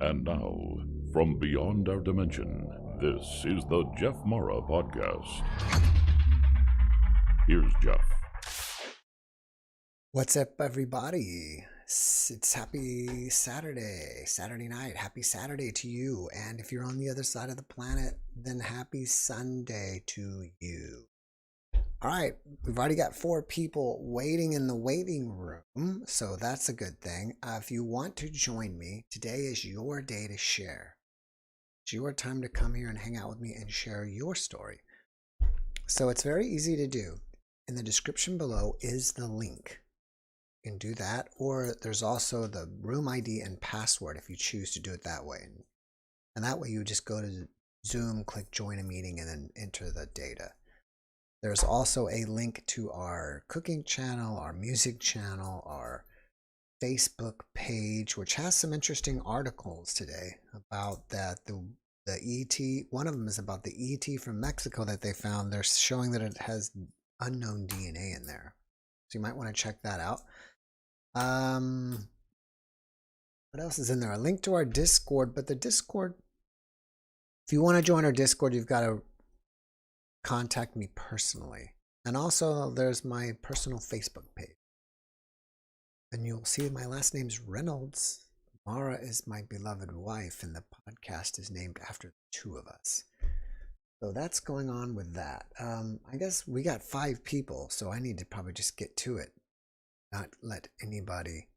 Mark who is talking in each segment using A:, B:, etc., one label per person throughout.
A: And now, from beyond our dimension, this is the JeffMara podcast. Here's Jeff.
B: What's up, everybody? It's happy Saturday night. Happy Saturday to you. And if you're on the other side of the planet, then happy Sunday to you. All right, we've already got 4 people waiting in the waiting room, so that's a good thing. If you want to join me, today is your day to share. It's your time to come here and hang out with me and share your story. So it's very easy to do. In the description below is the link. You can do that, or there's also the room ID and password if you choose to do it that way. And that way you just go to Zoom, click join a meeting, and then enter the data. There's also a link to our cooking channel, our music channel, our Facebook page, which has some interesting articles today about that. The ET, one of them is about the ET from Mexico that they found. They're showing that it has unknown DNA in there. So you might want to check that out. What else is in there? A link to our Discord, but the Discord, if you want to join our Discord, you've got to contact me personally. And also there's my personal Facebook page. And you'll see my last name's Reynolds. Mara is my beloved wife, and the podcast is named after the two of us. So that's going on with that. I guess we got 5 people, so I need to probably just get to it. Not let anybody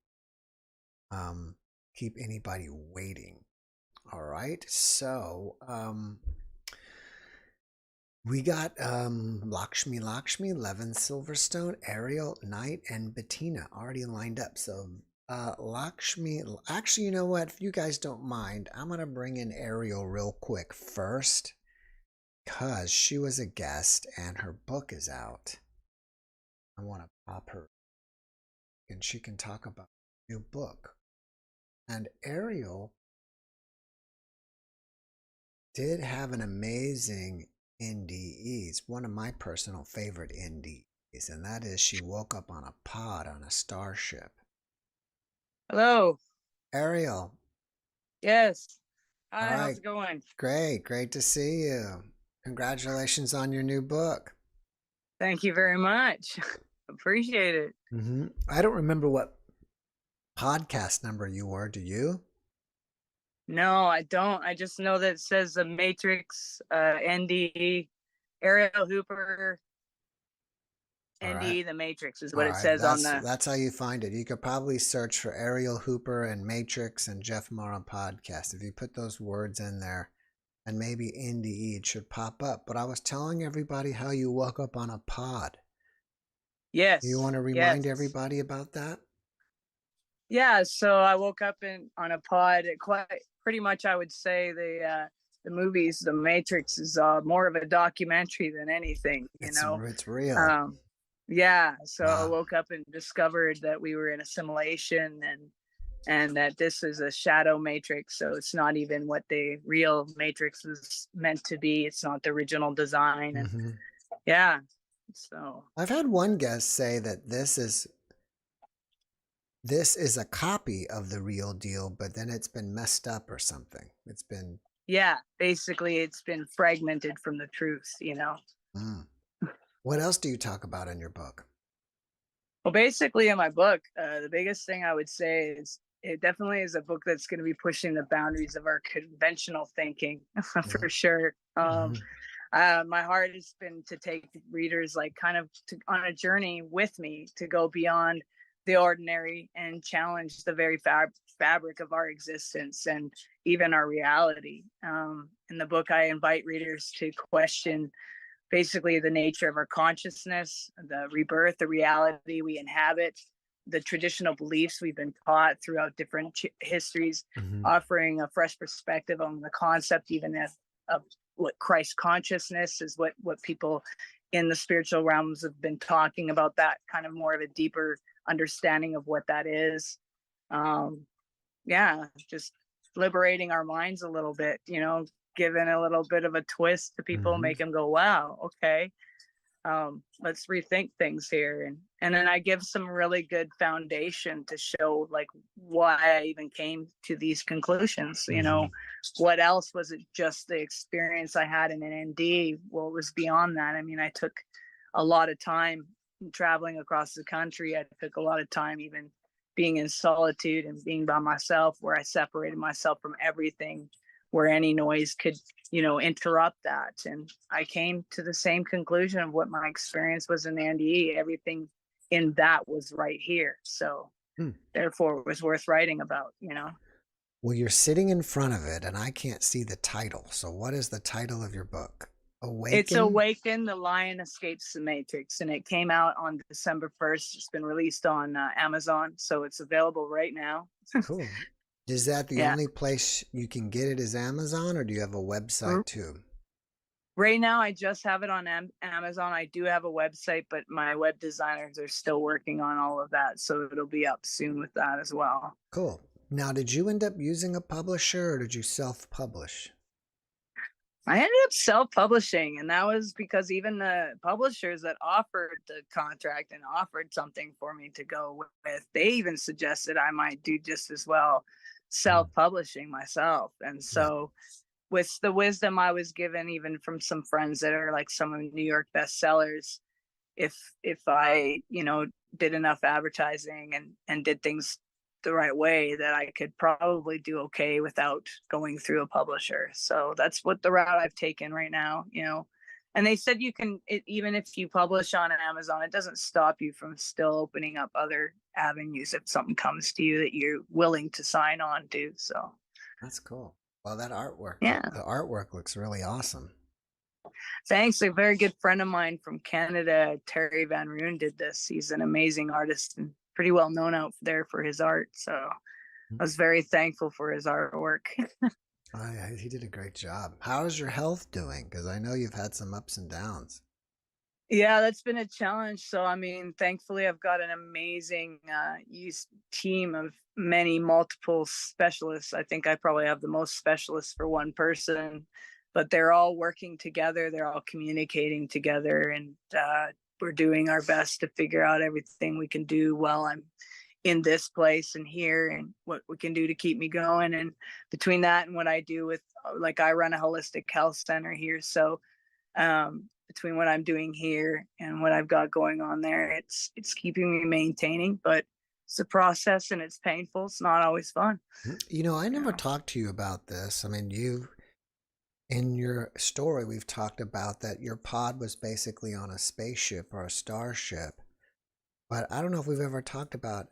B: keep anybody waiting. All right, so we got Lakshmi, Levin Silverstone, Ariel, Knight, and Patina already lined up. So Lakshmi, actually, you know what? If you guys don't mind, I'm gonna bring in Ariel real quick first, because she was a guest and her book is out. I want to pop her and she can talk about a new book. And Ariel did have an amazing NDEs, one of my personal favorite NDEs, and that is she woke up on a pod on a starship.
C: Hello.
B: Ariel.
C: Yes. Hi,
B: All right.
C: how's it going?
B: Great to see you. Congratulations on your new book.
C: Thank you very much. Appreciate it.
B: I don't remember what podcast number you were. Do you?
C: No, I don't. I just know that it says the Matrix, NDE, Ariel Hooper, NDE, the Matrix is what it says on the...
B: That's how you find it. You could probably search for Ariel Hooper and Matrix and JeffMara podcast. If you put those words in there, and maybe NDE, it should pop up. But I was telling everybody how you woke up on a pod.
C: Yes.
B: You want to remind everybody about that?
C: Yeah, so I woke up on a pod. Pretty much, I would say the movies, The Matrix, is more of a documentary than anything.
B: It's real.
C: Yeah, so wow. I woke up and discovered that we were in a simulation, and that this is a shadow matrix, so it's not even what the real matrix was meant to be. It's not the original design. And yeah, so
B: I've had one guest say that this is a copy of the real deal, but then it's been messed up or something. It's been...
C: Yeah, basically it's been fragmented from the truth,
B: What else do you talk about in your book?
C: Well, basically in my book, the biggest thing I would say is it definitely is a book that's going to be pushing the boundaries of our conventional thinking for sure. My heart has been to take readers on a journey with me to go beyond the ordinary and challenge the very fabric of our existence and even our reality. In the book, I invite readers to question basically the nature of our consciousness, the rebirth, the reality we inhabit, the traditional beliefs we've been taught throughout different histories, offering a fresh perspective on the concept even of what Christ consciousness is, what people in the spiritual realms have been talking about, that kind of more of a deeper understanding of what that is. Just liberating our minds a little bit, giving a little bit of a twist to people, make them go, wow, okay. let's rethink things here. And then I give some really good foundation to show like why I even came to these conclusions. You know, what else was it just the experience I had in an ND? Well, it was beyond that. I mean, I took a lot of time traveling across the country. I took a lot of time even being in solitude and being by myself, where I separated myself from everything, where any noise could, you know, interrupt that. And I came to the same conclusion of what my experience was in the NDE. Everything in that was right here. So therefore it was worth writing about, you know.
B: Well, you're sitting in front of it and I can't see the title. So what is the title of your book?
C: It's
B: Awaken?
C: Awaken, The Lion Escapes the Matrix, and it came out on December 1st. It's been released on Amazon, so it's available right now.
B: Cool. Is that the
C: Yeah.
B: only place you can get it is Amazon, or do you have a website too?
C: Right now, I just have it on Amazon. I do have a website, but my web designers are still working on all of that, so it'll be up soon with that as well.
B: Cool. Now, did you end up using a publisher or did you self-publish?
C: I ended up self-publishing, and that was because even the publishers that offered the contract and offered something for me to go with, they even suggested I might do just as well self-publishing myself. And so with the wisdom I was given even from some friends that are like some of New York bestsellers, if I, you know, did enough advertising and did things the right way, that I could probably do okay without going through a publisher. So that's what the route I've taken right now, you know. And they said you can, even if you publish on Amazon, it doesn't stop you from still opening up other avenues if something comes to you that you're willing to sign on to. So
B: that's cool. Well, that artwork,
C: yeah,
B: the artwork looks really awesome.
C: Thanks. A very good friend of mine from Canada, Terry Van Roon, did this. He's an amazing artist and pretty well known out there for his art. So I was very thankful for his artwork.
B: He did a great job. How is your health doing? Because I know you've had some ups and downs.
C: Yeah, that's been a challenge. So, I mean, thankfully, I've got an amazing team of many multiple specialists. I think I probably have the most specialists for one person, but they're all working together. They're all communicating together, and we're doing our best to figure out everything we can do while I'm in this place and here, and what we can do to keep me going. And between that and what I do with, like, I run a holistic health center here. So, between what I'm doing here and what I've got going on there, it's keeping me maintaining, but it's a process and it's painful. It's not always fun.
B: You know, I never talked to you about this. I mean, in your story, we've talked about that your pod was basically on a spaceship or a starship, but I don't know if we've ever talked about,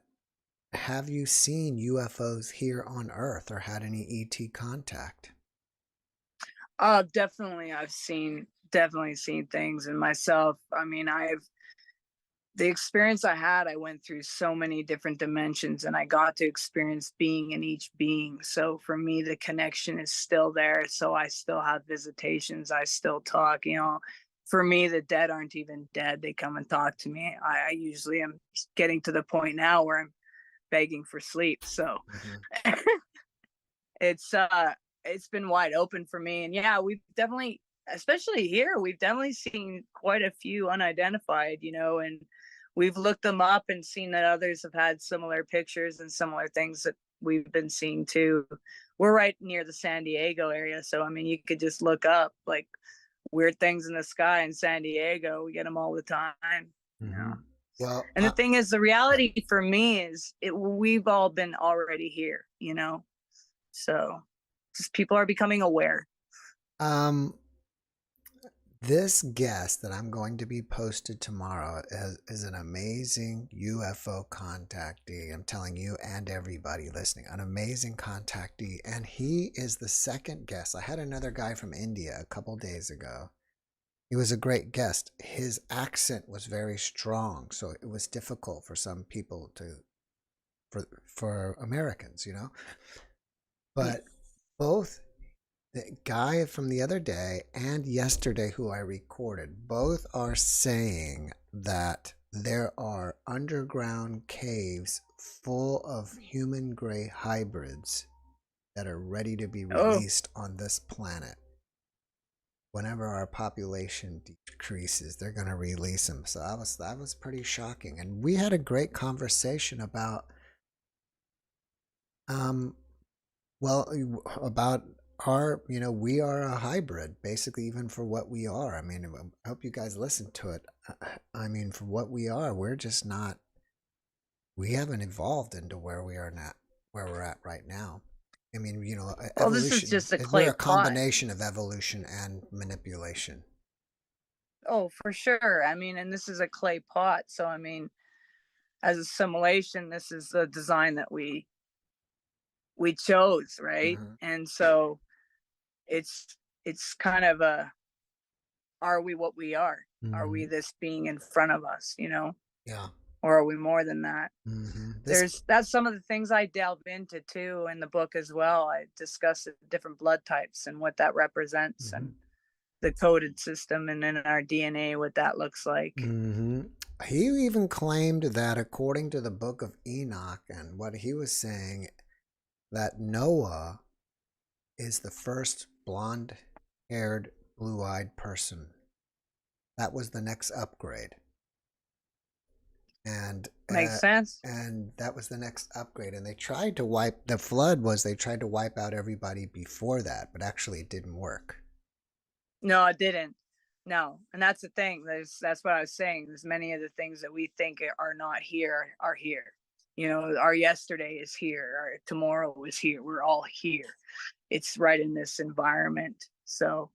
B: have you seen UFOs here on Earth or had any ET contact?
C: Definitely. I've definitely seen things in myself. I mean, the experience I had, I went through so many different dimensions and I got to experience being in each being. So for me, the connection is still there. So I still have visitations. I still talk, you know. For me, the dead aren't even dead. They come and talk to me. I usually am getting to the point now where I'm begging for sleep. So it's been wide open for me. And yeah, we've definitely, especially here, we've definitely seen quite a few unidentified, you know, and we've looked them up and seen that others have had similar pictures and similar things that we've been seeing too. We're right near the San Diego area. So, I mean, you could just look up like weird things in the sky in San Diego. We get them all the time. You know?
B: Well,
C: and the thing is, the reality for me is we've all been already here, you know? So just people are becoming aware.
B: This guest that I'm going to be posted tomorrow is an amazing UFO contactee. I'm telling you and everybody listening, an amazing contactee. And he is the second guest. I had another guy from India a couple days ago. He was a great guest. His accent was very strong, so it was difficult for some people for Americans, you know. But both the guy from the other day and yesterday who I recorded, both are saying that there are underground caves full of human gray hybrids that are ready to be released on this planet. whenever our population decreases, they're going to release them. So that was pretty shocking. And we had a great conversation about well, about our, we are a hybrid, basically, even for what we are. I mean, I hope you guys listen to it. I mean, for what we are, we're just not, we haven't evolved into where we are not, where we're at right now. I mean,
C: Well, this is
B: evolution,
C: just a
B: we're
C: clay
B: a
C: pot.
B: combination of evolution and manipulation.
C: Oh, for sure. I mean, and this is a clay pot. So, I mean, as a simulation, this is the design that we chose, right?
B: Mm-hmm.
C: And so it's kind of a, are we what we are? Are we
B: Mm-hmm.
C: this being in front of us,
B: Yeah.
C: or are we more than that?
B: Mm-hmm.
C: That's some of the things I delve into too in the book as well. I discuss the different blood types and what that represents,
B: Mm-hmm.
C: and the coded system, and in our DNA what that looks like.
B: Mm-hmm. He even claimed that according to the book of Enoch and what he was saying, that Noah is the first blonde-haired, blue-eyed person. That was the next upgrade. And
C: Makes sense.
B: and that was the next upgrade. And they tried to wipe, the flood was, they tried to wipe out everybody before that, but actually it didn't work.
C: No, it didn't. No, and that's the thing. That's what I was saying. There's many of the things that we think are not here are here. Our yesterday is here. Our tomorrow is here. We're all here. It's right in this environment. So,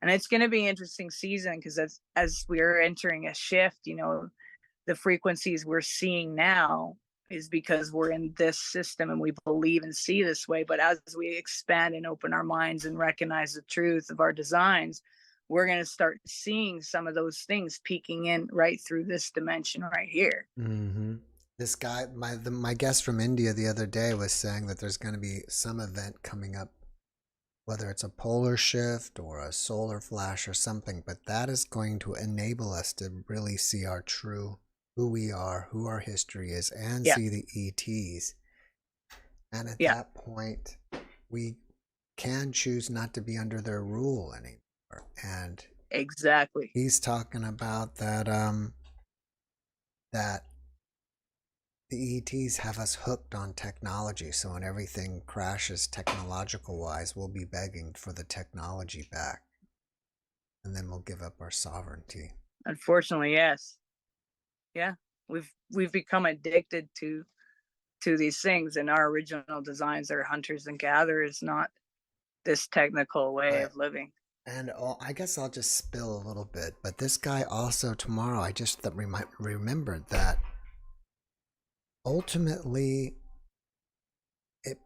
C: and it's going to be an interesting season because as we're entering a shift, the frequencies we're seeing now is because we're in this system and we believe and see this way. But as we expand and open our minds and recognize the truth of our designs, we're going to start seeing some of those things peeking in right through this dimension right here.
B: Mm-hmm. This guy, my guest from India the other day was saying that there's going to be some event coming up, whether it's a polar shift or a solar flash or something, but that is going to enable us to really see our true, who we are, who our history is, and
C: Yeah.
B: see the ETs. And at
C: Yeah.
B: that point, we can choose not to be under their rule anymore. And
C: Exactly.
B: he's talking about that that the ETs have us hooked on technology. So when everything crashes technological wise, we'll be begging for the technology back. And then we'll give up our sovereignty.
C: Unfortunately, yes. Yeah. We've become addicted to these things, and our original designs are hunters and gatherers, not this technical way of living.
B: And I guess I'll just spill a little bit, but this guy also tomorrow, I just remembered that ultimately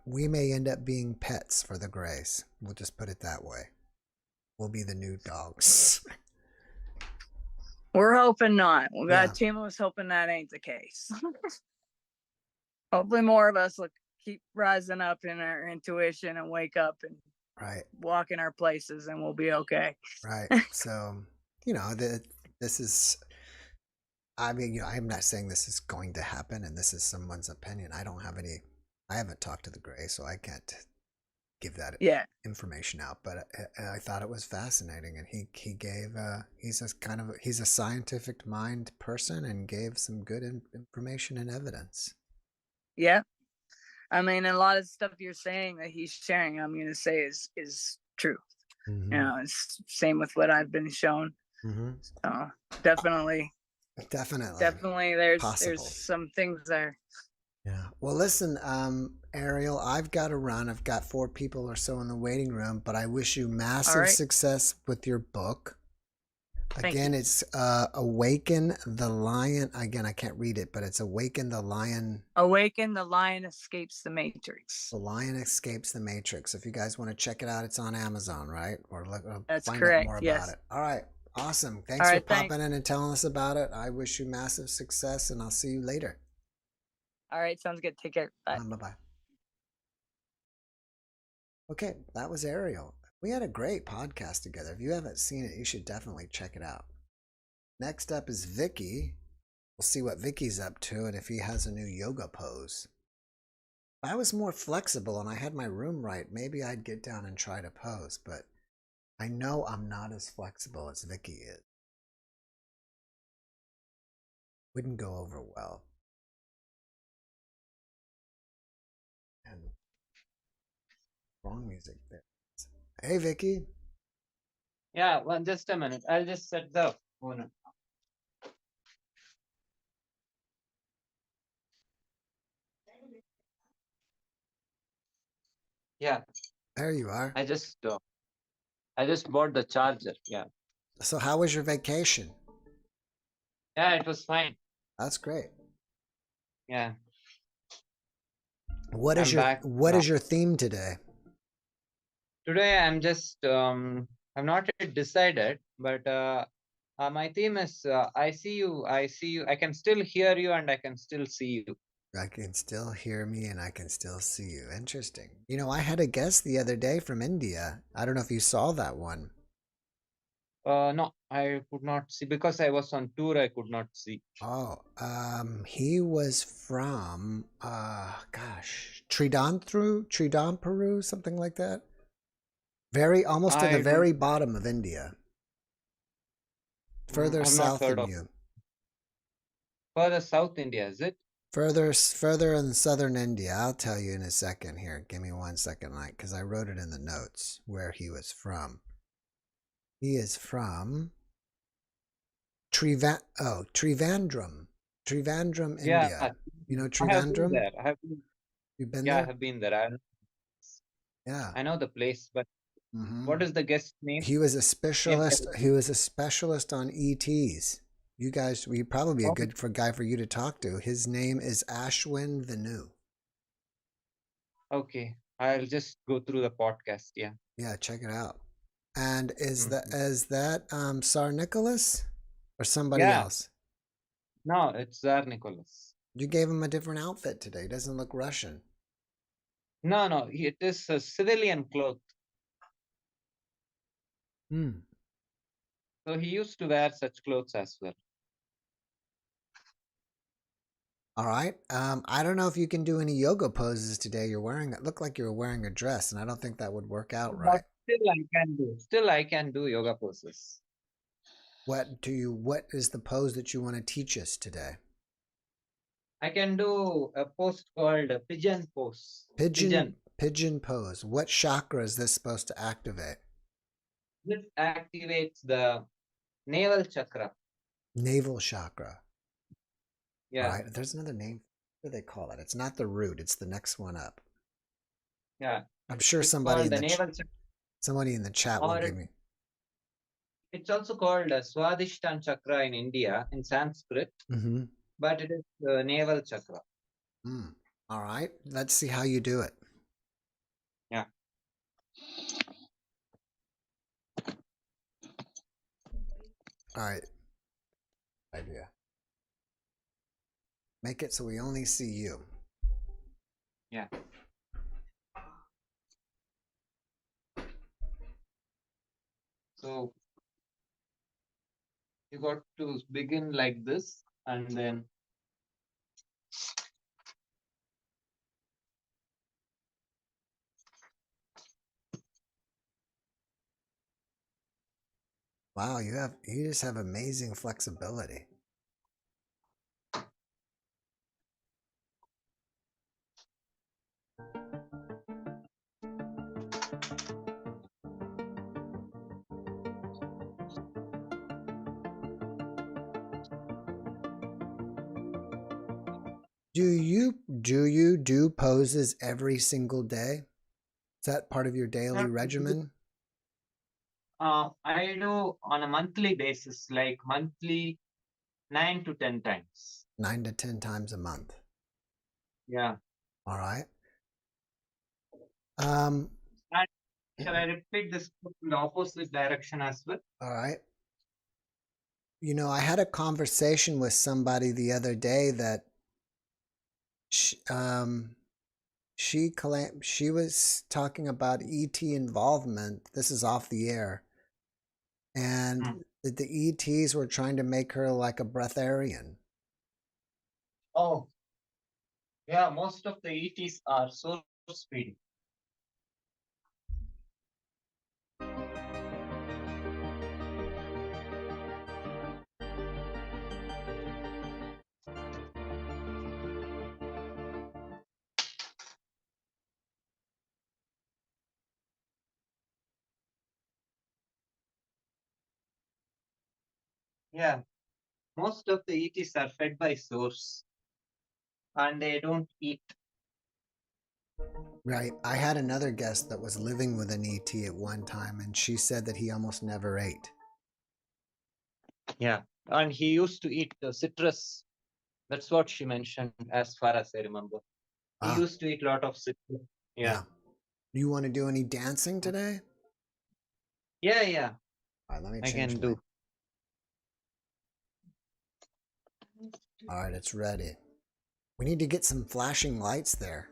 B: we may end up being pets for the Greys. We'll just put it that way. We'll be the new dogs.
C: We're hoping not. We got a team of us hoping that ain't the case. Hopefully more of us will keep rising up in our intuition and wake up and walk in our places, and we'll be okay.
B: Right. So, this is, I mean, I'm not saying this is going to happen and this is someone's opinion. I haven't talked to the Gray, so I can't give that information out, but I thought it was fascinating. And he gave, he's a scientific mind person and gave some good information and evidence.
C: Yeah. I mean, a lot of stuff you're saying that he's sharing, I'm going to say is true.
B: Mm-hmm.
C: It's same with what I've been shown.
B: Mm-hmm.
C: So definitely there's
B: possible.
C: There's some things there.
B: Yeah. Well, listen, Ariel, I've got to run. I've got 4 people or so in the waiting room, but I wish you massive success with your book. Again, it's Awaken the Lion. Again, I can't read it, but it's Awaken the Lion.
C: Awaken the Lion Escapes the Matrix.
B: The Lion Escapes the Matrix. If you guys want to check it out, it's on Amazon, right? Or
C: That's
B: find
C: correct.
B: out more
C: Yes.
B: about it. All right. Awesome. Thanks for popping in and telling us about it. I wish you massive success, and I'll see you later.
C: All right. Sounds good. Take care. Bye.
B: Bye-bye. Okay, that was Ariel. We had a great podcast together. If you haven't seen it, you should definitely check it out. Next up is Vicki. We'll see what Vicki's up to and if he has a new yoga pose. If I was more flexible and I had my room right, maybe I'd get down and try to pose, but I know I'm not as flexible as Vicki is. Wouldn't go over well. And wrong music there. Hey, Vicki.
D: Yeah, well, just a minute. I'll just set the phone up. Yeah,
B: There you are.
D: I just bought the charger. Yeah.
B: So how was your vacation?
D: Yeah, it was fine.
B: That's great.
D: Yeah.
B: What is
D: I'm back
B: what
D: now.
B: is your theme today?
D: Today I'm just I've not yet decided, but my theme is I see you, I can still hear you and I can still see you.
B: I can still hear me and I can still see you. Interesting. You know, I had a guest the other day from India. I don't know if you saw that one.
D: No, I could not see because I was on tour, I could not see.
B: Oh, he was from Tridon, Peru, something like that. Almost to the
D: I don't
B: very bottom of India. Further
D: I've not
B: south
D: heard
B: than
D: of
B: you.
D: further South India, is it?
B: Further in southern India. I'll tell you in a second here. Give me 1 second, like, because I wrote it in the notes where he was from. He is from Trivandrum. Trivandrum,
D: Yeah,
B: India. You know
D: I have been
B: Trivandrum?
D: there.
B: You've been
D: Yeah, I
B: there?
D: have been there.
B: Yeah.
D: I know the place, but
B: Mm-hmm.
D: what is the guest name?
B: He was a specialist. He was a specialist on ETs. You guys, we probably be a good guy for you to talk to. His name is Ashwin Venu.
D: Okay, I'll just go through the podcast. Yeah.
B: Yeah, check it out. And is
D: Mhm.
B: that Tsar Nicholas or somebody
D: Yeah.
B: else?
D: No, it's Tsar Nicholas.
B: You gave him a different outfit today. He doesn't look Russian.
D: No, it is a civilian cloth.
B: Hmm.
D: So he used to wear such clothes as well.
B: All right. I don't know if you can do any yoga poses today. It looked like you were wearing a dress, and I don't think that would work out
D: But
B: right.
D: still, I can do. Still, I can do yoga poses.
B: What is the pose that you want to teach us today?
D: I can do a pose called a pigeon pose.
B: Pigeon pose. What chakra is this supposed to activate?
D: This activates the navel chakra.
B: Navel chakra.
D: Yeah.
B: All right. There's another name. What do they call it? It's not the root. It's the next one up.
D: Yeah.
B: I'm sure
D: It's
B: somebody
D: called
B: in
D: the
B: the
D: navel chakra,
B: somebody in the chat will
D: or
B: give me.
D: it's also called a Swadhisthana chakra in India in Sanskrit,
B: Mm-hmm.
D: but it is the navel chakra.
B: All right. Let's see how you do it.
D: Yeah.
B: All right. Idea. Make it so we only see you.
D: Yeah. So you got to begin like this and then
B: Wow, you just have amazing flexibility. Do you do poses every single day? Is that part of your daily regimen?
D: I do on a monthly basis, like monthly 9 to 10 times.
B: 9 to 10 times a month.
D: Yeah.
B: All right.
D: And shall I repeat this in the opposite direction as well?
B: All right. You know, I had a conversation with somebody the other day that she was talking about ET involvement. This is off the air. And the ETs were trying to make her like a breatharian.
D: Oh, yeah, most of the ETs are so speedy. Yeah, most of the ETs are fed by source and they don't eat.
B: Right. I had another guest that was living with an ET at one time, and she said that he almost never ate.
D: Yeah, and he used to eat citrus. That's what she mentioned, as far as I remember. He
B: Ah,
D: used to eat a lot of citrus. Yeah.
B: yeah. Do you want to do any dancing today?
D: Yeah, yeah,
B: All right, let me
D: I
B: change
D: can
B: my.
D: do.
B: All right, it's ready. We need to get some flashing lights there.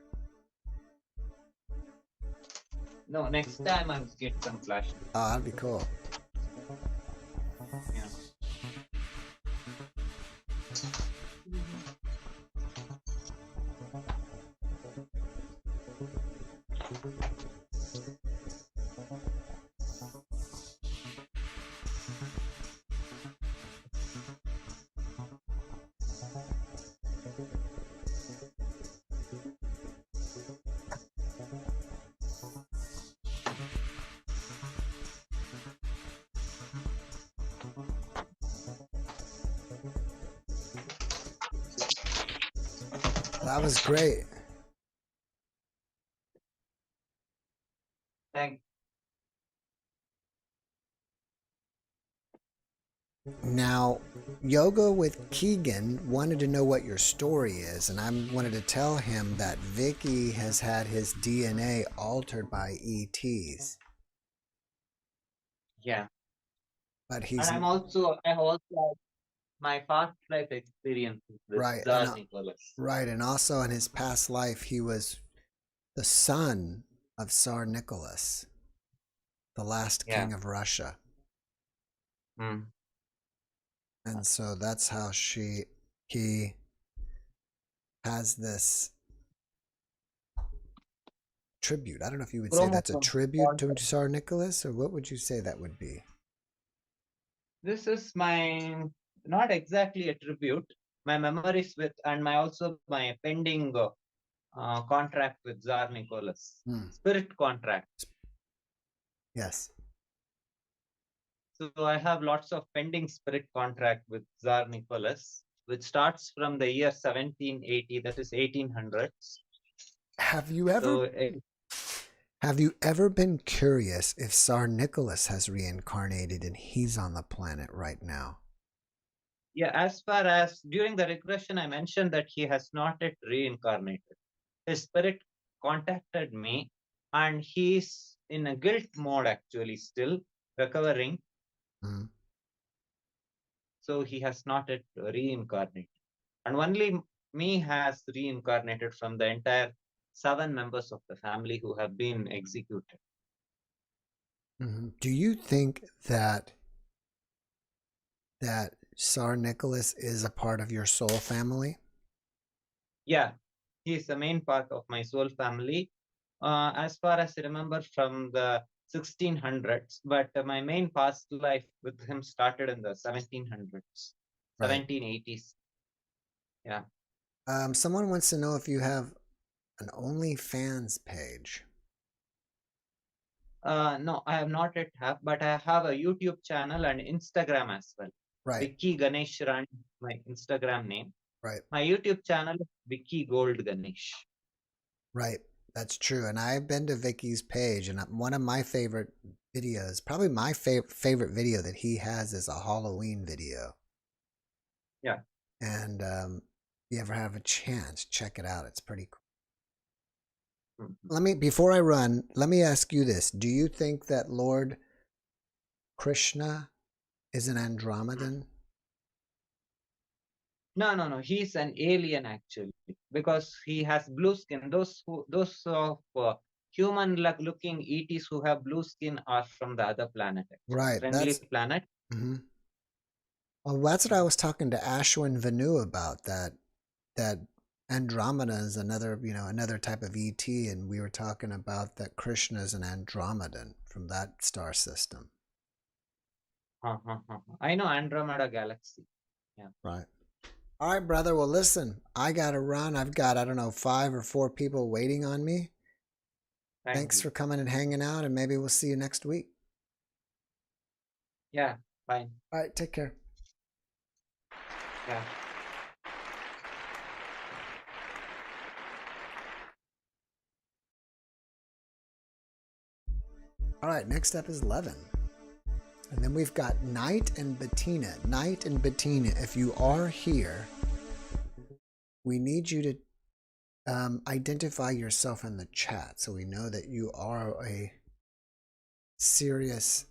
D: No, next time I'll get some flash.
B: Oh, that'd be cool.
D: Yeah.
B: That was great.
D: Thank.
B: Now, Yoga with Keegan wanted to know what your story is, and I wanted to tell him that Vicki has had his DNA altered by ETs,
D: Yeah,
B: but
D: and
B: he's
D: I have also had my past life experiences with
B: right,
D: Tsar Nicholas.
B: right, and also in his past life he was the son of Tsar Nicholas, the last
D: Yeah.
B: king of Russia,
D: Mm.
B: and so that's how he has this tribute. I don't know if you would say that's a
D: Chromosome
B: tribute to
D: contract.
B: Tsar Nicholas, or what would you say that would be?
D: This is my not exactly a tribute. My memories with and my also my pending contract with Tsar Nicholas.
B: Hmm.
D: Spirit contract.
B: Yes.
D: So I have lots of pending spirit contract with Tsar Nicholas, which starts from the year 1780, that is 1800s.
B: Have you ever
D: So
B: have you ever been curious if Tsar Nicholas has reincarnated and he's on the planet right now?
D: yeah, as far as during the regression, I mentioned that he has not yet reincarnated. His spirit contacted me, and he's in a guilt mode actually, still recovering.
B: Hmm.
D: So he has not yet reincarnated, and only me has reincarnated from the entire 7 members of the family who have been executed.
B: Mm-hmm. Do you think that Tsar Nicholas is a part of your soul family?
D: Yeah, he is the main part of my soul family. As far as I remember from the 1600s, but my main past life with him started in the 1700s,
B: Right.
D: 1780s. Yeah.
B: Someone wants to know if you have an OnlyFans page.
D: No, I have not yet have, but I have a YouTube channel and Instagram as well.
B: Right.
D: Vicky Ganesh Ran, my Instagram name.
B: Right.
D: My YouTube channel is Vicky Gold Ganesh.
B: Right. That's true. And I've been to Vicky's page, and one of my favorite videos, probably my favorite video that he has, is a Halloween video.
D: Yeah.
B: And if you ever have a chance, check it out. It's pretty cool.
D: Mhm.
B: Before I run, let me ask you this. Do you think that Lord Krishna is an Andromedan?
D: No. He's an alien actually because he has blue skin. Those of human-looking ETs who have blue skin are from the other planet, actually,
B: Right.
D: friendly planet.
B: Mm-hmm. Well, that's what I was talking to Ashwin Vanu about. That Andromeda is another type of ET, and we were talking about that Krishna is an Andromedan from that star system.
D: I know Andromeda Galaxy. Yeah.
B: Right. All right, brother. Well, listen, I got to run. I've got, I don't know, 5 or 4 people waiting on me.
D: Thank
B: Thanks
D: you.
B: for coming and hanging out, and maybe we'll see you next week.
D: Yeah. Bye.
B: All right. Take care.
D: Yeah.
B: All right, next up is Levin. And then we've got Knight and Patina. Knight and Patina, if you are here, we need you to identify yourself in the chat so we know that you are a serious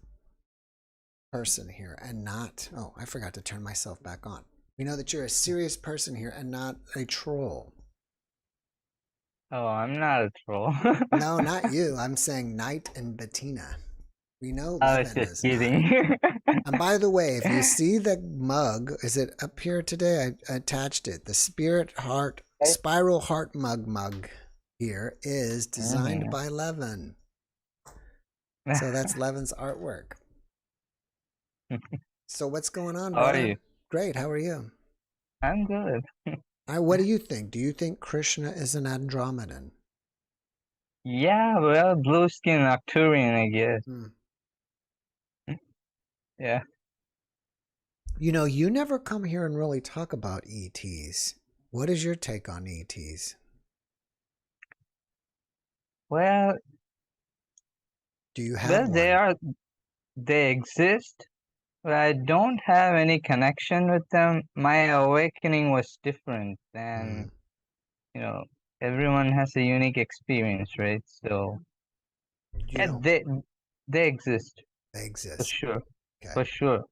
B: person here and not, oh, I forgot to turn myself back on. We know that you're a serious person here and not a troll.
E: Oh, I'm not a troll.
B: No, not you. I'm saying Knight and Patina. We know
E: I was
B: Levin
E: just
B: is
E: kidding.
B: not. And by the way, if you see the mug, is it up here today? I attached it. The Spirit Heart, Spiral Heart mug here is designed by Levin. So that's Levin's artwork. So what's going on, brother?
E: How are you?
B: Great. How are you?
E: I'm good.
B: What do you think? Do you think Krishna is an Andromedan?
E: Yeah, well, blue skin Arcturian, I guess. Yeah.
B: You know, you never come here and really talk about ETs. What is your take on ETs?
E: Well,
B: Do you have one?
E: they exist, but I don't have any connection with them. My awakening was different than, you know, everyone has a unique experience, right? So,
B: You
E: yeah,
B: don't.
E: they exist.
B: They
E: For
B: exist.
E: sure.
B: Okay.
E: For sure.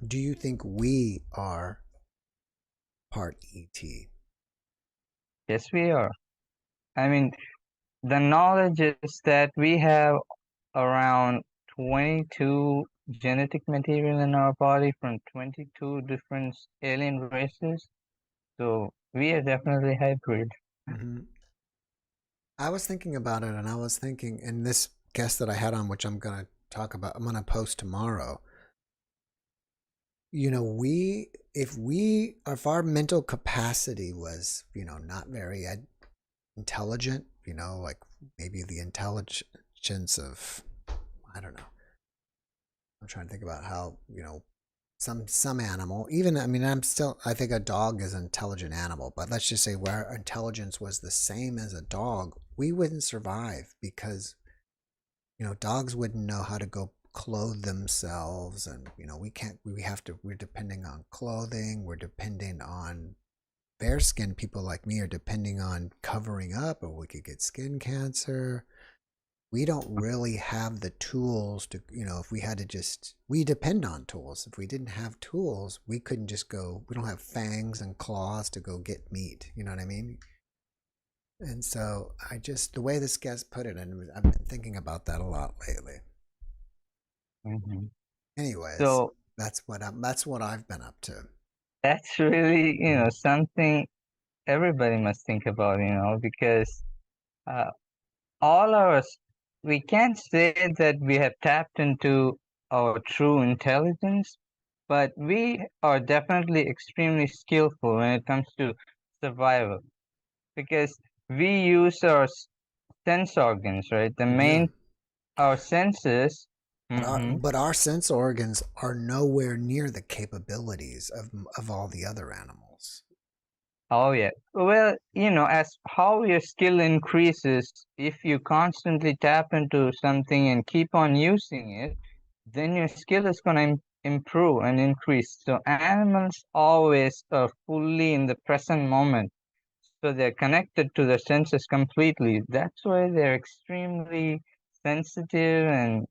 B: Do you think we are part ET?
E: Yes, we are. I mean, the knowledge is that we have around 22 genetic material in our body from 22 different alien races. So we are definitely hybrid.
B: I was thinking about it, and I was thinking, and this guest that I had on, which I'm going to talk about, I'm going to post tomorrow. You know, if our mental capacity was, you know, not very intelligent, you know, like maybe the intelligence of, I don't know. I'm trying to think about how, you know, some animal, even, I mean, I think a dog is an intelligent animal, but let's just say where intelligence was the same as a dog, we wouldn't survive because, you know, dogs wouldn't know how to go clothe themselves, and, you know, we're depending on clothing, we're depending on bare skin. People like me are depending on covering up, or we could get skin cancer. We don't really have the tools to, you know, if we had to just, we depend on tools. If we didn't have tools, we couldn't just go, we don't have fangs and claws to go get meat. You know what I mean? And so the way this guest put it, and I've been thinking about that a lot lately. Anyways,
E: So
B: that's what I've been up to.
E: that's really, you know, something everybody must think about, you know, because all our, we can't say that we have tapped into our true intelligence, but we are definitely extremely skillful when it comes to survival, because we use our sense organs, right? Our senses.
B: But our sense organs are nowhere near the capabilities of all the other animals.
E: Oh yeah. Well, you know, as how your skill increases, if you constantly tap into something and keep on using it, then your skill is going to improve and increase. So animals always are fully in the present moment. So they're connected to their senses completely. That's why they're extremely sensitive and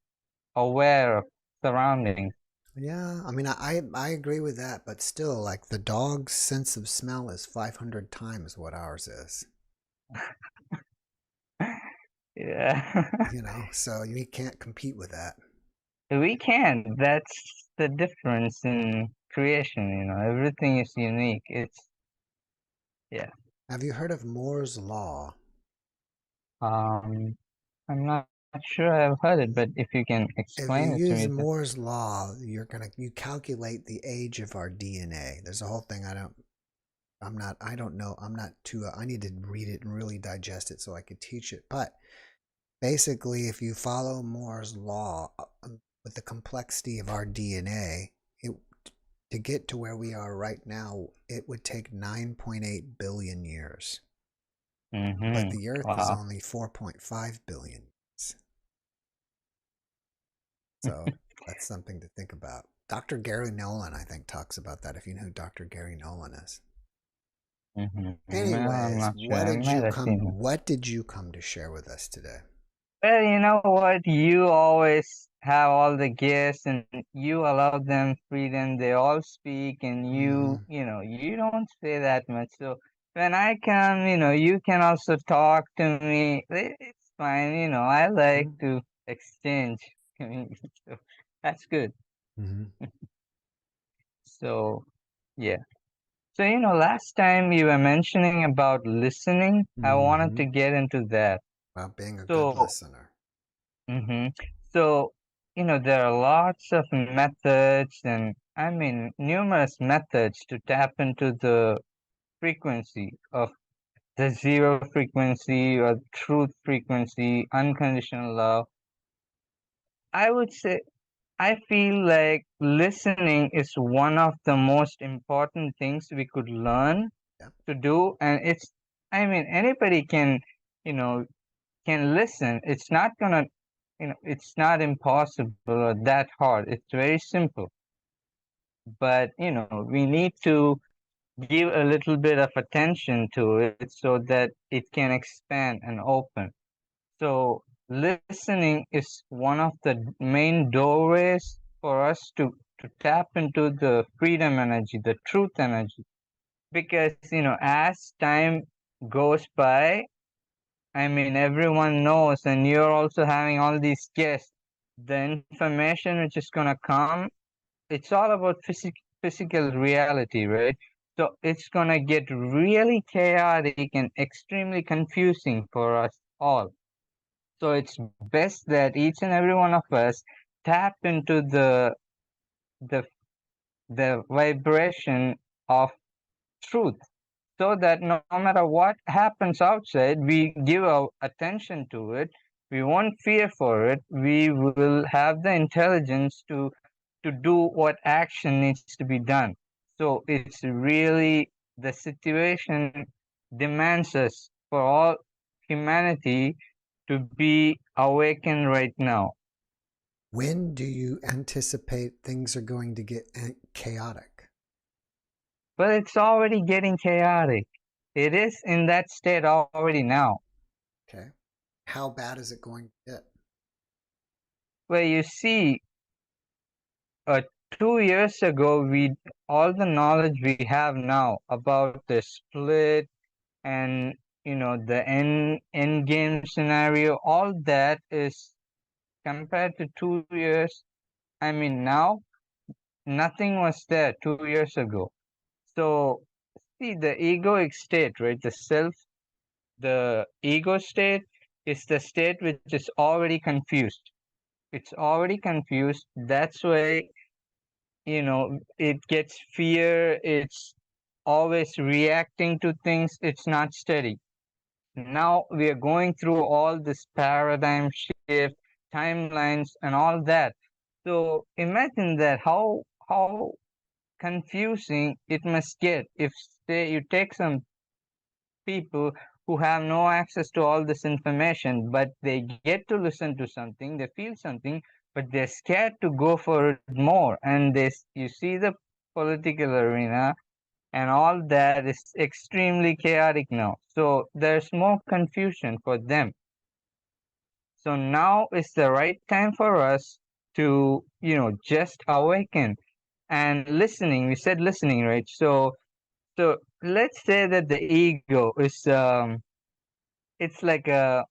E: aware of surroundings.
B: Yeah, I mean, I agree with that, but still, like, the dog's sense of smell is 500 times what ours is.
E: Yeah.
B: You know, so you can't compete with that.
E: We can. That's the difference in creation, you know. Everything is unique. Yeah.
B: Have you heard of Moore's Law?
E: I'm not sure I've heard it, but if you can
B: If you
E: explain it to
B: use
E: me.
B: Moore's Law, you calculate the age of our DNA. There's a whole thing I don't know. I'm not too, I need to read it and really digest it so I could teach it. But basically, if you follow Moore's Law with the complexity of our DNA, To get to where we are right now, it would take 9.8 billion years. But the Earth is
E: Wow.
B: only 4.5 billion years. So that's something to think about. Dr. Gary Nolan, I think, talks about that, if you know who Dr. Gary Nolan is.
E: No, I'm
B: Anyways,
E: not sure. I might have seen it.
B: what did you come to share with us today?
E: Well, you know what? You always have all the guests and you allow them freedom. They all speak and you don't say that much. So when I come, you can also talk to me. It's fine. I like to exchange community. So that's good. So, yeah. So, last time you were mentioning about listening. I wanted to get into that.
B: About being a good
E: So,
B: listener.
E: So, there are lots of methods and numerous methods to tap into the frequency of the zero frequency or truth frequency, unconditional love. I would say, I feel like listening is one of the most important things we could learn to do. And anybody can, you know, can listen. It's not gonna, it's not impossible or that hard. It's very simple. But, we need to give a little bit of attention to it so that it can expand and open. So listening is one of the main doorways for us to tap into the freedom energy, the truth energy. Because, as time goes by, everyone knows, and you're also having all these guests. The information which is gonna come, it's all about physical reality, right? So it's gonna get really chaotic and extremely confusing for us all. So it's best that each and every one of us tap into the the vibration of truth so that no matter what happens outside, we give our attention to it. We won't fear for it. We will have the intelligence to do what action needs to be done. So it's really the situation demands us for all humanity to be awakened right now.
B: When do you anticipate things are going to get chaotic?
E: But it's already getting chaotic. It is in that state already now.
B: Okay. How bad is it going to get?
E: Well, you see, 2 years ago, all the knowledge we have now about the split and the end game scenario, all that is compared to 2 years. Now nothing was there 2 years ago. So see the egoic state, right? The ego state is the state which is already confused. It's already confused. That's why it gets fear. It's always reacting to things. It's not steady. Now we are going through all this paradigm shift, timelines, and all that. So imagine that how confusing it must get if, say, you take some people who have no access to all this information, but they get to listen to something, they feel something, but they're scared to go for it more. And you see the political arena and all that is extremely chaotic now. So there's more confusion for them. So now is the right time for us to, just awaken and listening. We said listening, right? So let's say that the ego is it's like an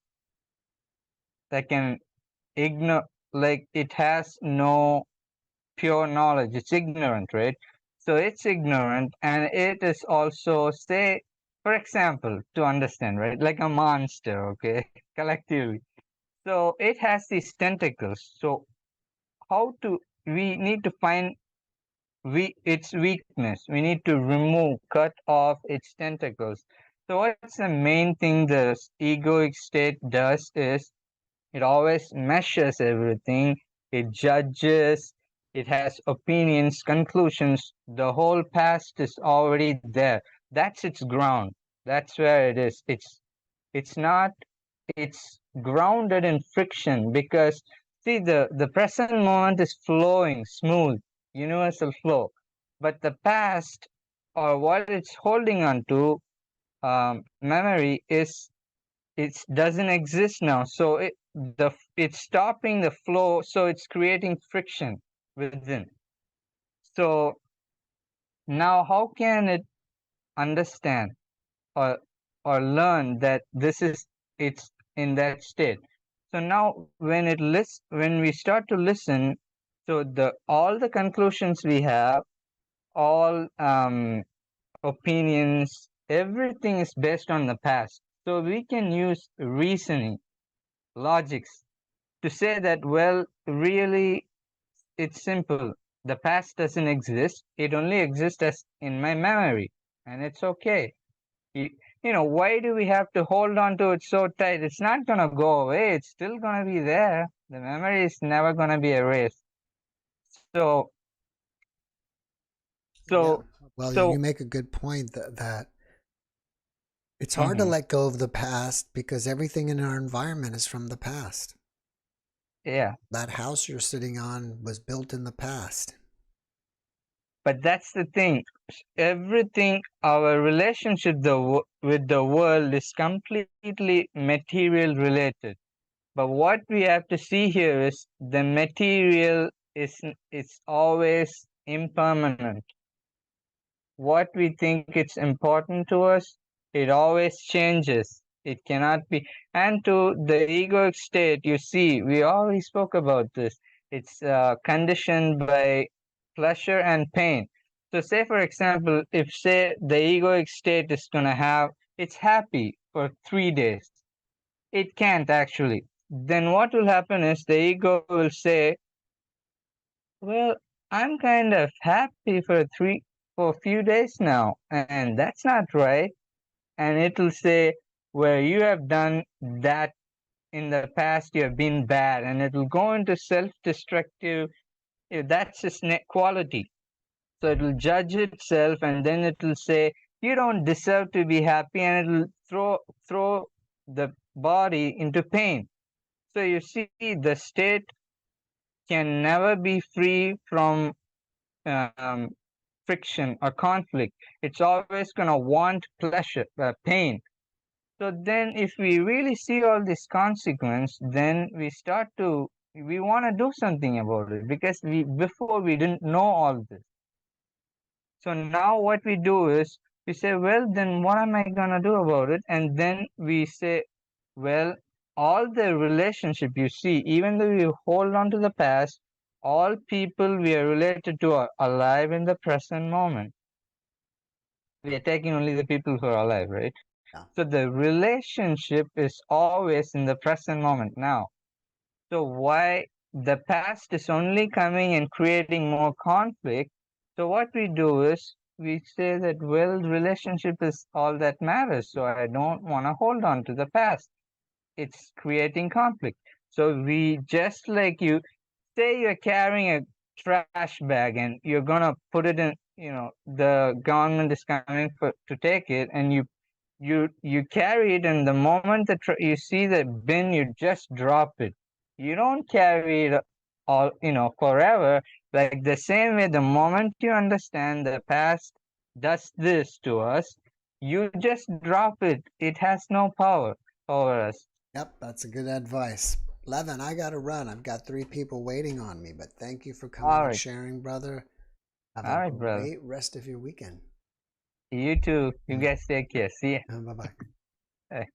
E: like it has no pure knowledge. It's ignorant, right? So it's ignorant and it is also, say, for example, to understand, right? Like a monster, okay, collectively. So it has these tentacles. So we need to find its weakness. We need to cut off its tentacles. So what's the main thing the egoic state does is it always measures everything. It judges. it has opinions, conclusions. The whole past is already there. That's its ground. That's where it is. It's not, it's grounded in friction because see the present moment is flowing smooth, universal flow. But the past or what it's holding on to, memory is it doesn't exist now. So it's stopping the flow, so it's creating friction within. So now how can it understand or learn that it's in that state? So now when we start to listen, so the all the conclusions we have, all opinions, everything is based on the past. So we can use reasoning, logics to say that, well, really, it's simple. The past doesn't exist. It only exists as in my memory, and it's okay. You, why do we have to hold on to it so tight? It's not gonna go away. It's still gonna be there. The memory is never gonna be erased. So,
B: Yeah.
E: so,
B: Well, you
E: so,
B: make a good point that it's hard to
E: mhm,
B: let go of the past because everything in our environment is from the past.
E: yeah.
B: That house you're sitting on was built in the past.
E: But that's the thing. Everything, our relationship with the world is completely material related. But what we have to see here is the material it's always impermanent. What we think it's important to us, it always changes. It cannot be. And to the egoic state, you see, we already spoke about this. It's conditioned by pleasure and pain. So, say for example, if say the egoic state is gonna have, it's happy for 3 days. It can't actually. Then what will happen is the ego will say, well, I'm kind of happy for a few days now, and that's not right. And it'll say, where you have done that in the past, you have been bad, and it'll go into self-destructive. That's its quality. So it'll judge itself, and then it'll say, you don't deserve to be happy, and it'll throw the body into pain. So you see, the state can never be free from um, friction or conflict. It's always going to want pleasure, pain. So then, if we really see all this consequence, then we want to do something about it because before we didn't know all this. So now what we do is we say, well, then what am I going to do about it? And then we say, well, all the relationship you see, even though we hold on to the past, all people we are related to are alive in the present moment. We are taking only the people who are alive, right?
B: Yeah.
E: So the relationship is always in the present moment now. So why the past is only coming and creating more conflict? So what we do is we say that, well, relationship is all that matters. So I don't want to hold on to the past. It's creating conflict. So we just like you say you're carrying a trash bag and you're gonna put it in, the government is coming to take it, and you carry it, and the moment you see the bin, you just drop it. You don't carry it all, forever. Like the same way, the moment you understand the past does this to us, you just drop it. It has no power over us.
B: Yep, that's a good advice. Levin, I got to run. I've got 3 people waiting on me, but thank you for coming
E: All
B: and
E: right.
B: sharing, brother. Have
E: All
B: a
E: right, brother.
B: great rest of your weekend.
E: You too. You guys take care. See ya.
B: Bye-bye.
E: Bye.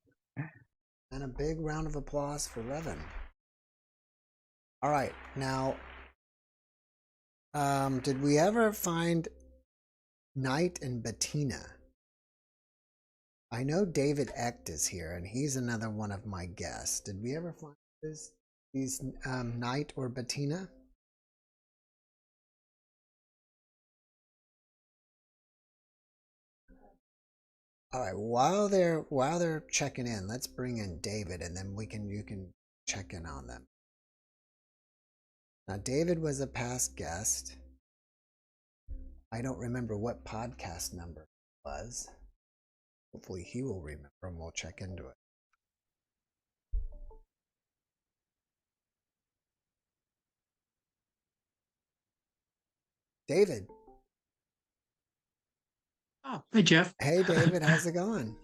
B: And a big round of applause for Levin. All right, now, did we ever find Knight and Patina? I know David Echt is here, and he's another one of my guests. Did we ever find these Knight or Patina? All right, while they're checking in, let's bring in David, and then you can check in on them. Now, David was a past guest. I don't remember what podcast number it was. Hopefully he will remember and we'll check into it. David.
F: Oh, hey, Jeff.
B: Hey, David. How's it going?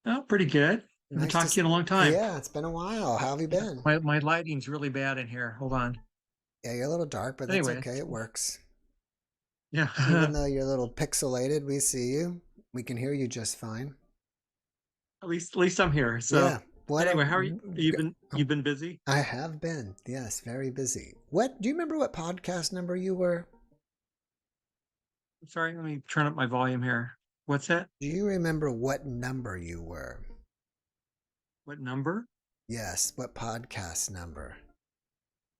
F: Oh, pretty good. Haven't talked to you in a long time.
B: Yeah, it's been a while. How have you been?
F: My lighting's really bad in here. Hold on.
B: Yeah, you're a little dark, but that's okay. It works.
F: Yeah.
B: Even though you're a little pixelated, we see you. We can hear you just fine.
F: At least I'm here. So
B: yeah.
F: Anyway, how are you? You've been busy?
B: I have been. Yes, very busy. Do you remember what podcast number you were?
F: I'm sorry, let me turn up my volume here. What's that?
B: Do you remember what number you were?
F: What number?
B: Yes, what podcast number?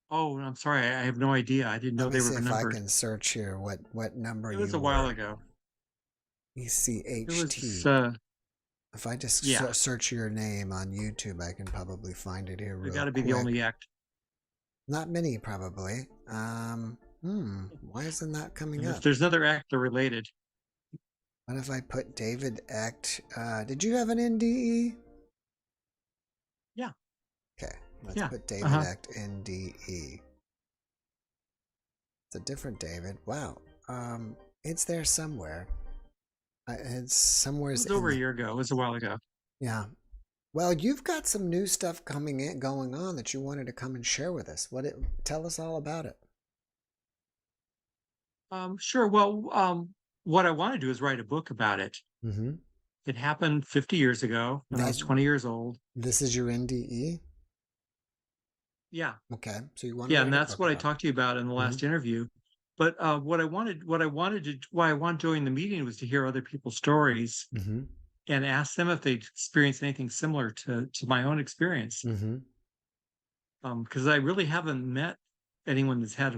F: Oh, I'm sorry. I have no idea. I didn't know they were numbered.
B: Let me see if I can search here what number you were.
F: It was a while ago.
B: ECHT. If I just search your name on YouTube, I can probably find it here real quick.
F: You got to be the only act.
B: Not many, probably. Why isn't that coming up?
F: If there's another act, they're related.
B: What if I put David Act? Did you have an NDE?
F: Yeah.
B: Okay, let's put David Act NDE. It's a different David. Wow. It's there somewhere. It's somewhere.
F: It was over a year ago. It was a while ago.
B: Yeah. Well, you've got some new stuff going on that you wanted to come and share with us. Tell us all about it.
F: Sure. Well, what I want to do is write a book about it.
B: Mm-hmm.
F: It happened 50 years ago when I was 20 years old.
B: This is your NDE?
F: Yeah.
B: Okay. So you want
F: to and that's what I talked to you about in the last interview. But why I wanted during the meeting was to hear other people's stories and ask them if they'd experienced anything similar to my own experience. Because I really haven't met anyone that's had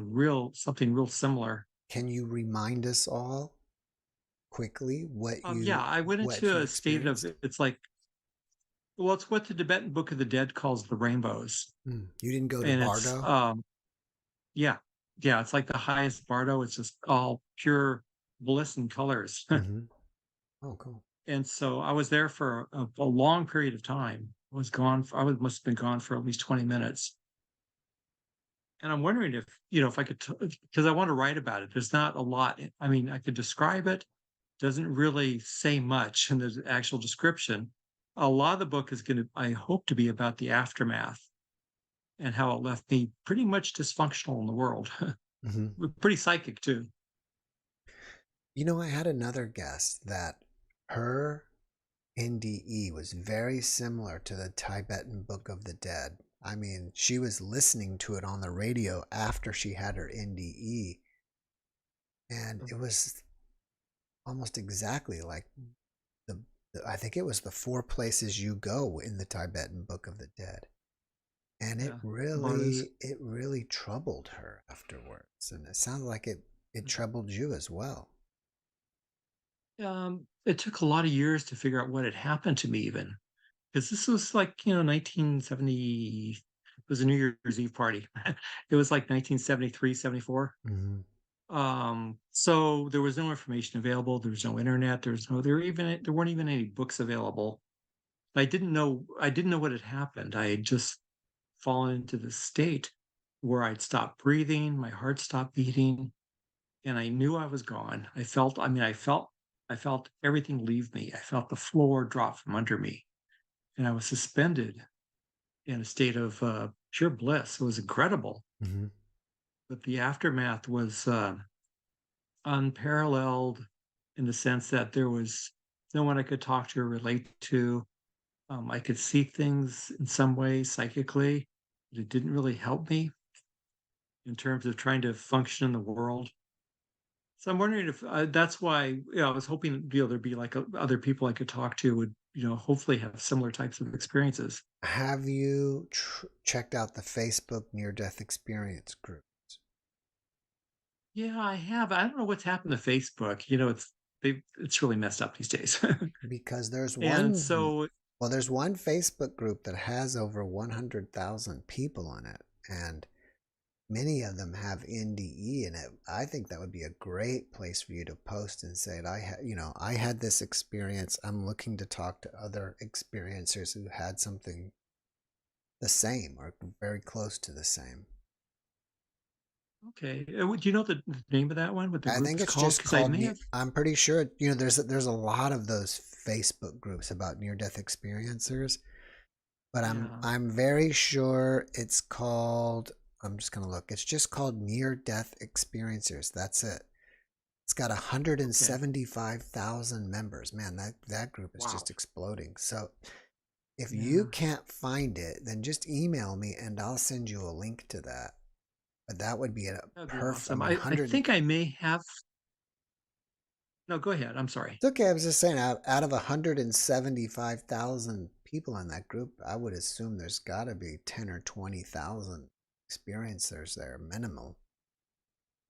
F: something real similar.
B: Can you remind us all quickly what you?
F: Yeah, I went into a state of it's what the Tibetan Book of the Dead calls the rainbows.
B: You didn't go to Bardo?
F: Yeah, it's like the highest Bardo. It's just all pure bliss and colors.
B: Oh, cool.
F: And so I was there for a long period of time. I must have been gone for at least 20 minutes. And I'm wondering if I could, because I want to write about it. There's not a lot. I mean, I could describe it. Doesn't really say much in the actual description. A lot of the book is I hope to be about the aftermath and how it left me pretty much dysfunctional in the world. Pretty psychic too.
B: I had another guest that her NDE was very similar to the Tibetan Book of the Dead. I mean, she was listening to it on the radio after she had her NDE. And it was almost exactly like I think it was the 4 places you go in the Tibetan Book of the Dead. And it really troubled her afterwards. And it sounded like it troubled you as well.
F: It took a lot of years to figure out what had happened to me even. Because this was like, 1970, it was a New Year's Eve party. It was like 1973, 74. So there was no information available. There was no internet. There weren't even any books available. I didn't know what had happened. I had just fallen into this state where I'd stopped breathing, my heart stopped beating, and I knew I was gone. I felt everything leave me. I felt the floor drop from under me, and I was suspended in a state of pure bliss. It was incredible. But the aftermath was unparalleled in the sense that there was no one I could talk to or relate to. I could see things in some way psychically, but it didn't really help me in terms of trying to function in the world. So I'm wondering if that's why I was hoping there'd be like other people I could talk to would hopefully have similar types of experiences.
B: Have you checked out the Facebook near-death experience groups?
F: Yeah, I have. I don't know what's happened to Facebook. It's really messed up these days.
B: Because there's one. There's one Facebook group that has over 100,000 people on it, and many of them have NDE in it. I think that would be a great place for you to post and say, I had this experience. I'm looking to talk to other experiencers who had something the same or very close to the same.
F: Okay. Do you know the name of that one? What the
B: I
F: group
B: think
F: is
B: it's
F: called?
B: just
F: Because I
B: called.
F: may have.
B: I'm pretty sure there's a lot of those Facebook groups about near-death experiencers, but
F: Yeah.
B: I'm very sure it's called. I'm just gonna look. It's just called near-death experiencers. That's it. It's got
F: Okay.
B: 175,000 members. Man, that group is
F: Wow.
B: just exploding. So if you
F: Yeah.
B: can't find it, then just email me and I'll send you a link to that. But that would be a
F: That'd be
B: perfect. I
F: awesome.
B: mean,
F: I think I may have. No, go ahead. I'm sorry.
B: It's okay. I was just saying, out of 175,000 people in that group, I would assume there's got to be 10 or 20,000 experiencers there, minimal.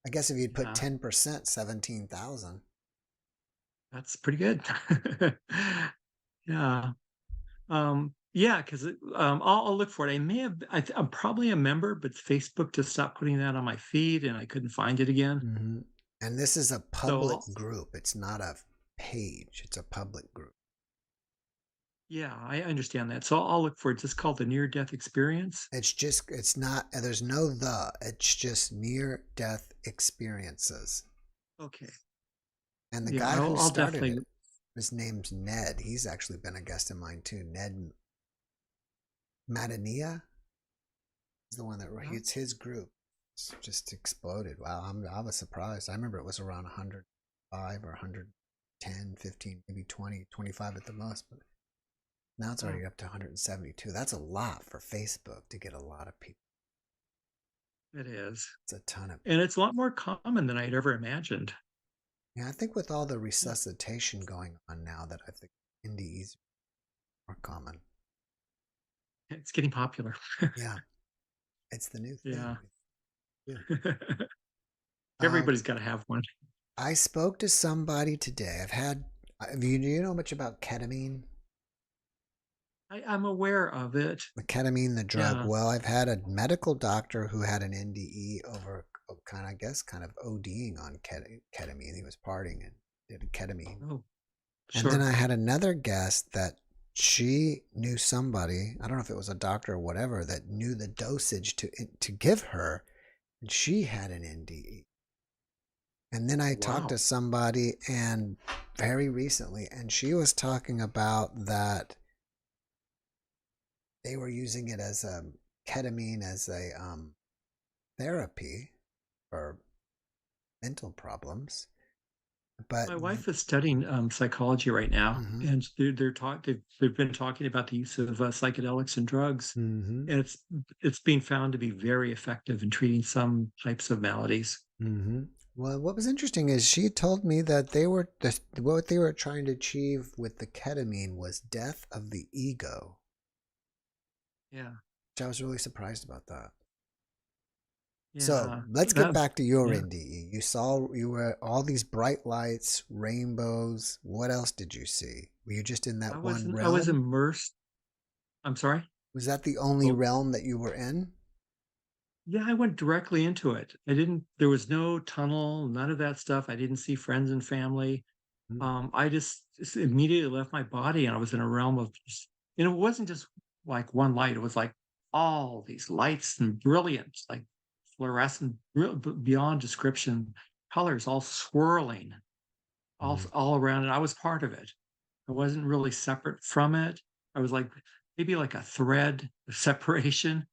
B: I guess if you'd put
F: Yeah.
B: 10%, 17,000.
F: That's pretty good. Yeah. Yeah, because I'll look for it. I may have. I'm probably a member, but Facebook just stopped putting that on my feed, and I couldn't find it again.
B: Mm-hmm. And this is a
F: So
B: public group. It's not a page. It's a public group.
F: yeah, I understand that. So I'll look for it. It's just called the Near Death Experience.
B: It's not, there's no it's just near-death experiences.
F: Okay.
B: And the
F: Yeah,
B: guy who
F: I'll
B: started
F: definitely.
B: it, his name's Ned. He's actually been a guest of mine too. Ned Matinea is the one that
F: Yeah.
B: it's his group. It's just exploded. Wow, I was surprised. I remember it was around 105 or 110, 15, maybe 20, 25 at the most, but now it's already up to 172. That's a lot for Facebook to get a lot of people.
F: It is.
B: It's a ton of.
F: And it's a lot more common than I'd ever imagined.
B: Yeah, I think with all the resuscitation going on now, that I think NDEs are common.
F: It's getting popular.
B: Yeah, it's the new thing.
F: Yeah.
B: Yeah.
F: Everybody's got to have one.
B: I spoke to somebody today. Do you know much about ketamine?
F: I'm aware of it.
B: The ketamine, the drug.
F: Yeah.
B: Well, I've had a medical doctor who had an NDE over kind of ODing on ketamine. He was partying and did a ketamine.
F: Oh,
B: And then
F: sure.
B: I had another guest that she knew somebody, I don't know if it was a doctor or whatever, that knew the dosage to give her, and she had an NDE. And then I talked to
F: Wow.
B: somebody and very recently, and she was talking about that they were using it as a ketamine as a therapy for mental problems. But
F: My wife is studying psychology right now,
B: Mhm.
F: and they've been talking about the use of psychedelics and drugs,
B: Mhm.
F: and it's being found to be very effective in treating some types of maladies.
B: Mhm. Well, what was interesting is she told me that what they were trying to achieve with the ketamine was death of the ego.
F: Yeah,
B: Which I was really surprised about that. So
F: yeah,
B: let's get
F: that
B: back to your
F: yeah.
B: NDE. You were all these bright lights, rainbows. What else did you see? Were you just in that one
F: I was
B: realm?
F: immersed. I'm sorry.
B: Was that the only
F: Oh,
B: realm that you were in?
F: yeah, I went directly into it. There was no tunnel, none of that stuff. I didn't see friends and family.
B: Mm.
F: I just immediately left my body and I was in a realm of it wasn't just like one light. It was like all these lights and brilliance, like fluorescent, beyond description, colors all swirling,
B: Mm.
F: all around. And I was part of it. I wasn't really separate from it. I was like maybe like a thread of separation.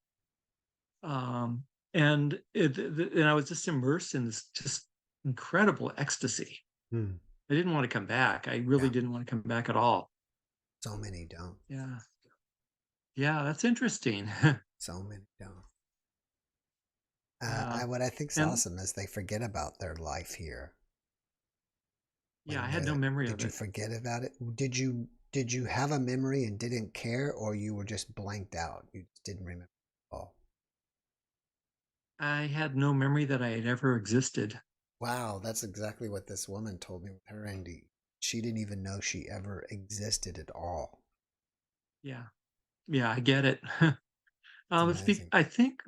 F: Um, and I was just immersed in this just incredible ecstasy.
B: Mm.
F: I didn't want to come back. I really
B: Yeah,
F: didn't want to come back at all.
B: so many don't.
F: Yeah. Yeah, that's interesting.
B: So many don't.
F: Yeah.
B: What I think is
F: And
B: awesome is they forget about their life here.
F: yeah, I had no memory of
B: Did you
F: it.
B: forget about it? Did you have a memory and didn't care, or you were just blanked out? You just didn't remember at all.
F: I had no memory that I had ever existed.
B: Wow, that's exactly what this woman told me with her ND. She didn't even know she ever existed at all.
F: Yeah. Yeah, I get it.
B: amazing.
F: I think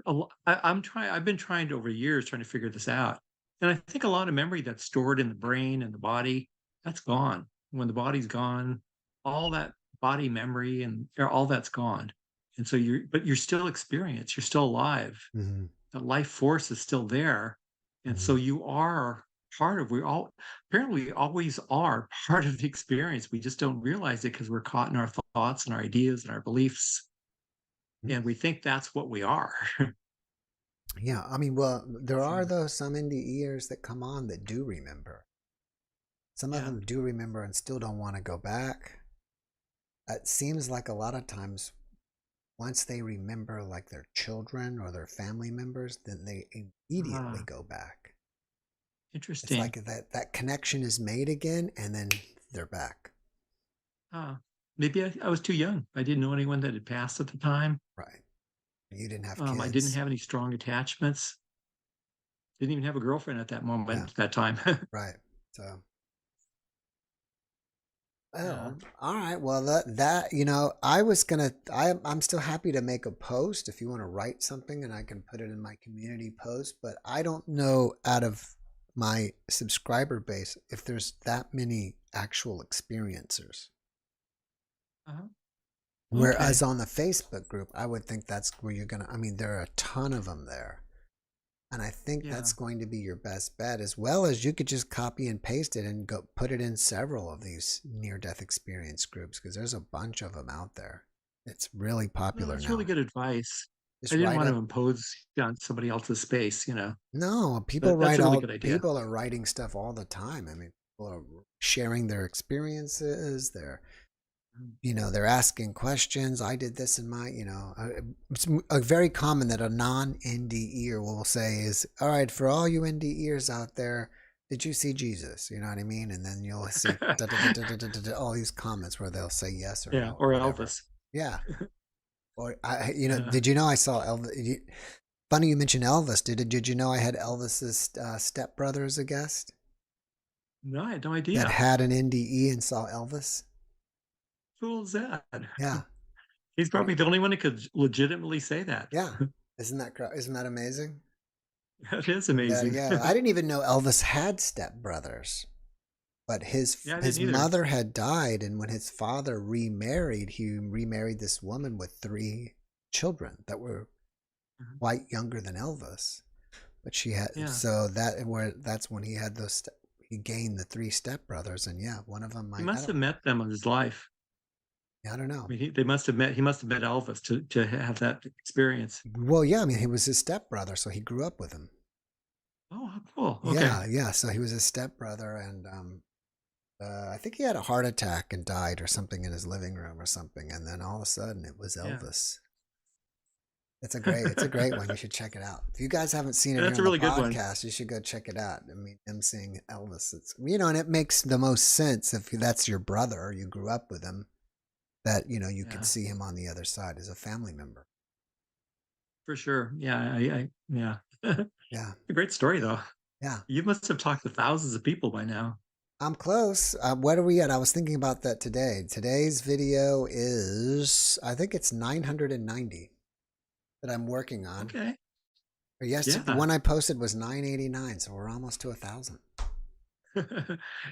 F: I've been trying over years trying to figure this out. And I think a lot of memory that's stored in the brain and the body, that's gone. When the body's gone, all that body memory and all that's gone. And so but you're still experienced, you're still alive.
B: Mm-hmm.
F: The life force is still there. And
B: Mm-hmm.
F: so you are apparently we always are part of the experience. We just don't realize it because we're caught in our thoughts and our ideas and our beliefs. And we think that's what we are.
B: Yeah, I mean, well, there are though some NDEers that come on that do remember. Some of them do remember and still don't want to go back. It seems like a lot of times once they remember like their children or their family members, then they immediately go back.
F: Interesting.
B: It's like that connection is made again and then they're back.
F: Maybe I was too young. I didn't know anyone that had passed at the time.
B: Right. You didn't have kids.
F: I didn't have any strong attachments. Didn't even have a girlfriend at that moment, at that time.
B: Right. So. Oh, all right. Well, that you know, I'm still happy to make a post if you want to write something and I can put it in my community post, but I don't know out of my subscriber base if there's that many actual experiencers. Whereas on the Facebook group, I would think that's where I mean, there are a ton of them there. And I think that's going to be your best bet, as well as you could just copy and paste it and go put it in several of these near-death experience groups, because there's a bunch of them out there. It's really popular now.
F: That's really good advice.
B: Just
F: I didn't want to impose on somebody else's space, you know.
B: No, people people are writing stuff all the time. I mean, people are sharing their experiences, they're asking questions. I did this in my, it's very common that a non-NDEer will say is, all right, for all you NDEers out there, did you see Jesus? You know what I mean? And then you'll see all these comments where they'll say yes or no.
F: Or Elvis.
B: Yeah. Or, did you know I saw Elvis? Funny you mentioned Elvis. Did you know I had Elvis's stepbrother as a guest?
F: No, I had no idea.
B: That had an NDE and saw Elvis?
F: Cool is that?
B: Yeah.
F: He's probably the only one that could legitimately say that.
B: Yeah. Isn't that amazing?
F: That is amazing.
B: Yeah. I didn't even know Elvis had stepbrothers. But his mother had died, and when his father remarried, he remarried this woman with 3 children that were quite younger than Elvis. But she had that's when he had he gained the 3 stepbrothers, and one of them
F: he must have met them in his life.
B: I don't know.
F: I mean, he must have met Elvis to have that experience.
B: Well, yeah, I mean, he was his stepbrother, so he grew up with him.
F: Oh, how cool. Okay.
B: Yeah. So he was his stepbrother, and I think he had a heart attack and died or something in his living room or something, and then all of a sudden it was Elvis. It's a great one. You should check it out. If you guys haven't seen it here on the podcast, you should go check it out. I mean, him seeing Elvis, and it makes the most sense if that's your brother, you grew up with him, that you could see him on the other side as a family member.
F: For sure. Yeah. Yeah. A great story though.
B: Yeah.
F: You must have talked to thousands of people by now.
B: I'm close. What are we at? I was thinking about that today. Today's video is, I think it's 990 that I'm working on.
F: Okay.
B: The one I posted was 989, so we're almost to 1,000.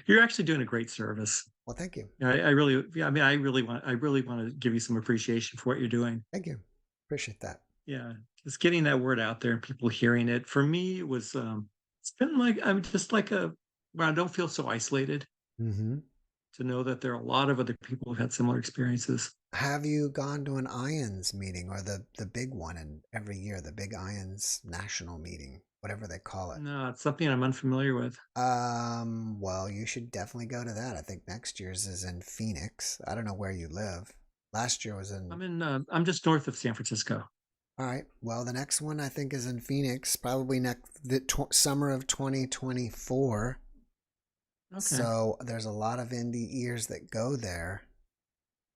F: You're actually doing a great service.
B: Well, thank you.
F: I really want to give you some appreciation for what you're doing.
B: Thank you. Appreciate that.
F: Yeah. Just getting that word out there and people hearing it. For me, it was, it's been like, I'm just like where I don't feel so isolated.
B: Mm-hmm.
F: To know that there are a lot of other people who've had similar experiences.
B: Have you gone to an IONS meeting, or the big one every year, the big IONS national meeting, whatever they call it?
F: No, it's something I'm unfamiliar with.
B: Well, you should definitely go to that. I think next year's is in Phoenix. I don't know where you live. Last year was
F: I'm just north of San Francisco.
B: All right. Well, the next one I think is in Phoenix, probably summer of 2024. Okay. So there's a lot of NDEers that go there,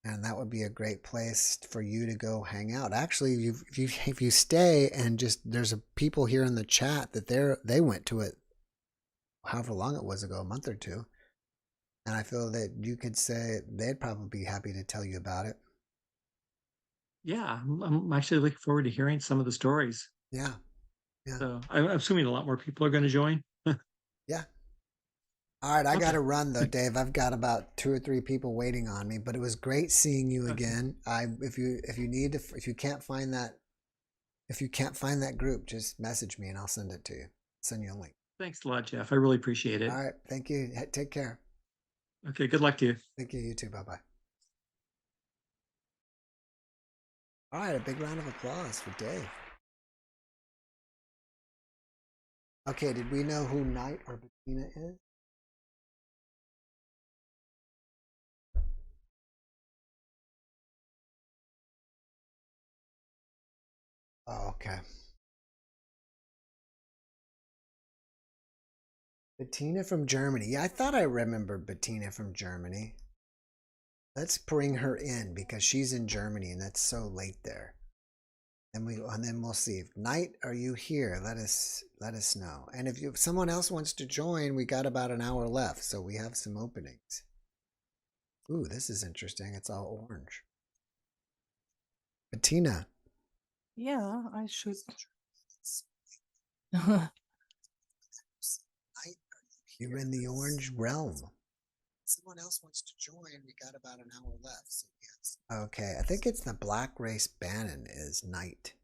B: and that would be a great place for you to go hang out. Actually, if you stay and there's people here in the chat that they went to it, however long it was ago, a month or 2, and I feel that you could say they'd probably be happy to tell you about it.
F: yeah, I'm actually looking forward to hearing some of the stories.
B: Yeah. Yeah.
F: So I'm assuming a lot more people are going to join.
B: Yeah. All right, I got to
F: Okay.
B: run though, Dave. I've got about 2 or 3 people waiting on me, but it was great seeing you
F: Okay.
B: again. If you need to, if you can't find that group, just message me and I'll send it to you. Send you a link.
F: Thanks a lot, Jeff. I really appreciate it.
B: All right, thank you. Take care.
F: Okay, good luck to you.
B: Thank you. You too. Bye bye. All right, a big round of applause for Dave. Okay, did we know who Knight or Patina is? Oh, okay. Bettina from Germany. Yeah, I thought I remembered Bettina from Germany. Let's bring her in because she's in Germany and that's so late there. And then we'll see. Knight, are you here? Let us know. And if someone else wants to join, we got about an hour left, so we have some openings. Ooh, this is interesting. It's all orange. Bettina.
G: Yeah, I should.
B: You're in the orange realm. Someone else wants to join. We got about an hour left. So yes. Okay, I think it's the Black Race Bannon is Knight.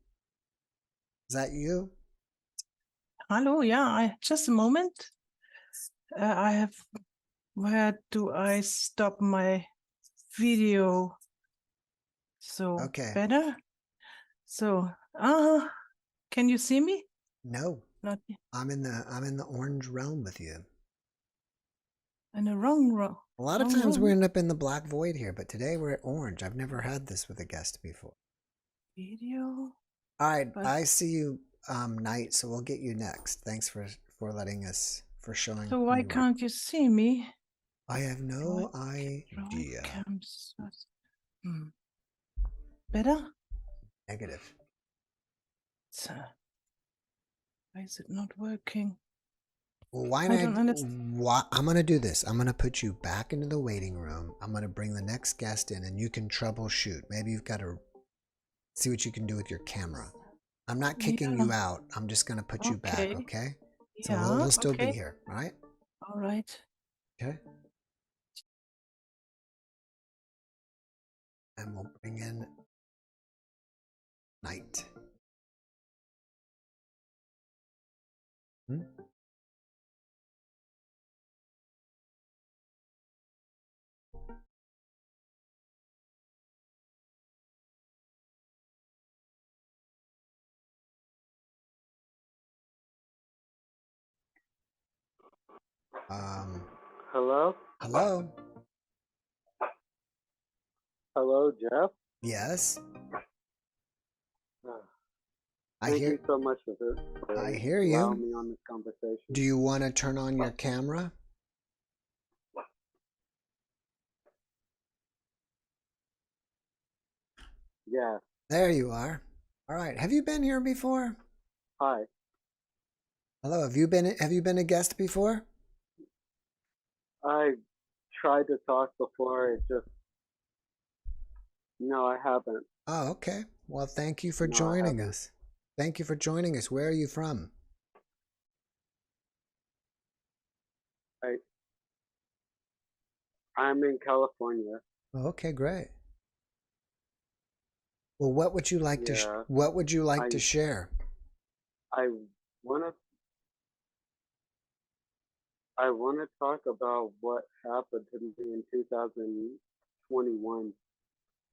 B: Is that you?
G: Hello, yeah, just a moment. I have, where do I stop my video? So
B: Okay.
G: better? So, can you see me?
B: No.
G: Not
B: I'm in the orange realm with you.
G: in the wrong row.
B: A lot of times we end up in the black void here, but today we're at orange. I've never had this with a guest before.
G: Video.
B: All right, I see you, Knight. So we'll get you next. Thanks for letting us showing.
G: So why can't you see me?
B: I have no idea.
G: Better?
B: Negative.
G: So, why is it not working?
B: Well, why not? I'm going to do this. I'm going to put you back into the waiting room. I'm going to bring the next guest in and you can troubleshoot. Maybe you've got to see what you can do with your camera. I'm not kicking you out. I'm just going to put you back, okay? So we'll still be here, all right?
G: All right.
B: Okay. And we'll bring in Knight.
H: Hello?
B: Hello?
H: Hello, Jeff?
B: Yes?
H: Thank you so much for
B: I hear you.
H: allowing me on this conversation.
B: Do you want to turn on your camera?
H: Yeah.
B: There you are. All right. Have you been here before?
H: Hi.
B: Hello. Have you been a guest before?
H: I tried to talk before. No, I haven't.
B: Oh, okay. Well, thank you for joining us. Thank you for joining us. Where are you from?
H: I'm in California.
B: Oh, okay, great. Well, what would you like to share?
H: I want to talk about what happened to me in 2021.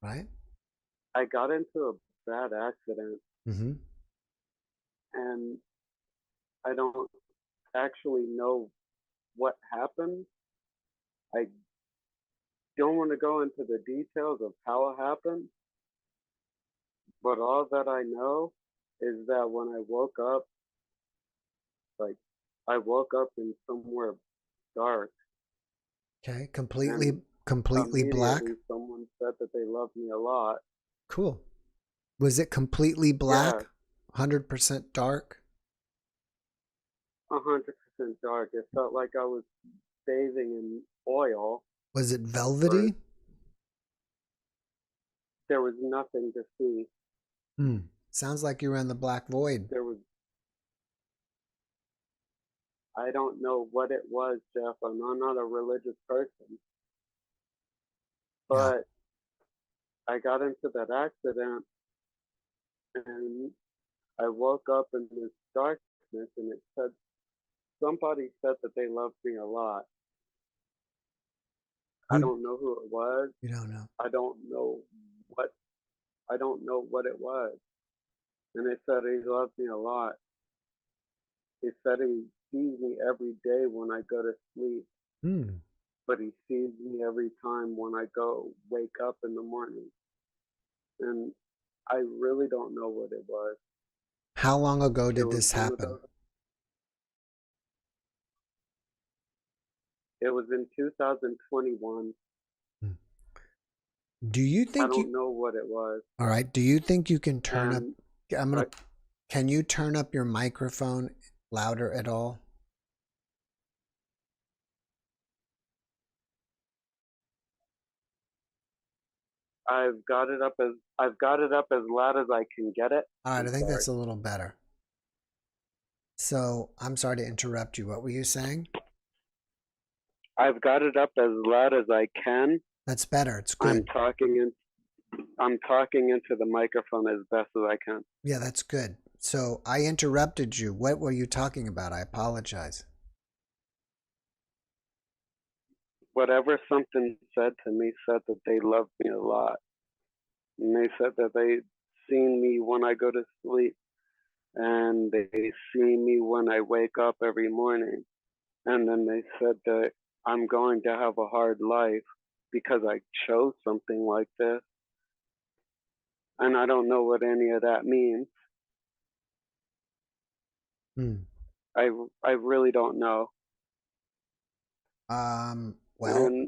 B: Right.
H: I got into a bad accident.
B: Mm-hmm.
H: And I don't actually know what happened. I don't want to go into the details of how it happened, but all that I know is that when I woke up, I woke up in somewhere dark.
B: Okay, completely black.
H: Someone said that they loved me a lot.
B: Cool. Was it completely black?
H: Yeah.
B: 100% dark?
H: 100% dark. It felt like I was bathing in oil.
B: Was it velvety?
H: there was nothing to see.
B: Sounds like you were in the black void.
H: I don't know what it was, Jeff. I'm not a religious person. But I got into that accident and I woke up in this darkness and it said, somebody said that they loved me a lot. I don't know who it was.
B: You don't know.
H: I don't know what it was. And it said he loved me a lot. He said he sees me every day when I go to sleep. But he sees me every time when I wake up in the morning. And I really don't know what it was.
B: How long ago did this happen?
H: It was in 2021.
B: Do you think
H: I don't know what it was.
B: All right. Do you think you can turn up? Can you turn up your microphone louder at all?
H: I've got it up as loud as I can get it.
B: All right, I think that's a little better. So I'm sorry to interrupt you. What were you saying?
H: I've got it up as loud as I can.
B: That's better. It's good.
H: I'm talking into the microphone as best as I can.
B: Yeah, that's good. So I interrupted you. What were you talking about? I apologize.
H: Whatever something said to me said that they loved me a lot. And they said that they seen me when I go to sleep and they see me when I wake up every morning. And then they said that I'm going to have a hard life because I chose something like this. And I don't know what any of that means. I really don't know.
B: Well,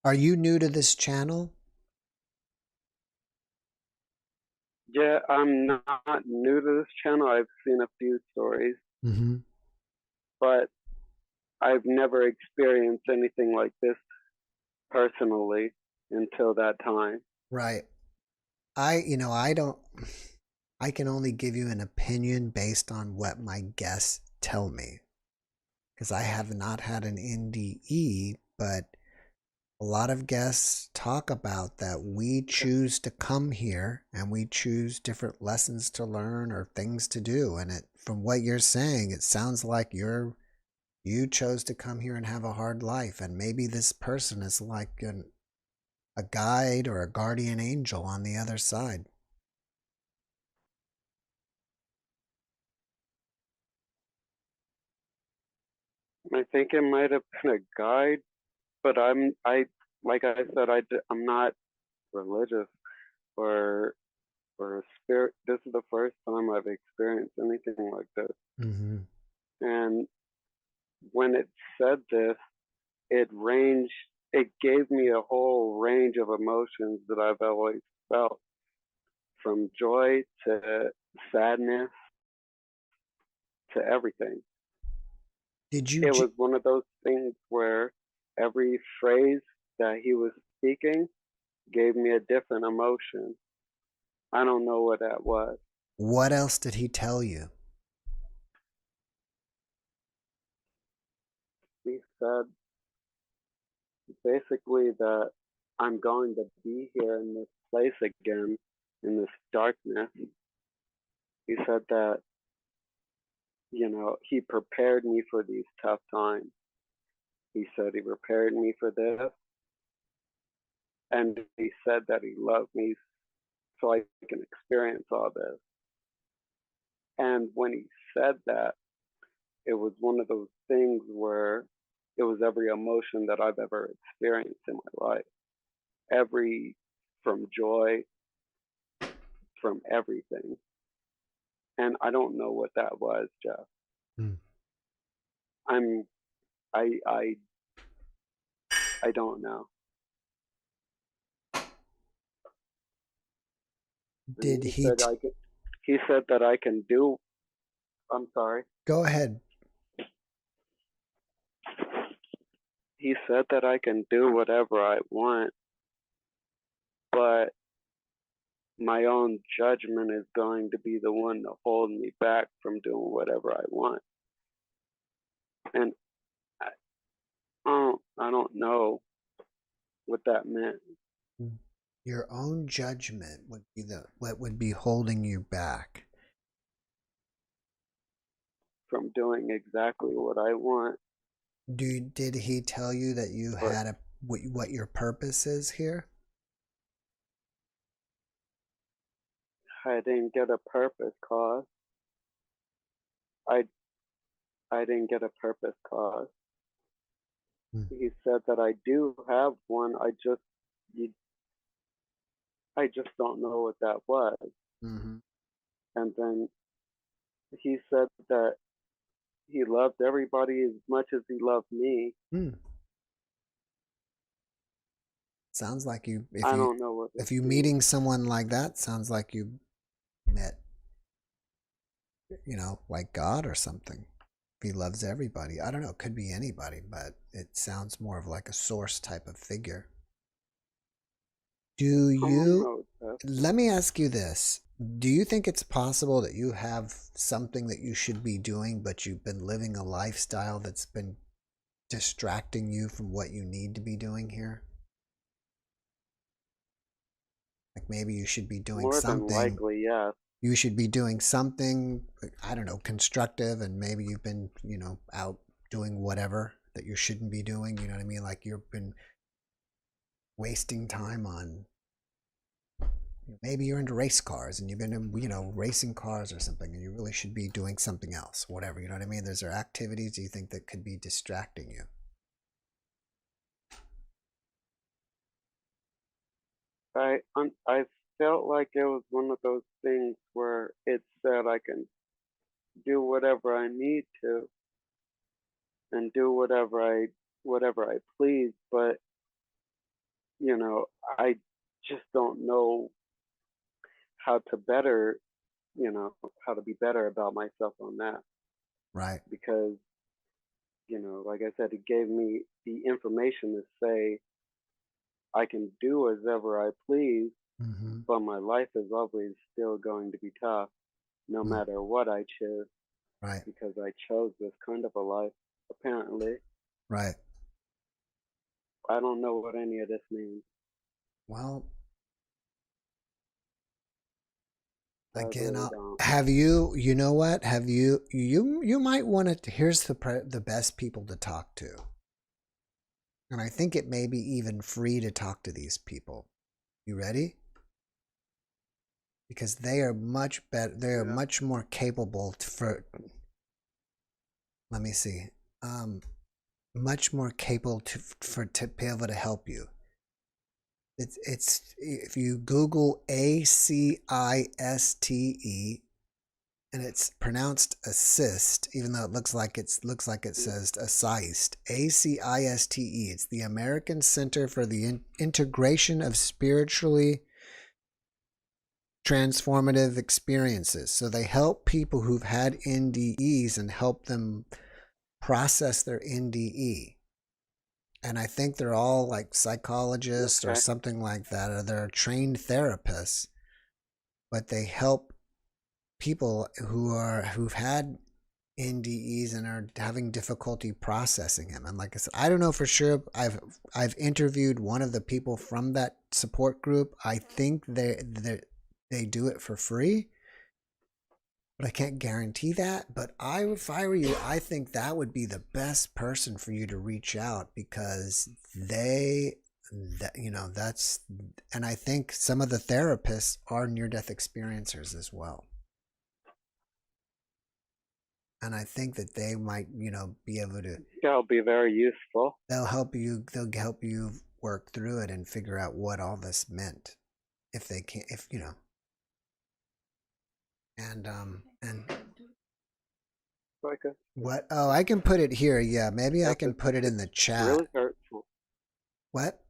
B: are you new to this channel?
H: Yeah, I'm not new to this channel. I've seen a few stories. But I've never experienced anything like this personally until that time.
B: Right. I can only give you an opinion based on what my guests tell me. Because I have not had an NDE, but a lot of guests talk about that we choose to come here and we choose different lessons to learn or things to do. And from what you're saying, it sounds like you chose to come here and have a hard life. And maybe this person is like a guide or a guardian angel on the other side.
H: I think it might have been a guide, but like I said, I'm not religious or a spirit. This is the first time I've experienced anything like this. And when it said this, it gave me a whole range of emotions that I've always felt, from joy to sadness to everything. It was one of those things where every phrase that he was speaking gave me a different emotion. I don't know what that was.
B: What else did he tell you?
H: He said basically that I'm going to be here in this place again, in this darkness. He said that, he prepared me for these tough times. He said he prepared me for this. And he said that he loved me so I can experience all this. And when he said that, it was one of those things where it was every emotion that I've ever experienced in my life. From joy, from everything. And I don't know what that was, Jeff. I don't know.
B: Did he
H: said that I can do. I'm sorry.
B: Go ahead.
H: He said that I can do whatever I want, but my own judgment is going to be the one to hold me back from doing whatever I want. And I don't know what that meant.
B: Your own judgment would be what would be holding you back
H: From doing exactly what I want.
B: Did he tell you that you had what your purpose is here?
H: I didn't get a purpose cause. I didn't get a purpose cause. He said that I do have one. I just don't know what that was.
B: Mm-hmm.
H: And then he said that he loved everybody as much as he loved me.
B: Sounds like you.
H: I don't know what.
B: If you meeting someone like that, sounds like you met, like God or something. If he loves everybody, I don't know. It could be anybody, but it sounds more of like a source type of figure. Do you? Let me ask you this. Do you think it's possible that you have something that you should be doing, but you've been living a lifestyle that's been distracting you from what you need to be doing here? Like maybe you should be doing something.
H: More than likely, yeah.
B: You should be doing something, I don't know, constructive, and maybe you've been, out doing whatever that you shouldn't be doing. You know what I mean? Like you've been wasting time on. Maybe you're into race cars and you've been, racing cars or something, and you really should be doing something else, whatever. You know what I mean? There's activities you think that could be distracting you.
H: I felt like it was one of those things where it said I can do whatever I need to and do whatever I please, but I just don't know how to be better about myself on that.
B: Right.
H: Because, like I said, it gave me the information to say I can do as ever I please, but my life is always still going to be tough, no matter what I choose.
B: Right.
H: Because I chose this kind of a life, apparently.
B: Right.
H: I don't know what any of this means.
B: Well, again, have you? You know what? Have you? You might want to. Here's the best people to talk to, and I think it may be even free to talk to these people. You ready? Because they are much better. They are much more capable let me see. Much more capable to be able to help you. It's if you Google ACISTE, and it's pronounced assist, even though it looks like it says assist. ACISTE. It's the American Center for the Integration of Spiritually Transformative Experiences. So they help people who've had NDEs and help them process their NDE. And I think they're all like psychologists or something like that, or they're trained therapists, but they help people who've had NDEs and are having difficulty processing them. And like I said, I don't know for sure. I've interviewed one of the people from that support group. I think they do it for free, but I can't guarantee that. But if I were you, I think that would be the best person for you to reach out, because that's, and I think some of the therapists are near-death experiencers as well. And I think that they might, be able to.
H: That'll be very useful.
B: They'll help you work through it and figure out what all this meant, if they can, And what? Oh, I can put it here. Yeah, maybe I can put it in the chat.
H: Really hurtful.
B: What?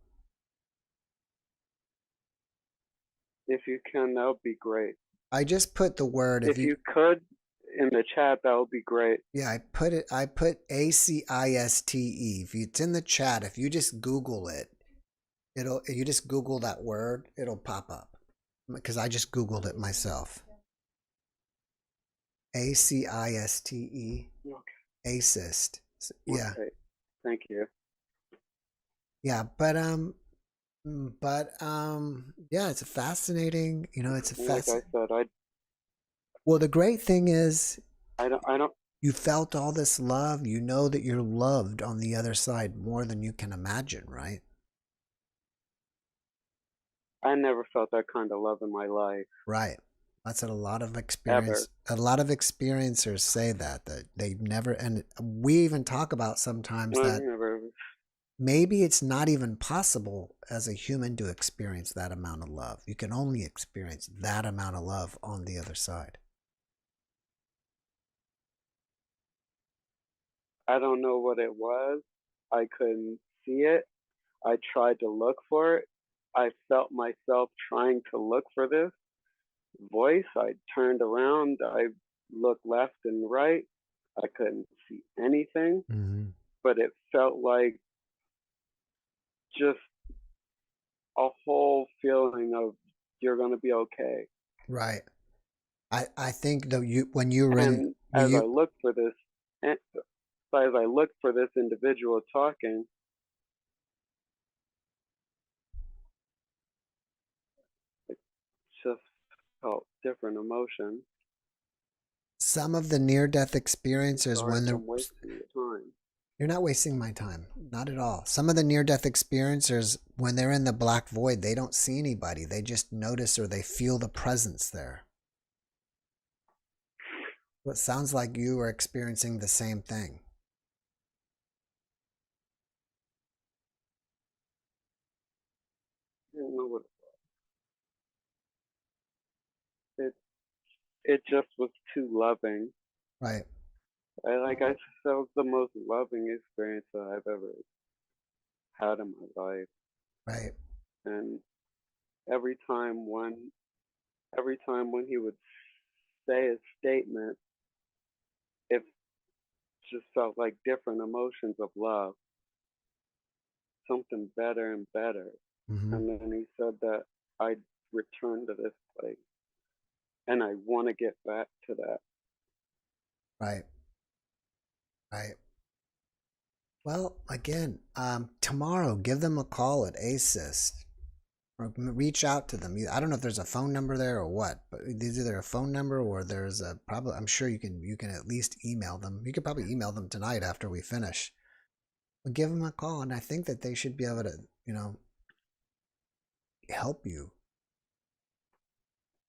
H: If you can, that would be great.
B: I just put the word.
H: If you could in the chat, that would be great.
B: Yeah, I put ACISTE. If it's in the chat, if you just Google it, you just Google that word, it'll pop up. because I just Googled it myself. ACISTE.
H: Okay.
B: Assist. Yeah.
H: Okay. Thank you.
B: Yeah, yeah, it's a fascinating, it's a
H: Like I said,
B: well, the great thing is
H: I don't.
B: you felt all this love. You know that you're loved on the other side more than you can imagine, right?
H: I never felt that kind of love in my life.
B: Right. That's what a lot of
H: Ever.
B: experiencers say that they never, and we even talk about sometimes that
H: Never.
B: maybe it's not even possible as a human to experience that amount of love. You can only experience that amount of love on the other side.
H: I don't know what it was. I couldn't see it. I tried to look for it. I felt myself trying to look for this voice. I turned around. I looked left and right. I couldn't see anything,
B: Mm-hmm.
H: but it felt like just a whole feeling of you're going to be okay.
B: Right. I think though when you were
H: And as I looked for this, individual talking, it just felt different emotions.
B: some of the near-death experiencers
H: Sorry if I'm wasting your time.
B: You're not wasting my time. Not at all. Some of the near-death experiencers, when they're in the black void, they don't see anybody. They just notice or they feel the presence there. Well, it sounds like you are experiencing the same thing.
H: I don't know what it just was too loving.
B: Right.
H: I said, that was the most loving experience that I've ever had in my life.
B: Right.
H: And every time when he would say a statement, it just felt like different emotions of love, something better and better.
B: Mm-hmm.
H: And then he said that I'd return to this place, and I want to get back to that.
B: Right. Right. Well, again, tomorrow, give them a call at ASIST or reach out to them. I don't know if there's a phone number there or what, but there's either a phone number or there's a probably. I'm sure you can at least email them. You could probably email them tonight after we finish. But give them a call, and I think that they should be able to, help you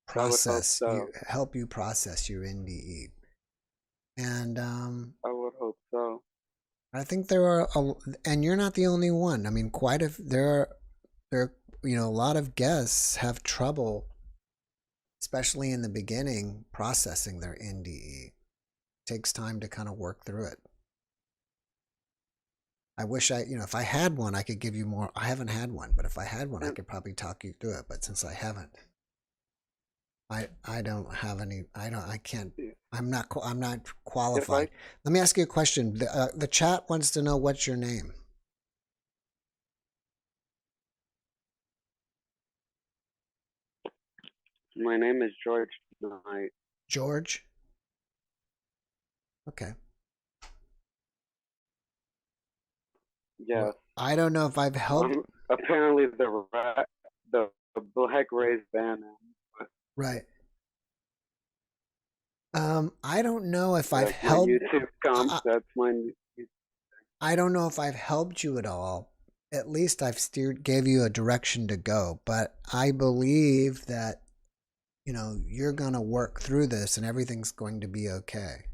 B: process. Help you process your NDE. And
H: I would hope so.
B: I think there are, and you're not the only one. I mean, there are, a lot of guests have trouble, especially in the beginning, processing their NDE. It takes time to kind of work through it. I wish if I had one, I could give you more. I haven't had one, but if I had one, I could probably talk you through it. But since I haven't, I don't have any. I can't. I'm not qualified. Let me ask you a question. The chat wants to know what's your name.
H: My name is George Knight.
B: George? Okay.
H: Yes.
B: Well, I don't know if I've helped.
H: Apparently the Black Rays ban him.
B: Right. I don't know if I've helped.
H: YouTube comp, that's my.
B: I don't know if I've helped you at all. At least I've gave you a direction to go. But I believe that, you're going to work through this and everything's going to be okay.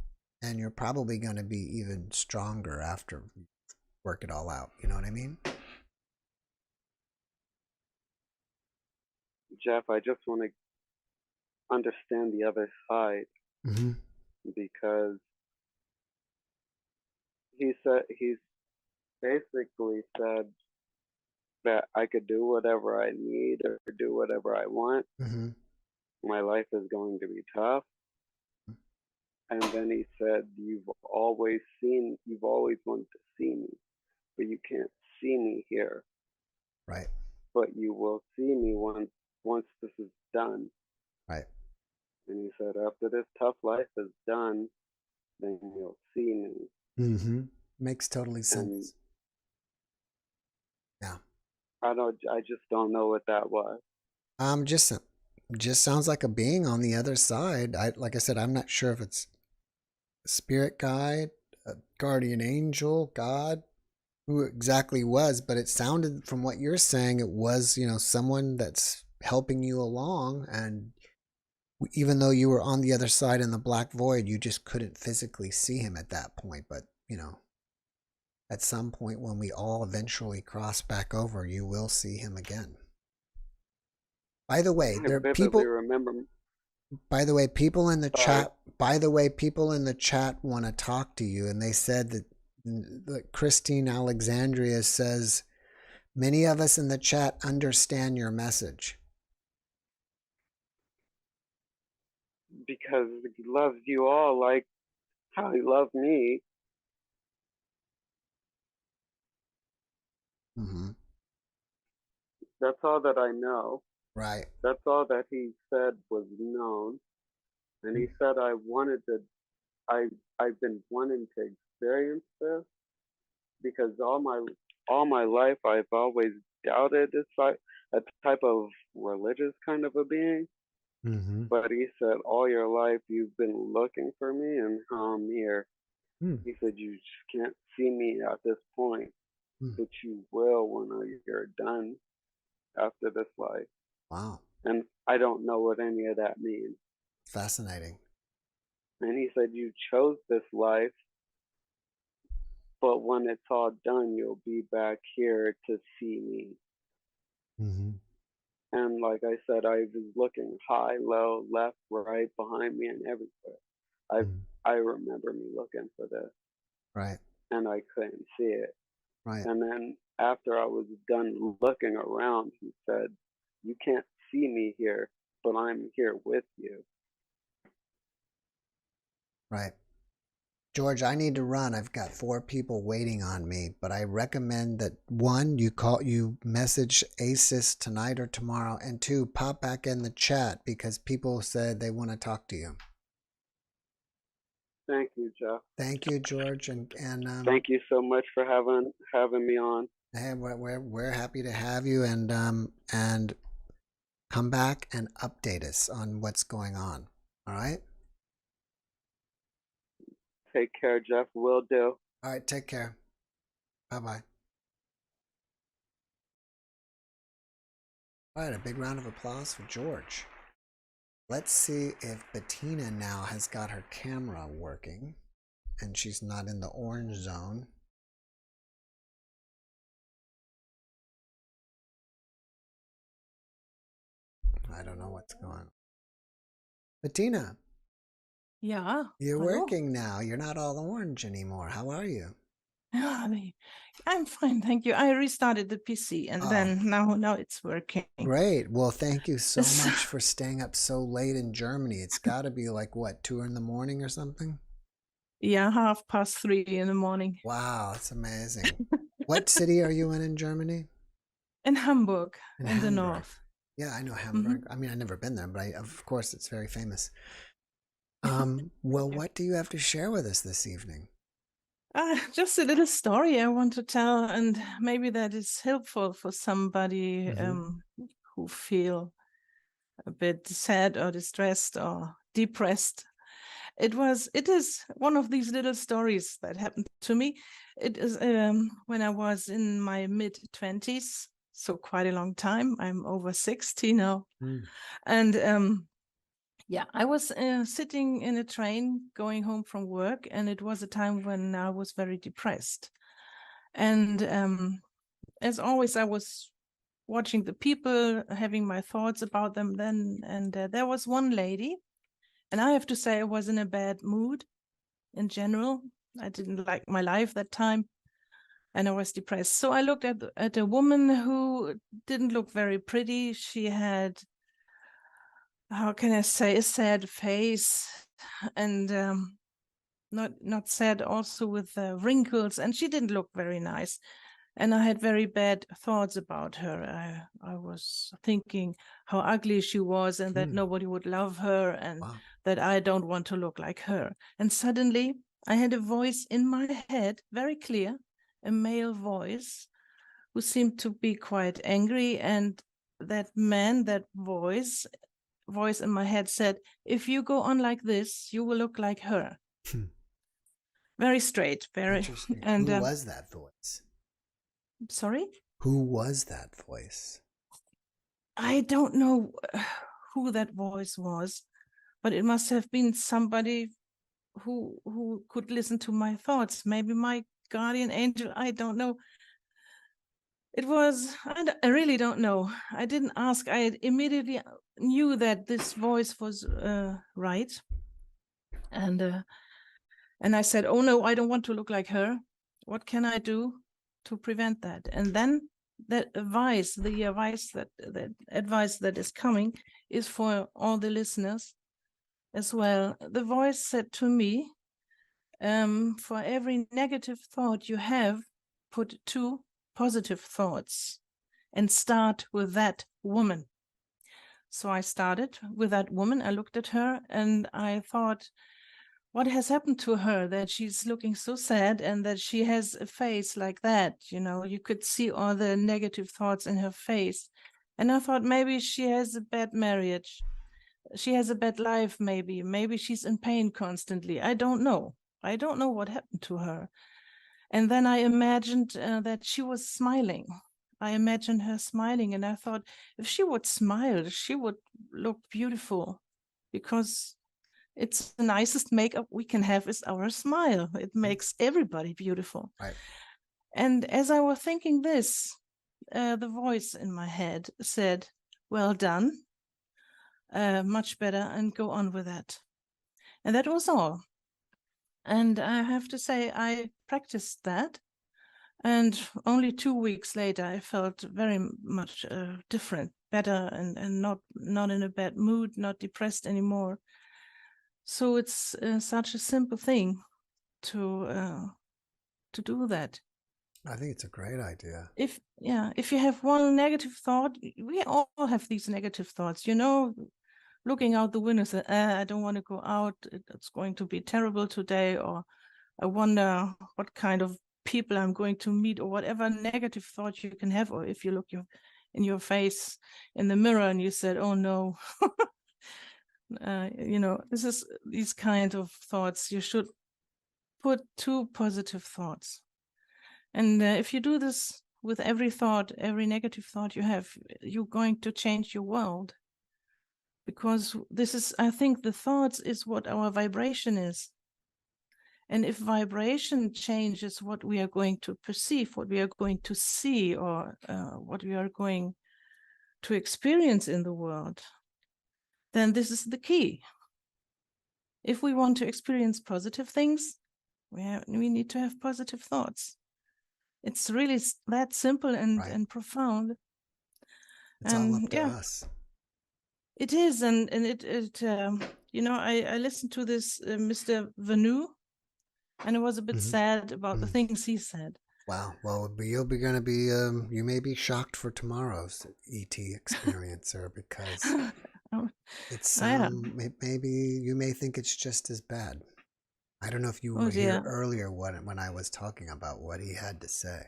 B: And you're probably going to be even stronger after you work it all out. You know what I mean?
H: Jeff, I just want to understand the other side.
B: Mm-hmm.
H: Because he's basically said that I could do whatever I need or do whatever I want.
B: Mm-hmm.
H: My life is going to be tough. And then he said, you've always wanted to see me, but you can't see me here.
B: Right.
H: But you will see me once this is done.
B: Right.
H: And he said, after this tough life is done, then you'll see me.
B: Mm-hmm. Makes totally
H: And
B: sense. Yeah.
H: I just don't know what that was.
B: Just sounds like a being on the other side. Like I said, I'm not sure if it's spirit guide, a guardian angel, God, who exactly was, but it sounded from what you're saying, it was, someone that's helping you along. And even though you were on the other side in the black void, you just couldn't physically see him at that point. But, at some point when we all eventually cross back over, you will see him again. By the way,
H: I
B: there are
H: vividly
B: people.
H: remember.
B: By the way, people in the
H: Sorry.
B: chat. By the way, people in the chat want to talk to you, and they said that Christine Alexandria says many of us in the chat understand your message.
H: Because he loves you all like how he loved me.
B: Mm-hmm.
H: That's all that I know.
B: Right.
H: That's all that he said was known. And he said I've been wanting to experience this because all my life I've always doubted this a type of religious kind of a being.
B: Mm-hmm.
H: But he said all your life you've been looking for me and how I'm here. He said you just can't see me at this point, but you will when you're done after this life.
B: Wow.
H: And I don't know what any of that means.
B: Fascinating.
H: And he said you chose this life, but when it's all done, you'll be back here to see me.
B: Mm-hmm.
H: And like I said, I was looking high, low, left, right, behind me, and everywhere. I remember me looking for this.
B: Right.
H: And I couldn't see it.
B: Right.
H: And then after I was done looking around, he said, you can't see me here, but I'm here with you.
B: Right. George, I need to run. I've got 4 people waiting on me, but I recommend that 1, you message ASIS tonight or tomorrow, and 2, pop back in the chat because people said they want to talk to you.
H: Thank you, Jeff.
B: Thank you, George, and
H: thank you so much for having me on.
B: Hey, we're happy to have you, and come back and update us on what's going on. All right.
H: Take care, Jeff. Will do.
B: All right. Take care. Bye-bye. All right. A big round of applause for George. Let's see if Patina now has got her camera working and she's not in the orange zone. I don't know what's going on. Patina.
G: Yeah.
B: You're
G: hello.
B: working now. You're not all orange anymore. How are you?
G: I'm fine, thank you. I restarted the PC and then now it's working.
B: Great. Well, thank you so much for staying up so late in Germany. It's got to be like, what, 2 in the morning or something?
G: Yeah, 3:30 in the morning.
B: Wow, that's amazing. What city are you in Germany?
G: In Hamburg, in
B: Hamburg.
G: the north.
B: Yeah, I know Hamburg. I mean, I've never been there, but of course it's very famous. Well, what do you have to share with us this evening?
G: Just a little story I want to tell, and maybe that is helpful for somebody who feel a bit sad or distressed or depressed. It is one of these little stories that happened to me. It is when I was in my mid-20s, so quite a long time. I'm over 60 now. And yeah, I was sitting in a train going home from work, and it was a time when I was very depressed. And as always, I was watching the people, having my thoughts about them then. And there was one lady, and I have to say I was in a bad mood in general. I didn't like my life that time, and I was depressed. So I looked at a woman who didn't look very pretty. She had, how can I say, a sad face, and not sad, also with wrinkles, and she didn't look very nice. And I had very bad thoughts about her. I was thinking how ugly she was and that nobody would love her and that I don't want to look like her. And suddenly I had a voice in my head, very clear, a male voice who seemed to be quite angry. And that man, that voice in my head said, if you go on like this, you will look like her. Very straight, very.
B: Interesting.
G: And
B: who was that voice?
G: Sorry?
B: Who was that voice?
G: I don't know who that voice was, but it must have been somebody who could listen to my thoughts. Maybe my guardian angel. I don't know. It was, I really don't know. I didn't ask. I immediately knew that this voice was right. And I said, oh no, I don't want to look like her. What can I do to prevent that? And then that advice, the advice that is coming is for all the listeners as well. The voice said to me, for every negative thought you have, put 2 positive thoughts and start with that woman. So I started with that woman. I looked at her and I thought, what has happened to her that she's looking so sad and that she has a face like that? You know, you could see all the negative thoughts in her face. And I thought maybe she has a bad marriage. She has a bad life, maybe. Maybe she's in pain constantly. I don't know. I don't know what happened to her. And then I imagined that she was smiling. I imagined her smiling. And I thought, if she would smile, she would look beautiful, because it's the nicest makeup we can have is our smile. It makes everybody beautiful.
B: Right.
G: And as I was thinking this, the voice in my head said, well done, much better, and go on with that. And that was all. And I have to say, I practiced that. And only 2 weeks later, I felt very much different, better, and not in a bad mood, not depressed anymore. So it's such a simple thing to do that.
B: I think it's a great idea.
G: If you have one negative thought, we all have these negative thoughts, you know, looking out the window, say, I don't want to go out. It's going to be terrible today, or I wonder what kind of people I'm going to meet, or whatever negative thought you can have. Or if you look in your face in the mirror and you said, oh no. You know, these kind of thoughts, you should put 2 positive thoughts. And if you do this with every thought, every negative thought you have, you're going to change your world. Because this is, I think, the thoughts is what our vibration is. And if vibration changes what we are going to perceive, what we are going to see, or what we are going to experience in the world, then this is the key. If we want to experience positive things, we need to have positive thoughts. It's really that simple and profound.
B: It's all up to us.
G: It is, and it you know, I listened to this Mr. Vanu, and I was a bit sad about the things he said.
B: Wow. Well, you'll be going to be, you may be shocked for tomorrow's ET experiencer, because it's maybe you may think it's just as bad. I don't know if you were here earlier when I was talking about what he had to say.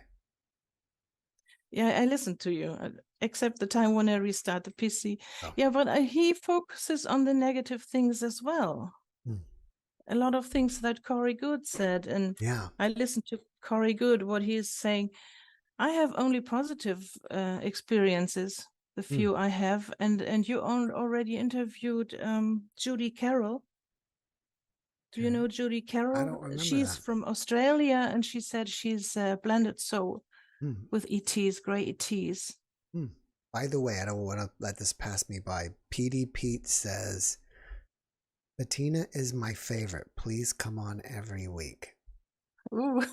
G: Yeah, I listened to you, except the time when I restart the PC. Oh. Yeah, but he focuses on the negative things as well. A lot of things that Corey Good said, and I listened to Corey Good, what he is saying. I have only positive experiences, the few I have, and you already interviewed Judy Carroll. Do you know Judy Carroll?
B: I don't remember
G: She's from Australia, and she said she's a blended soul with ETs, gray ETs.
B: By the way, I don't want to let this pass me by. PD Pete says, Patina is my favorite. Please come on every week.
G: Ooh,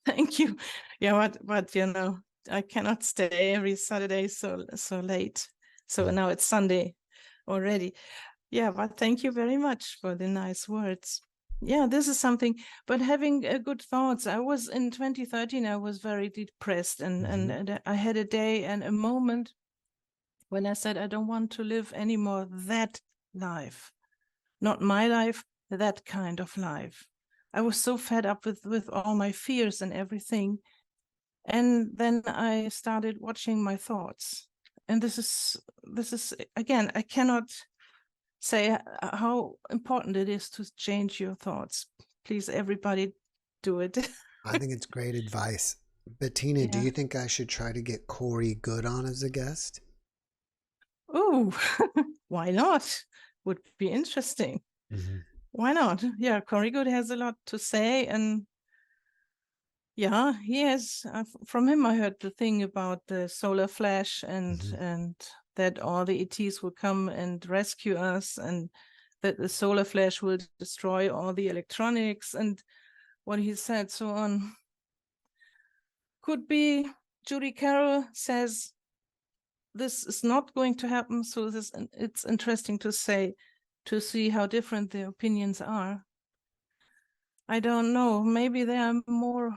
G: thank you. Yeah, but you know, I cannot stay every Saturday so late. So now it's Sunday already. Yeah, but thank you very much for the nice words. yeah, this is something, but having good thoughts. I was in 2013, I was very depressed, and I had a day and a moment when I said, I don't want to live anymore that life, not my life, that kind of life. I was so fed up with all my fears and everything. And then I started watching my thoughts. And this is again, I cannot say how important it is to change your thoughts. Please, everybody, do it.
B: I think it's great advice. Patina, do
G: Yeah.
B: you think I should try to get Corey Good on as a guest?
G: Oh, why not? Would be interesting. Why not? Yeah, Corey Good has a lot to say, and yeah, he has. From him, I heard the thing about the solar flash and that all the ETs will come and rescue us, and that the solar flash will destroy all the electronics, and what he said so on. Could be Judy Carroll says this is not going to happen, so it's interesting to see how different the opinions are. I don't know. Maybe there are more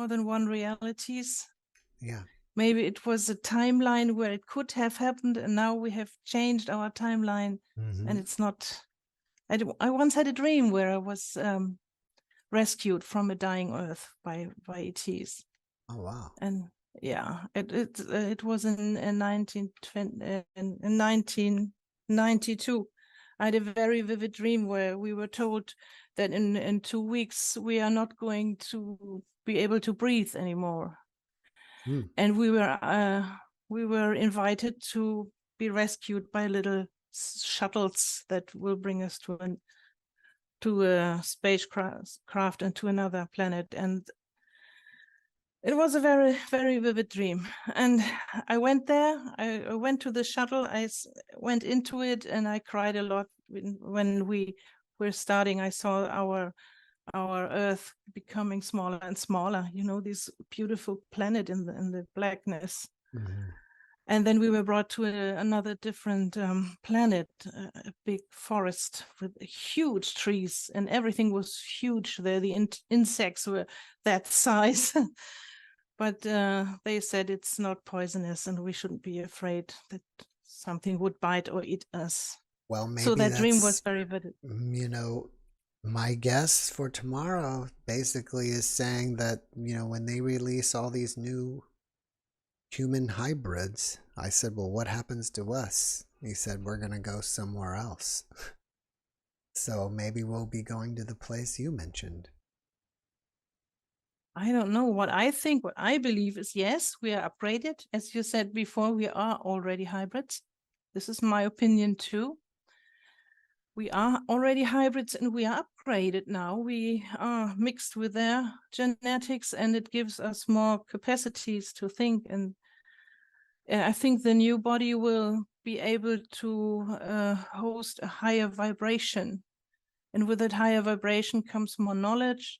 G: than one realities.
B: Yeah.
G: Maybe it was a timeline where it could have happened, and now we have changed our timeline, and it's not. I once had a dream where I was rescued from a dying Earth by ETs.
B: Oh wow!
G: And yeah, it was in 1992. I had a very vivid dream where we were told that in 2 weeks we are not going to be able to breathe anymore. And we were invited to be rescued by little shuttles that will bring us to a spacecraft and to another planet. And it was a very, very vivid dream. And I went there, I went to the shuttle, I went into it, and I cried a lot when we were starting. I saw our Earth becoming smaller and smaller, this beautiful planet in the blackness. And then we were brought to another different planet, a big forest with huge trees, and everything was huge there. The insects were that size. But they said it's not poisonous and we shouldn't be afraid that something would bite or eat us.
B: Well, maybe
G: so that dream was very vivid.
B: My guess for tomorrow basically is saying that, when they release all these new human hybrids, I said, well, what happens to us? He said, we're going to go somewhere else. So maybe we'll be going to the place you mentioned.
G: I don't know what I think. What I believe is, yes, we are upgraded. As you said before, we are already hybrids. This is my opinion too. We are already hybrids and we are upgraded now. We are mixed with their genetics and it gives us more capacities to think. And I think the new body will be able to host a higher vibration. And with that higher vibration comes more knowledge.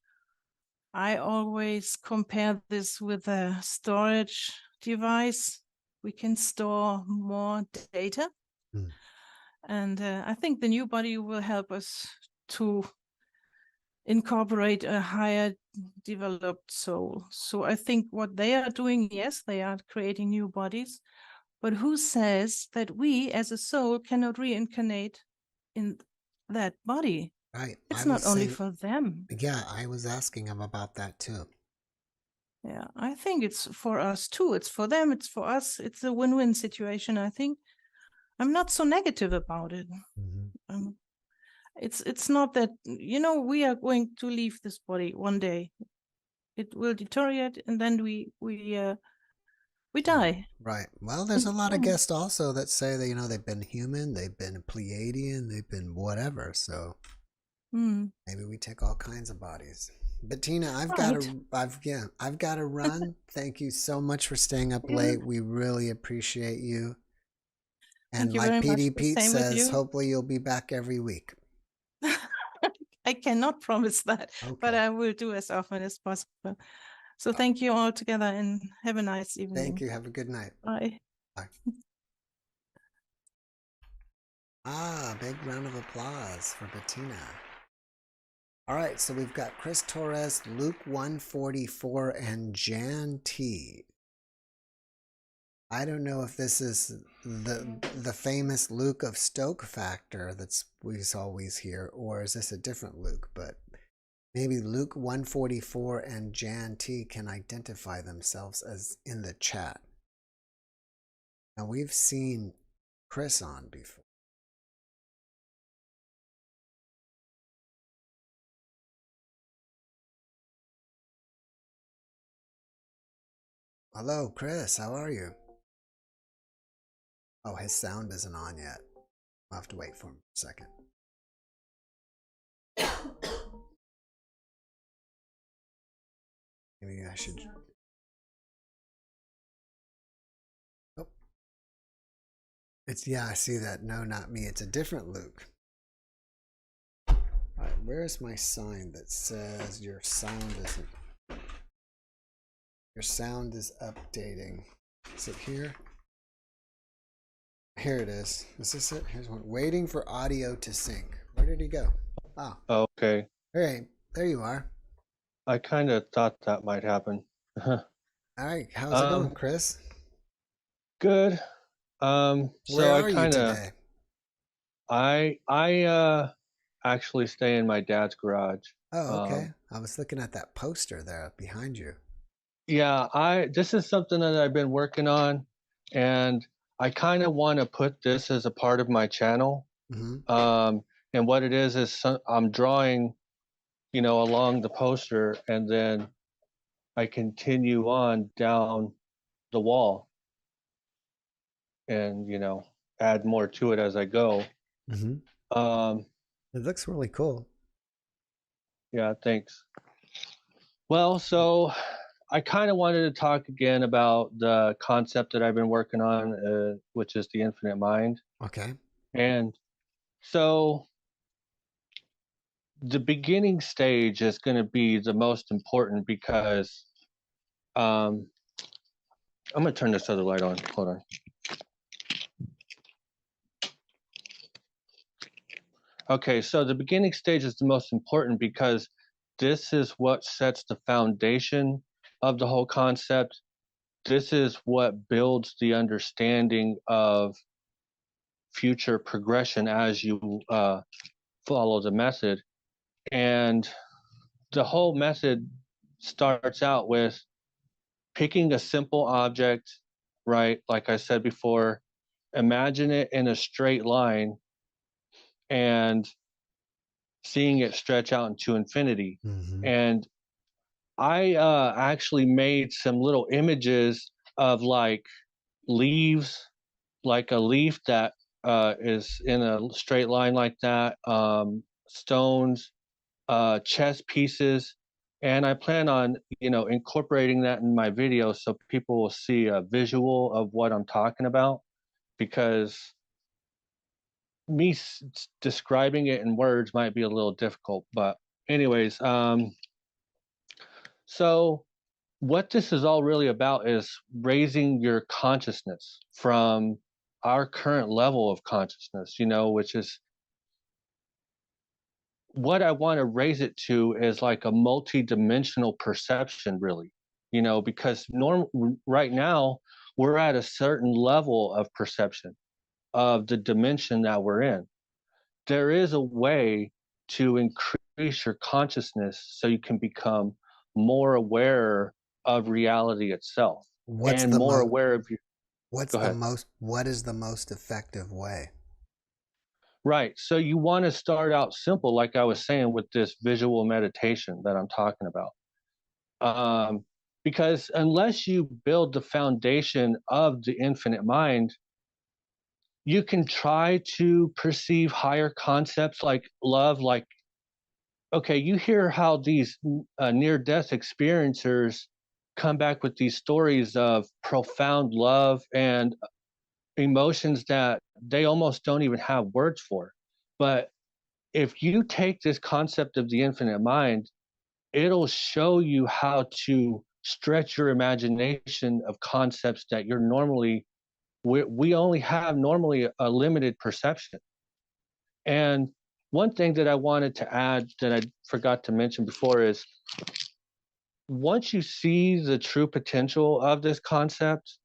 G: I always compare this with a storage device. We can store more data. And I think the new body will help us to incorporate a higher developed soul. So I think what they are doing, yes, they are creating new bodies. But who says that we as a soul cannot reincarnate in that body?
B: Right.
G: It's not only for them.
B: Yeah, I was asking him about that too.
G: Yeah, I think it's for us too. It's for them, it's for us. It's a win-win situation, I think. I'm not so negative about it. It's not that, we are going to leave this body one day. It will deteriorate and then we die.
B: Right. Well, there's a lot of guests also that say that, they've been human, they've been Pleiadian, they've been whatever. So maybe we take all kinds of bodies. But Tina, I've got to run. Thank you so much for staying up late. We really appreciate you. And like PD Pete says, hopefully you'll be back every week.
G: I cannot promise that, but I will do as often as possible. So thank you all together and have a nice evening.
B: Thank you. Have a good night.
G: Bye.
B: Bye. Big round of applause for Patina. All right, so we've got Chris Torres, Luke 144, and Jan T. I don't know if this is the famous Luke of Stoke factor that's we always hear, or is this a different Luke? But maybe Luke 144 and Jan T can identify themselves as in the chat. Now we've seen Chris on before. Hello, Chris. How are you? Oh, his sound isn't on yet. I'll have to wait for him a second. Maybe I should. Oh. Yeah, I see that. No, not me. It's a different Luke. All right, where's my sign that says your sound isn't. Your sound is updating. Is it here? Here it is. Is this it? Here's one. Waiting for audio to sync. Where did he go? Oh.
I: Okay.
B: Hey, there you are.
I: I kind of thought that might happen.
B: All right. How's it going, Chris?
I: Good.
B: Where
I: So
B: are
I: I
B: you
I: kind of
B: today?
I: I actually stay in my dad's garage.
B: Oh, okay. I was looking at that poster there behind you.
I: Yeah, this is something that I've been working on, and I kind of want to put this as a part of my channel.
B: Mm-hmm.
I: And what it is I'm drawing, along the poster, and then I continue on down the wall, and add more to it as I go.
B: Mm-hmm. It looks really cool.
I: Yeah, thanks. Well, so I kind of wanted to talk again about the concept that I've been working on, which is the infinite mind.
B: Okay.
I: And so the beginning stage is going to be the most important because I'm going to turn this other light on. Hold on. Okay, so the beginning stage is the most important because this is what sets the foundation of the whole concept. This is what builds the understanding of future progression as you follow the method. And the whole method starts out with picking a simple object, right? Like I said before, imagine it in a straight line and seeing it stretch out into infinity.
B: Mm-hmm.
I: And I actually made some little images of like leaves, like a leaf that is in a straight line like that, stones, chess pieces, and I plan on incorporating that in my video so people will see a visual of what I'm talking about, because me describing it in words might be a little difficult. But anyways, so what this is all really about is raising your consciousness from our current level of consciousness, which is what I want to raise it to is like a multi-dimensional perception, really, because right now we're at a certain level of perception of the dimension that we're in. There is a way to increase your consciousness so you can become more aware of reality itself and more aware of your.
B: What is the most effective way?
I: Right. So you want to start out simple, like I was saying, with this visual meditation that I'm talking about. Because unless you build the foundation of the infinite mind, you can try to perceive higher concepts like love. Like, okay, you hear how these near-death experiencers come back with these stories of profound love and emotions that they almost don't even have words for. But if you take this concept of the infinite mind, it'll show you how to stretch your imagination of concepts that you're normally, we only have normally a limited perception. And one thing that I wanted to add that I forgot to mention before is once you see the true potential of this concept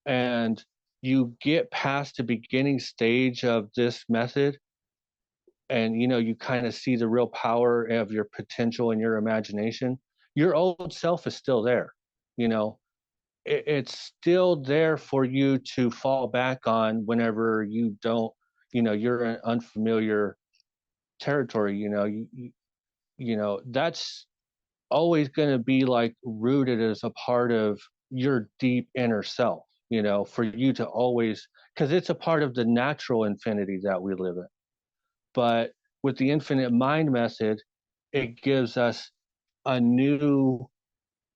I: and you get past the beginning stage of this method, and you kind of see the real power of your potential and your imagination, your old self is still there. It's still there for you to fall back on whenever you don't, you're in unfamiliar territory. That's always going to be like rooted as a part of your deep inner self, for you to always, because it's a part of the natural infinity that we live in. But with the infinite mind method, it gives us a new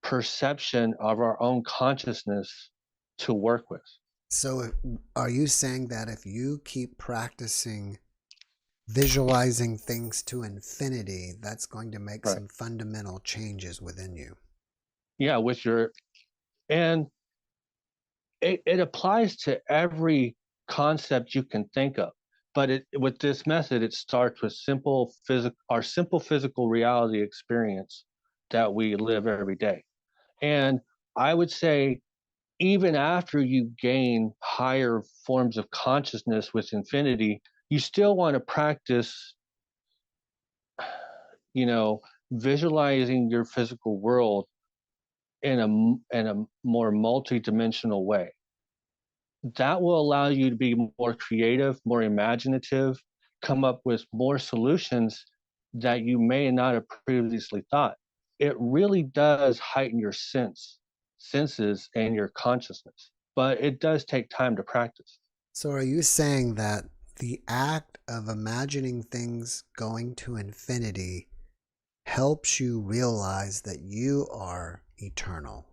I: perception of our own consciousness to work with.
B: So are you saying that if you keep practicing visualizing things to infinity, that's going to make
I: Right.
B: some fundamental changes within you?
I: Yeah, and it applies to every concept you can think of. But with this method, it starts with our simple physical reality experience that we live every day. And I would say, even after you gain higher forms of consciousness with infinity, you still want to practice, visualizing your physical world in a more multi-dimensional way. That will allow you to be more creative, more imaginative, come up with more solutions that you may not have previously thought. It really does heighten your senses and your consciousness, but it does take time to practice.
B: So are you saying that the act of imagining things going to infinity helps you realize that you are eternal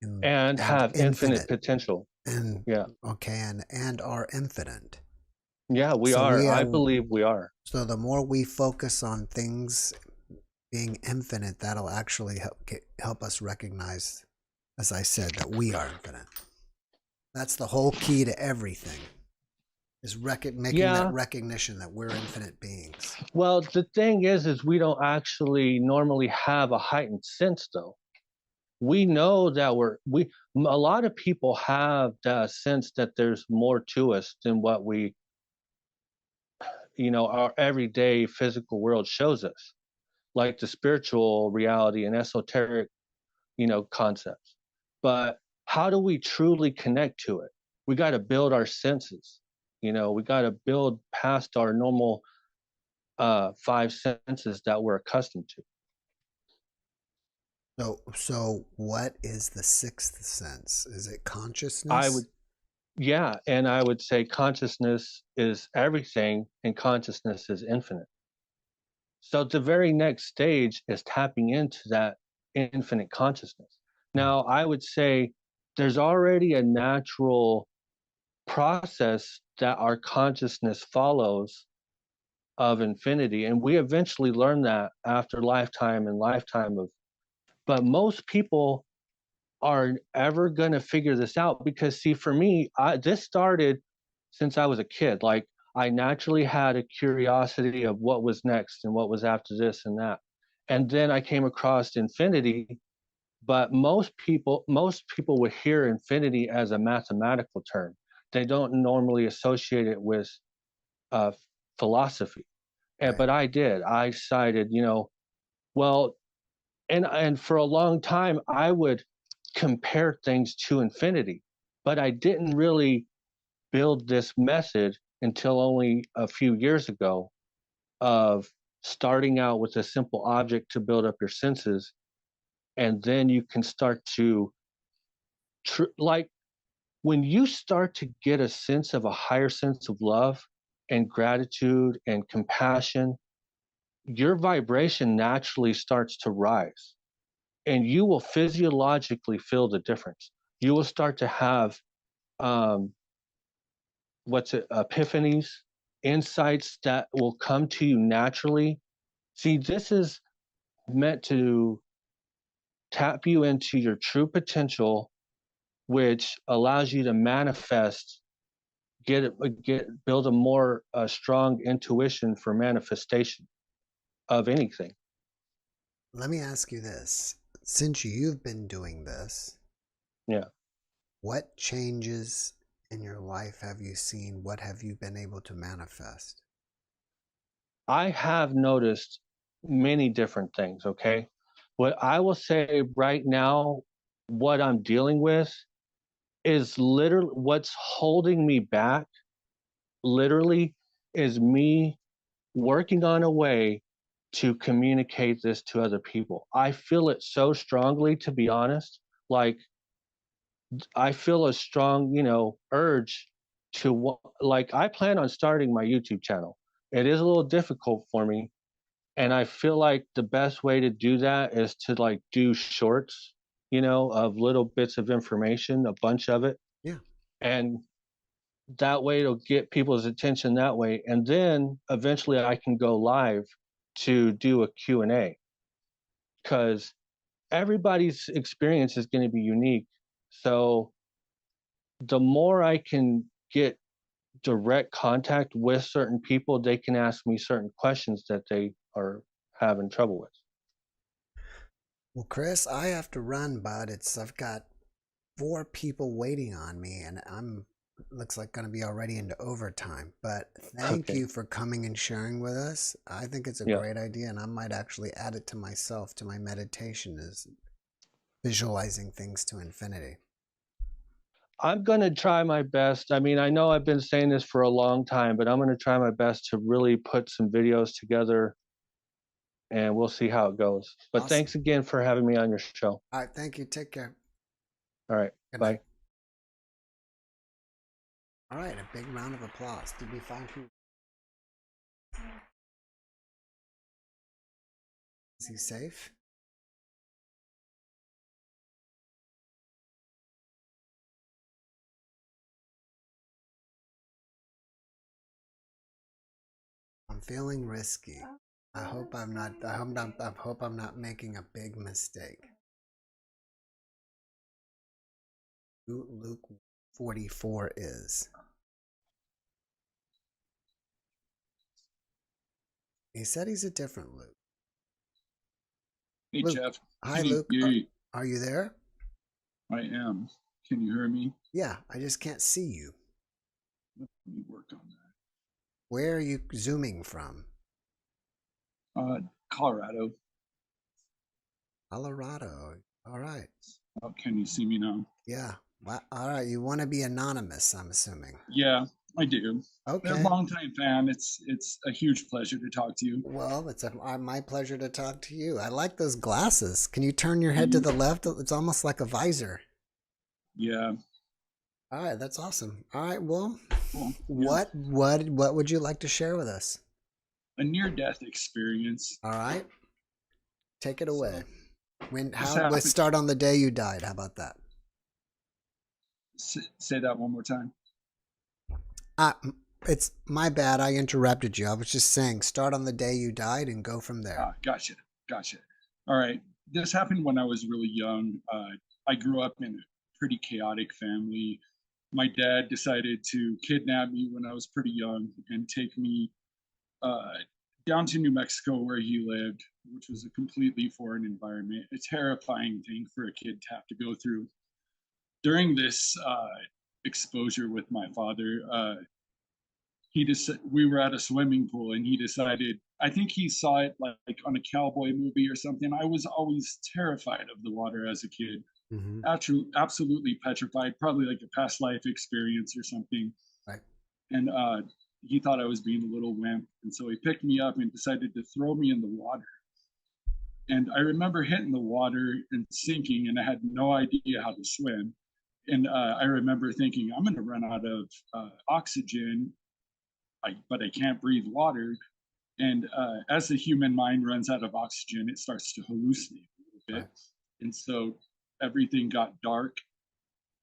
I: and have infinite potential?
B: And
I: yeah,
B: okay, and are infinite.
I: Yeah, we
B: So
I: are. I believe we are.
B: So the more we focus on things being infinite, that'll actually help us recognize, as I said, that we are infinite. That's the whole key to everything, is making that recognition that we're infinite beings.
I: Well, the thing is we don't actually normally have a heightened sense, though. We know that a lot of people have the sense that there's more to us than what our everyday physical world shows us, like the spiritual reality and esoteric, concepts. But how do we truly connect to it? We got to build our senses. We got to build past our normal 5 senses that we're accustomed to.
B: So what is the sixth sense? Is it consciousness?
I: And I would say consciousness is everything and consciousness is infinite. So the very next stage is tapping into that infinite consciousness. Now, I would say there's already a natural process that our consciousness follows of infinity, and we eventually learn that after lifetime and lifetime of. But most people are ever going to figure this out because, see, for me, this started since I was a kid. Like, I naturally had a curiosity of what was next and what was after this and that. And then I came across infinity, but most people would hear infinity as a mathematical term. They don't normally associate it with philosophy.
B: Right.
I: But I did. I decided, well, and for a long time, I would compare things to infinity, but I didn't really build this method until only a few years ago, of starting out with a simple object to build up your senses, and then you can start to like when you start to get a sense of a higher sense of love and gratitude and compassion, your vibration naturally starts to rise, and you will physiologically feel the difference. You will start to have epiphanies, insights that will come to you naturally. See, this is meant to tap you into your true potential, which allows you to manifest build a more strong intuition for manifestation of anything.
B: Let me ask you this. Since you've been doing this,
I: Yeah.
B: what changes in your life have you seen? What have you been able to manifest?
I: I have noticed many different things, okay? What I will say right now, what I'm dealing with is literally what's holding me back, literally, is me working on a way to communicate this to other people. I feel it so strongly, to be honest. Like, I feel a strong, urge to, like, I plan on starting my YouTube channel. It is a little difficult for me. And I feel like the best way to do that is to like do shorts, of little bits of information, a bunch of it.
B: Yeah.
I: And that way it'll get people's attention that way. And then eventually I can go live to do a Q&A, because everybody's experience is going to be unique. So the more I can get direct contact with certain people, they can ask me certain questions that they are having trouble with.
B: Well, Chris, I have to run, bud. I've got 4 people waiting on me, and looks like going to be already into overtime. But thank you for coming and sharing with us. I think it's a great idea, and I might actually add it to myself, to my meditation, is visualizing things to infinity.
I: I'm going to try my best. I mean, I know I've been saying this for a long time, but I'm going to try my best to really put some videos together, and we'll see how it goes. But
B: Awesome.
I: Thanks again for having me on your show.
B: All right. Thank you. Take care.
I: All right.
B: Good
I: Bye.
B: night. All right. A big round of applause. Did we find who? Is he safe? I'm feeling risky. I hope I'm not making a big mistake. Luke 44 is. He said he's a different Luke.
J: Hey,
B: Luke.
J: Jeff.
B: Hi, Luke. Are you there?
J: I am. Can you hear me?
B: Yeah, I just can't see you.
J: Let me work on that.
B: Where are you zooming from?
J: Colorado.
B: Colorado. All right.
J: Can you see me now?
B: Yeah. Well, all right. You want to be anonymous, I'm assuming.
J: Yeah, I do.
B: Okay.
J: I'm a longtime fan. It's a huge pleasure to talk to you.
B: Well, it's my pleasure to talk to you. I like those glasses. Can you turn your head to the left? It's almost like a visor.
J: Yeah.
B: All right, that's awesome. All right, well,
J: Cool.
B: what would you like to share with us?
J: A near-death experience.
B: All right, take it away.
J: So,
B: Let's start on the day you died. How about that?
J: Say that one more time.
B: It's my bad. I interrupted you. I was just saying, start on the day you died and go from there.
J: Gotcha. All right. This happened when I was really young. I grew up in a pretty chaotic family. My dad decided to kidnap me when I was pretty young and take me down to New Mexico where he lived, which was a completely foreign environment. A terrifying thing for a kid to have to go through. During this exposure with my father, we were at a swimming pool and he decided, I think he saw it like on a cowboy movie or something. I was always terrified of the water as a kid. Mm-hmm. Absolutely petrified, probably like a past life experience or something.
B: Right.
J: And he thought I was being a little wimp. And so he picked me up and decided to throw me in the water. And I remember hitting the water and sinking, and I had no idea how to swim. And I remember thinking, I'm going to run out of oxygen, but I can't breathe water. And as the human mind runs out of oxygen, it starts to hallucinate a little bit. Right. And so everything got dark.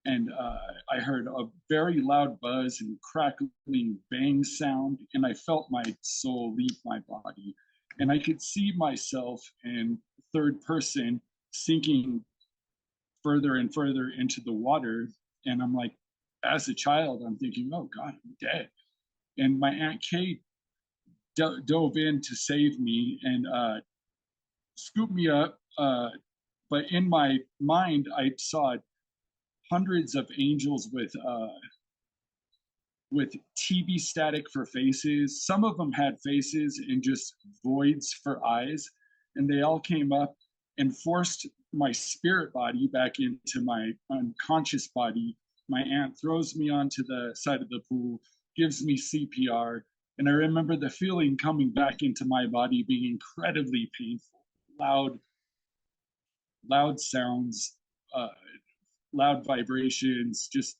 J: And I heard a very loud buzz and crackling bang sound. And I felt my soul leave my body. And I could see myself in third person sinking further and further into the water. And I'm like, as a child, I'm thinking, oh God, I'm dead. And my Aunt Kate dove in to save me and scooped me up. But in my mind, I saw hundreds of angels with TV static for faces. Some of them had faces and just voids for eyes. And they all came up and forced my spirit body back into my unconscious body. My aunt throws me onto the side of the pool, gives me CPR. And I remember the feeling coming back into my body being incredibly painful, loud sounds, loud vibrations, just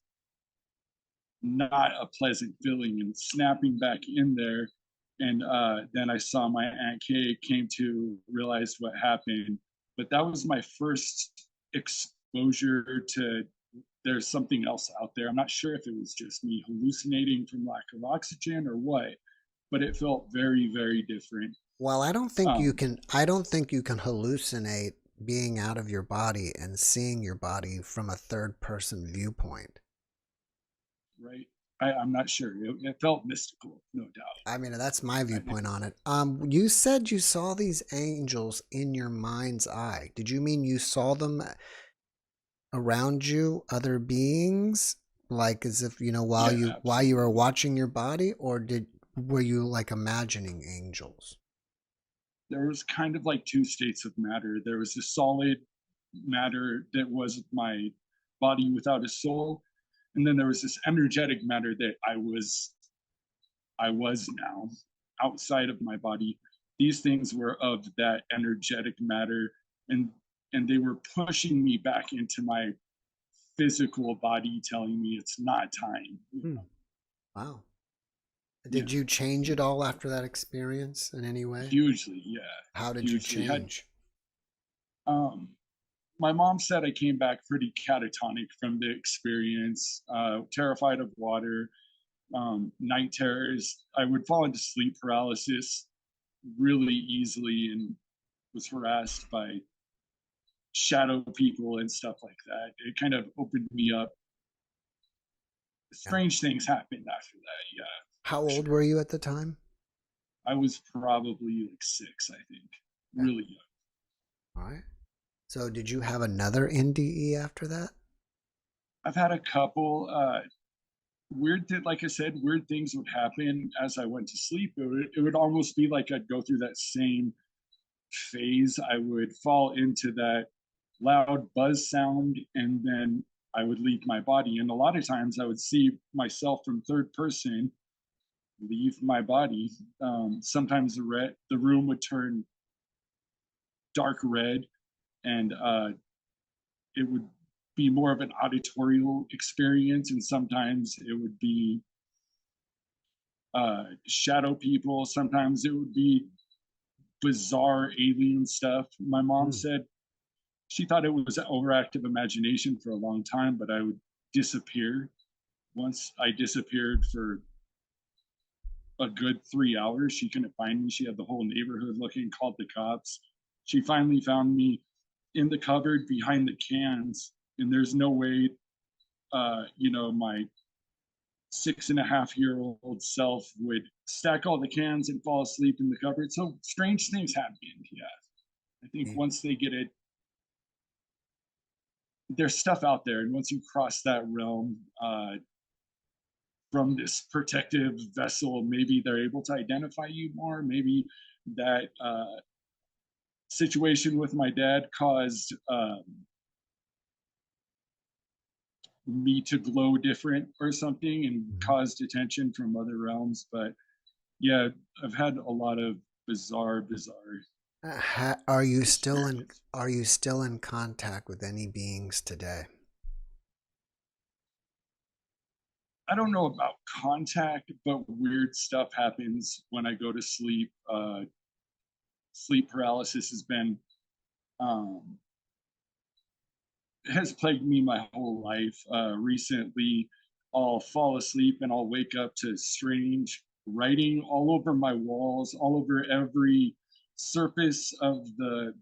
J: not a pleasant feeling, and snapping back in there. And then I saw my Aunt Kay came to realize what happened. But that was my first exposure to there's something else out there. I'm not sure if it was just me hallucinating from lack of oxygen or what, but it felt very, very different.
B: Well, I don't think you can hallucinate being out of your body and seeing your body from a third person viewpoint.
J: Right. I'm not sure. It felt mystical, no doubt.
B: I mean, that's my viewpoint on it. You said you saw these angels in your mind's eye. Did you mean you saw them around you, other beings, like as if, while you were watching your body, or were you like imagining angels?
J: There was kind of like two states of matter. There was the solid matter that was my body without a soul, and then there was this energetic matter that I was now outside of my body. These things were of that energetic matter, and they were pushing me back into my physical body, telling me it's not time.
B: Wow. Did you change it all after that experience in any way?
J: Hugely, yeah.
B: How did you change?
J: My mom said I came back pretty catatonic from the experience, terrified of water, night terrors. I would fall into sleep paralysis really easily and was harassed by shadow people and stuff like that. It kind of opened me up. Strange things happened after that, yeah.
B: How old were you at the time?
J: I was probably like 6, I think. Really young.
B: All right. So did you have another NDE after that?
J: I've had a couple. Like I said, weird things would happen as I went to sleep. It would almost be like I'd go through that same phase. I would fall into that loud buzz sound, and then I would leave my body. And a lot of times I would see myself from third person leave my body. Sometimes the room would turn dark red, and it would be more of an auditorial experience, and sometimes it would be shadow people. Sometimes it would be bizarre alien stuff. My mom said she thought it was overactive imagination for a long time, but I would disappear. Once I disappeared for a good 3 hours, she couldn't find me. She had the whole neighborhood looking, called the cops. She finally found me in the cupboard behind the cans, and there's no way, my 6.5-year-old self would stack all the cans and fall asleep in the cupboard. So strange things happened. Yeah, I think once they get it, there's stuff out there, and once you cross that realm from this protective vessel, maybe they're able to identify you more. Maybe that situation with my dad caused me to glow different or something, and caused attention from other realms. But yeah, I've had a lot of bizarre.
B: Are you still in contact with any beings today?
J: I don't know about contact, but weird stuff happens when I go to sleep. Sleep paralysis has plagued me my whole life. Recently, I'll fall asleep and I'll wake up to strange writing all over my walls, all over every surface of the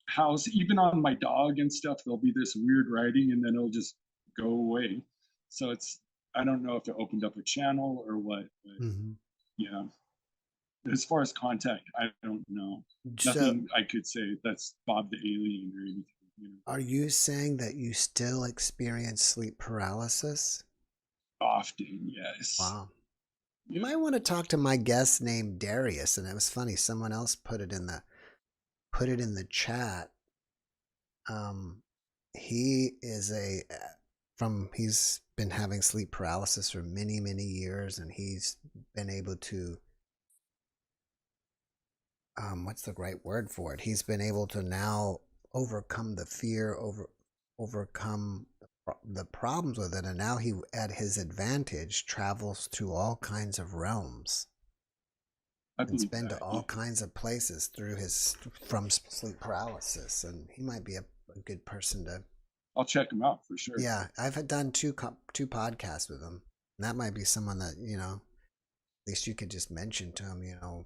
J: house, even on my dog and stuff. There'll be this weird writing, and then it'll just go away. So I don't know if it opened up a channel or what, but yeah. As far as contact, I don't know.
B: So,
J: Nothing I could say that's Bob the alien or anything. You know?
B: Are you saying that you still experience sleep paralysis?
J: Often, yes.
B: Wow. You might want to talk to my guest named Darius, and it was funny. Someone else put it in the chat. He is he's been having sleep paralysis for many, many years, and he's been able to what's the right word for it? He's been able to now overcome the fear, overcome the problems with it, and now he, at his advantage, travels to all kinds of realms. It's been to all kinds of places from sleep paralysis, and he might be a good person to.
J: I'll check him out for sure.
B: Yeah, I've done two podcasts with him. And that might be someone that, you know, at least you could just mention to him, you know,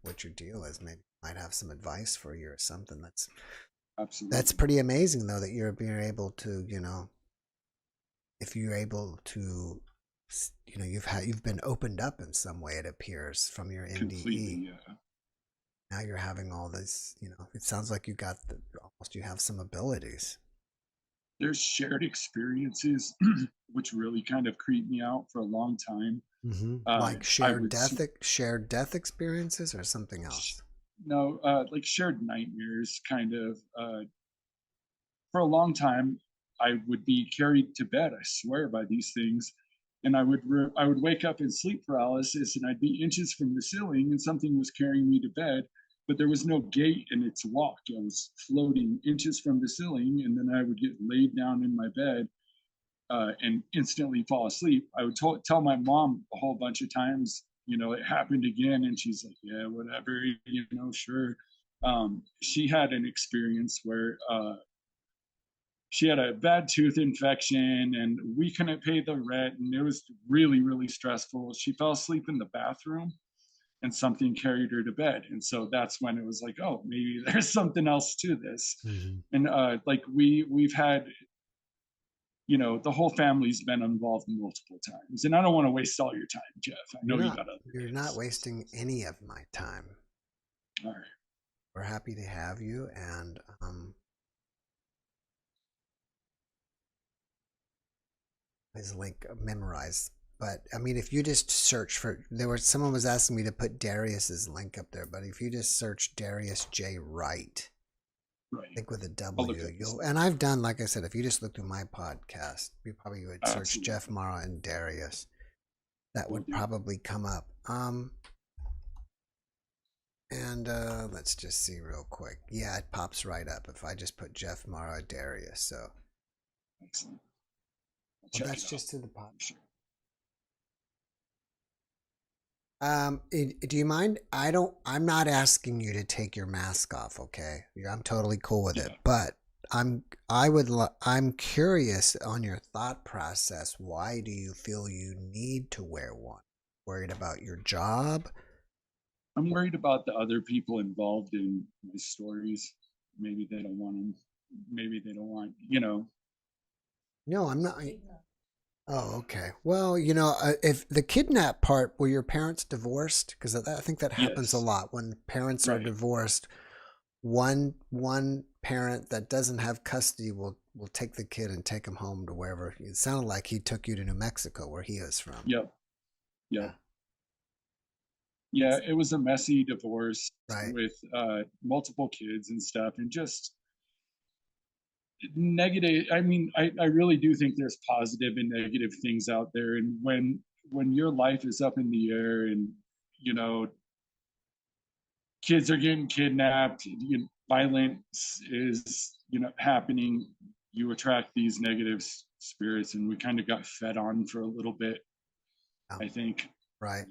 B: what your deal is. Maybe might have some advice for you or something. That's absolutely, that's pretty amazing though, that you're being able to, you know, if you're able to, you know, you've been opened up in some way, it appears, from your NDE.
J: Yeah. Now
B: you're having all this, you know, it sounds like you have some abilities.
J: There's shared experiences which really kind of creep me out for a long time.
B: Like shared death experiences or something else?
J: No, like shared nightmares, kind of. For a long time, I would be carried to bed, I swear, by these things, and I would wake up in sleep paralysis, and I'd be inches from the ceiling, and something was carrying me to bed, but there was no gate in its walk. I was floating inches from the ceiling, and then I would get laid down in my bed and instantly fall asleep. I would tell my mom a whole bunch of times, you know, it happened again, and she's like, yeah, whatever, you know, sure. She had an experience where she had a bad tooth infection and we couldn't pay the rent, and it was really, really stressful. She fell asleep in the bathroom and something carried her to bed. And so that's when it was like, oh, maybe there's something else to this. And like we've had, you know, the whole family's been involved multiple times. And I don't want to waste all your time, Jeff. I know you got other
B: You're not wasting any of my time.
J: All right.
B: We're happy to have you, and his link memorized. But I mean, if you just search for, someone was asking me to put Darius's link up there, but if you just search Darius J. Wright, I think with a W, and I've done, like I said, if you just look through my podcast, you probably would search JeffMara and Darius. That would probably come up. And let's just see real quick. Yeah, it pops right up if I just put JeffMara Darius. So
J: excellent.
B: Well, that's just to the pod.
J: Sure.
B: Do you mind? I'm not asking you to take your mask off, okay? I'm totally cool with it, but I'm curious on your thought process. Why do you feel you need to wear one? Worried about your job?
J: I'm worried about the other people involved in my stories. Maybe they don't want them. Maybe they don't want, you know.
B: No, I'm not. Oh, okay. Well, you know, if the kidnap part, were your parents divorced? Because I think that happens a lot when parents are divorced. One parent that doesn't have custody will take the kid and take him home to wherever. It sounded like he took you to New Mexico, where he is from.
J: Yep. Yeah, it was a messy divorce with multiple kids and stuff, and just negative. I mean, I really do think there's positive and negative things out there, and when your life is up in the air, and you know, kids are getting kidnapped, violence is, you know, happening, you attract these negative spirits, and we kind of got fed on for a little bit, I think.
B: Right.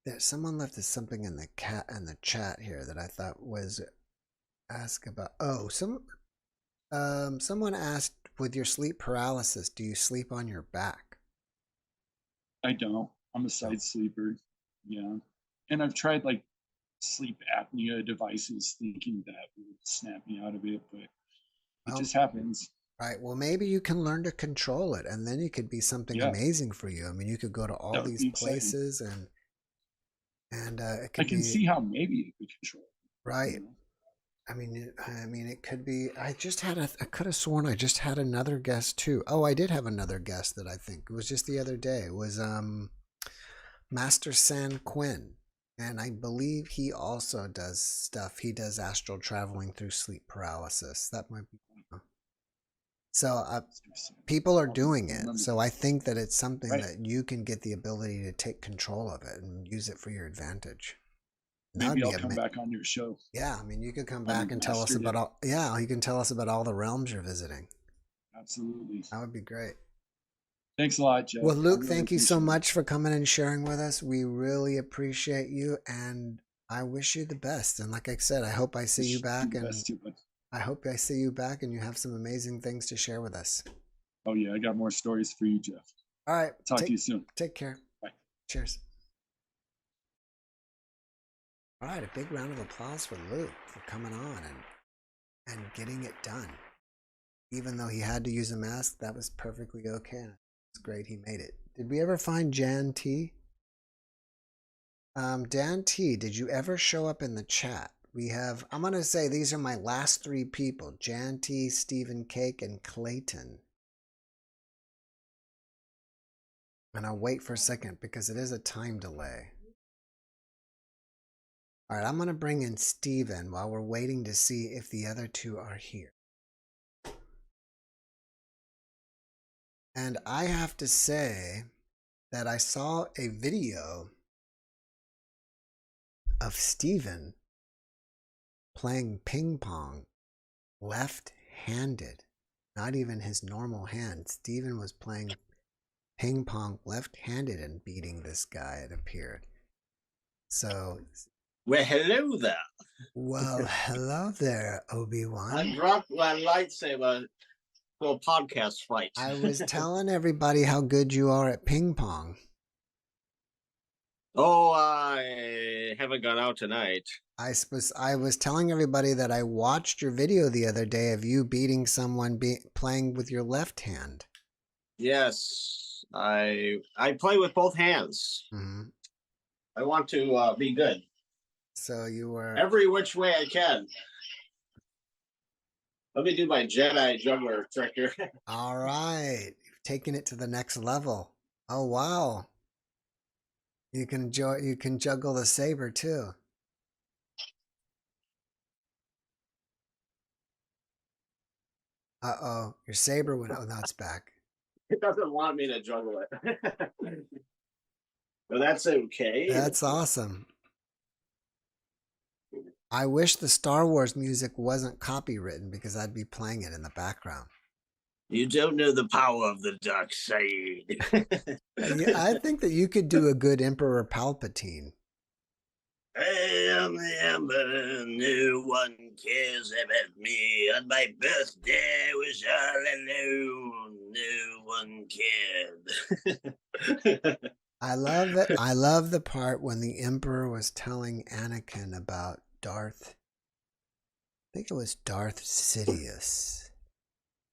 B: There's someone left something in the chat here that I thought was ask about. Oh, someone asked, with your sleep paralysis, do you sleep on your back?
J: I don't. I'm a side sleeper. Yeah. And I've tried like sleep apnea devices thinking that would snap me out of it, but It just happens.
B: Right. Well, maybe you can learn to control it, and then it could be something amazing for you. I mean, you could go to all these places, and it could
J: I can see how maybe it could control it.
B: Right.
J: You know?
B: I mean, it could be. I could have sworn I just had another guest too. Oh, I did have another guest that I think it was just the other day. It was Master San Quinn, and I believe he also does stuff. He does astral traveling through sleep paralysis. That might be. So people are doing it. So I think that it's something that you can get the ability to take control of it and use it for your advantage.
J: Maybe I'll come back on your show.
B: Yeah, I mean, you could come back and tell us about all. Yeah, you can tell us about all the realms you're visiting.
J: Absolutely.
B: That would be great.
J: Thanks a lot, Jeff.
B: Well, Luke, thank you so much for coming and sharing with us. We really appreciate you, and I wish you the best. And like I said, I hope I see you back, and I hope I see you back, and you have some amazing things to share with us.
J: Oh yeah, I got more stories for you, Jeff.
B: All right.
J: Talk to you soon.
B: Take care.
J: Bye.
B: Cheers. All right, a big round of applause for Luke for coming on and getting it done. Even though he had to use a mask, that was perfectly okay. It's great he made it. Did we ever find Jan T? Dan T, did you ever show up in the chat? We have, I'm going to say these are my last three people. Jan T, Stephen Cake, and Clayton. And I'll wait for a second because it is a time delay. All right, I'm going to bring in Steven while we're waiting to see if the other two are here. And I have to say that I saw a video of Steven playing ping pong left-handed. Not even his normal hand. Steven was playing ping pong left-handed and beating this guy, it appeared. So...
K: Well, hello there.
B: Well, hello there, Obi-Wan.
K: I dropped my lightsaber for a podcast fight.
B: I was telling everybody how good you are at ping pong.
K: Oh, I haven't gone out tonight.
B: I was telling everybody that I watched your video the other day of you beating someone playing with your left hand.
K: Yes, I play with both hands.
B: Mm-hmm.
K: I want to be good.
B: So you were...
K: Every which way I can. Let me do my Jedi juggler trick here.
B: All right. You've taken it to the next level. Oh, wow. You can juggle the saber, too. Uh-oh. Your saber went... Oh, now it's back.
K: It doesn't want me to juggle it. But that's okay.
B: That's awesome. I wish the Star Wars music wasn't copywritten because I'd be playing it in the background.
K: You don't know the power of the dark side.
B: I think that you could do a good Emperor Palpatine.
K: I am the Emperor, no one cares about me. On my birthday, I was all alone. No one cared.
B: I love it. I love the part when the Emperor was telling Anakin about Darth, I think it was Darth Sidious,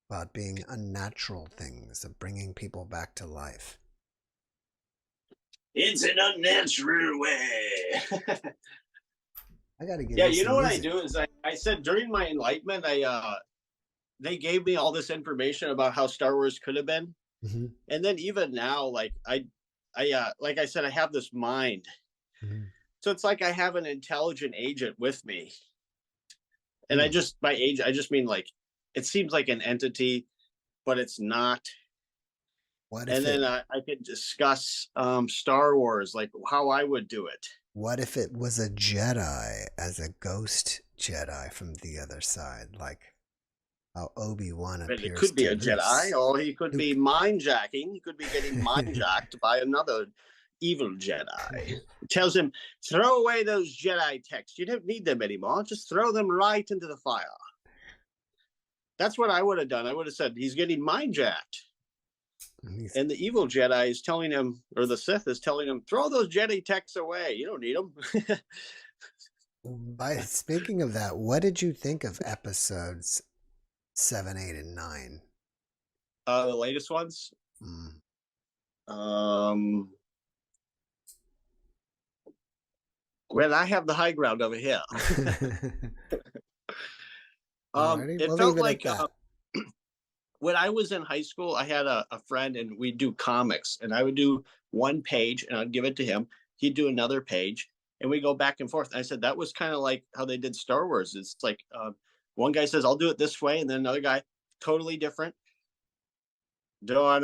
B: about being unnatural things, of bringing people back to life.
K: It's an unnatural way.
B: I gotta get.
K: Yeah, you know what I do is I said during my enlightenment, they gave me all this information about how Star Wars could have been, and then even now, like I like I said, I have this mind. So it's like I have an intelligent agent with me. And I just, by agent, I just mean like, it seems like an entity, but it's not. And then I could discuss Star Wars, like how I would do it.
B: What if it was a Jedi as a ghost Jedi from the other side? Like how Obi-Wan appears.
K: It could be a Jedi, or he could be mind-jacking. He could be getting mind-jacked by another evil Jedi. It tells him, throw away those Jedi texts. You don't need them anymore. Just throw them right into the fire. That's what I would have done. I would have said, he's getting mind-jacked. And the evil Jedi is telling him, or the Sith is telling him, throw those Jedi texts away. You don't need them.
B: Speaking of that, what did you think of episodes 7, 8, and 9.
K: The latest ones. Well, I have the high ground over here. It felt like when I was in high school, I had a friend and we'd do comics, and I would do one page and I'd give it to him. He'd do another page and we go back and forth. And I said, that was kind of like how they did Star Wars. It's like one guy says, I'll do it this way. And then another guy, totally different, doing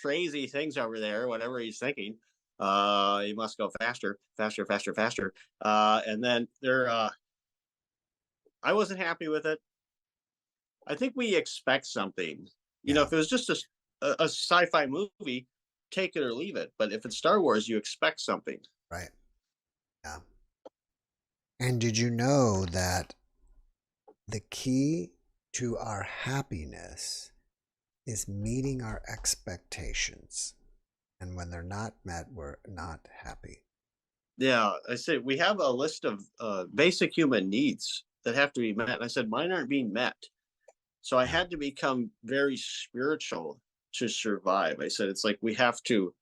K: crazy things over there, whatever he's thinking. You must go faster, faster, faster, faster. And then I wasn't happy with it. I think we expect something. You know, if it was just a sci-fi movie, take it or leave it. But if it's Star Wars, you expect something.
B: Right. Yeah. And did you know that the key to our happiness is meeting our expectations? And when they're not met, we're not happy.
K: Yeah, I say we have a list of basic human needs that have to be met. And I said, mine aren't being met. So I had to become very spiritual to survive. I said, it's like we have to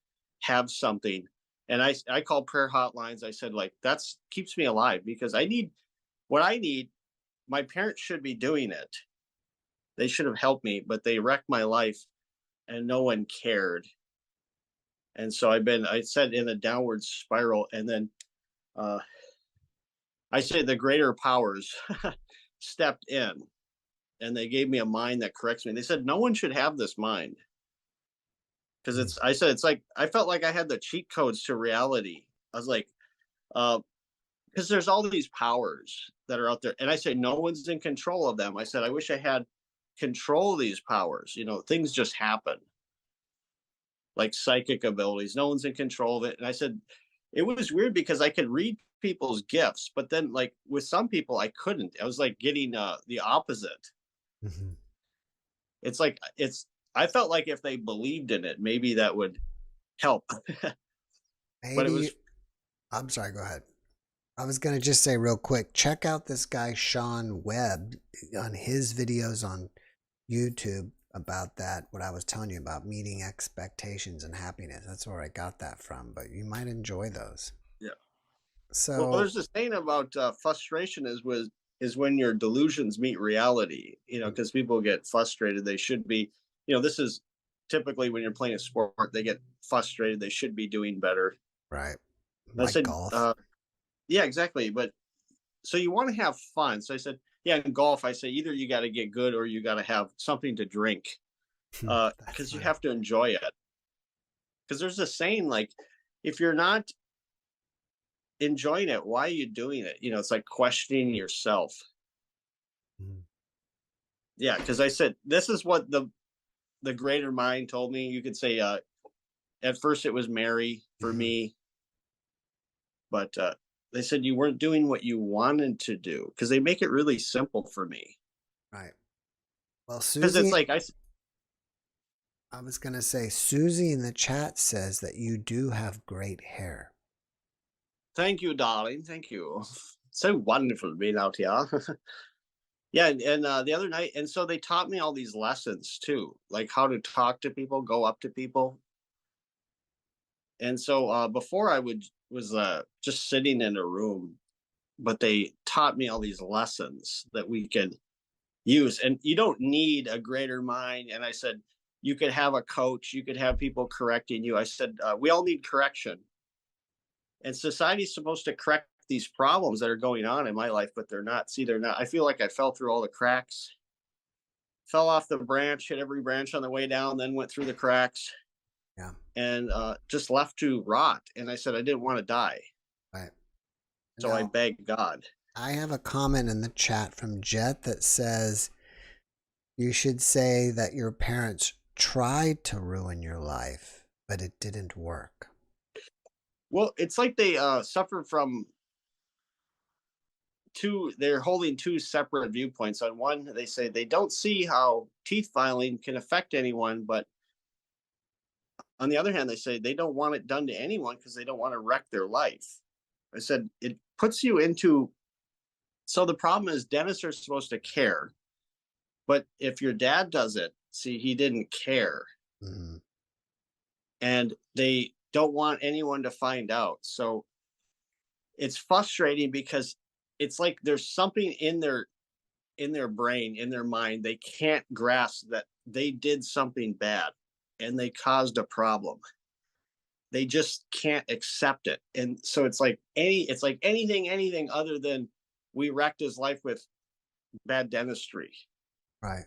K: have something. And I call prayer hotlines. I said, like, that's keeps me alive, because I need what I need. My parents should be doing it. They should have helped me, but they wrecked my life and no one cared. And so I said, in a downward spiral. And then I say the greater powers stepped in and they gave me a mind that corrects me. They said, no one should have this mind. Because it's like, I felt like I had the cheat codes to reality. I was like, because there's all these powers that are out there. And I say, no one's in control of them. I said, I wish I had control of these powers. You know, things just happen. Like psychic abilities. No one's in control of it. And I said, it was weird because I could read people's gifts, but then like with some people, I couldn't. I was like getting the opposite.
B: Mm-hmm.
K: It's like, I felt like if they believed in it, maybe that would help. But it was.
B: I'm sorry, go ahead. I was going to just say real quick, check out this guy, Sean Webb, on his videos on YouTube about that, what I was telling you about meeting expectations and happiness. That's where I got that from, but you might enjoy those.
K: Yeah.
B: So
K: well, there's this thing about frustration is when your delusions meet reality, you know, because people get frustrated. They should be, you know, this is typically when you're playing a sport, they get frustrated. They should be doing better.
B: Right.
K: I said,
B: golf.
K: Yeah, exactly. But so you want to have fun. So I said, yeah, in golf, I say either you got to get good or you got to have something to drink, because you have to enjoy it. Because there's a saying, like, if you're not enjoying it, why are you doing it? You know, it's like questioning yourself. Yeah, because I said, this is what the greater mind told me. You could say, at first it was Mary for me, but they said you weren't doing what you wanted to do, because they make it really simple for me.
B: Right. Well,
K: because
B: Susie,
K: it's like
B: I was going to say, Susie in the chat says that you do have great hair.
K: Thank you, darling. Thank you. So wonderful being out here. Yeah, and the other night, and so they taught me all these lessons too, like how to talk to people, go up to people. And so before I was just sitting in a room, but they taught me all these lessons that we could use. And you don't need a greater mind. And I said, you could have a coach, you could have people correcting you. I said, we all need correction. And society's supposed to correct these problems that are going on in my life, but they're not. See, they're not. I feel like I fell through all the cracks, fell off the branch, hit every branch on the way down, then went through the cracks.
B: Yeah.
K: And just left to rot. And I said, I didn't want to die.
B: Right.
K: So I begged God.
B: I have a comment in the chat from Jet that says, you should say that your parents tried to ruin your life, but it didn't work.
K: Well, it's like they suffer from they're holding two separate viewpoints. On one, they say they don't see how teeth filing can affect anyone, but on the other hand, they say they don't want it done to anyone because they don't want to wreck their life. I said, it puts you into, so the problem is dentists are supposed to care. But if your dad does it, see, he didn't care.
B: Mhm.
K: And they don't want anyone to find out. So it's frustrating because it's like there's something in their brain, in their mind, they can't grasp that they did something bad and they caused a problem. They just can't accept it. And so it's like anything other than we wrecked his life with bad dentistry.
B: Right.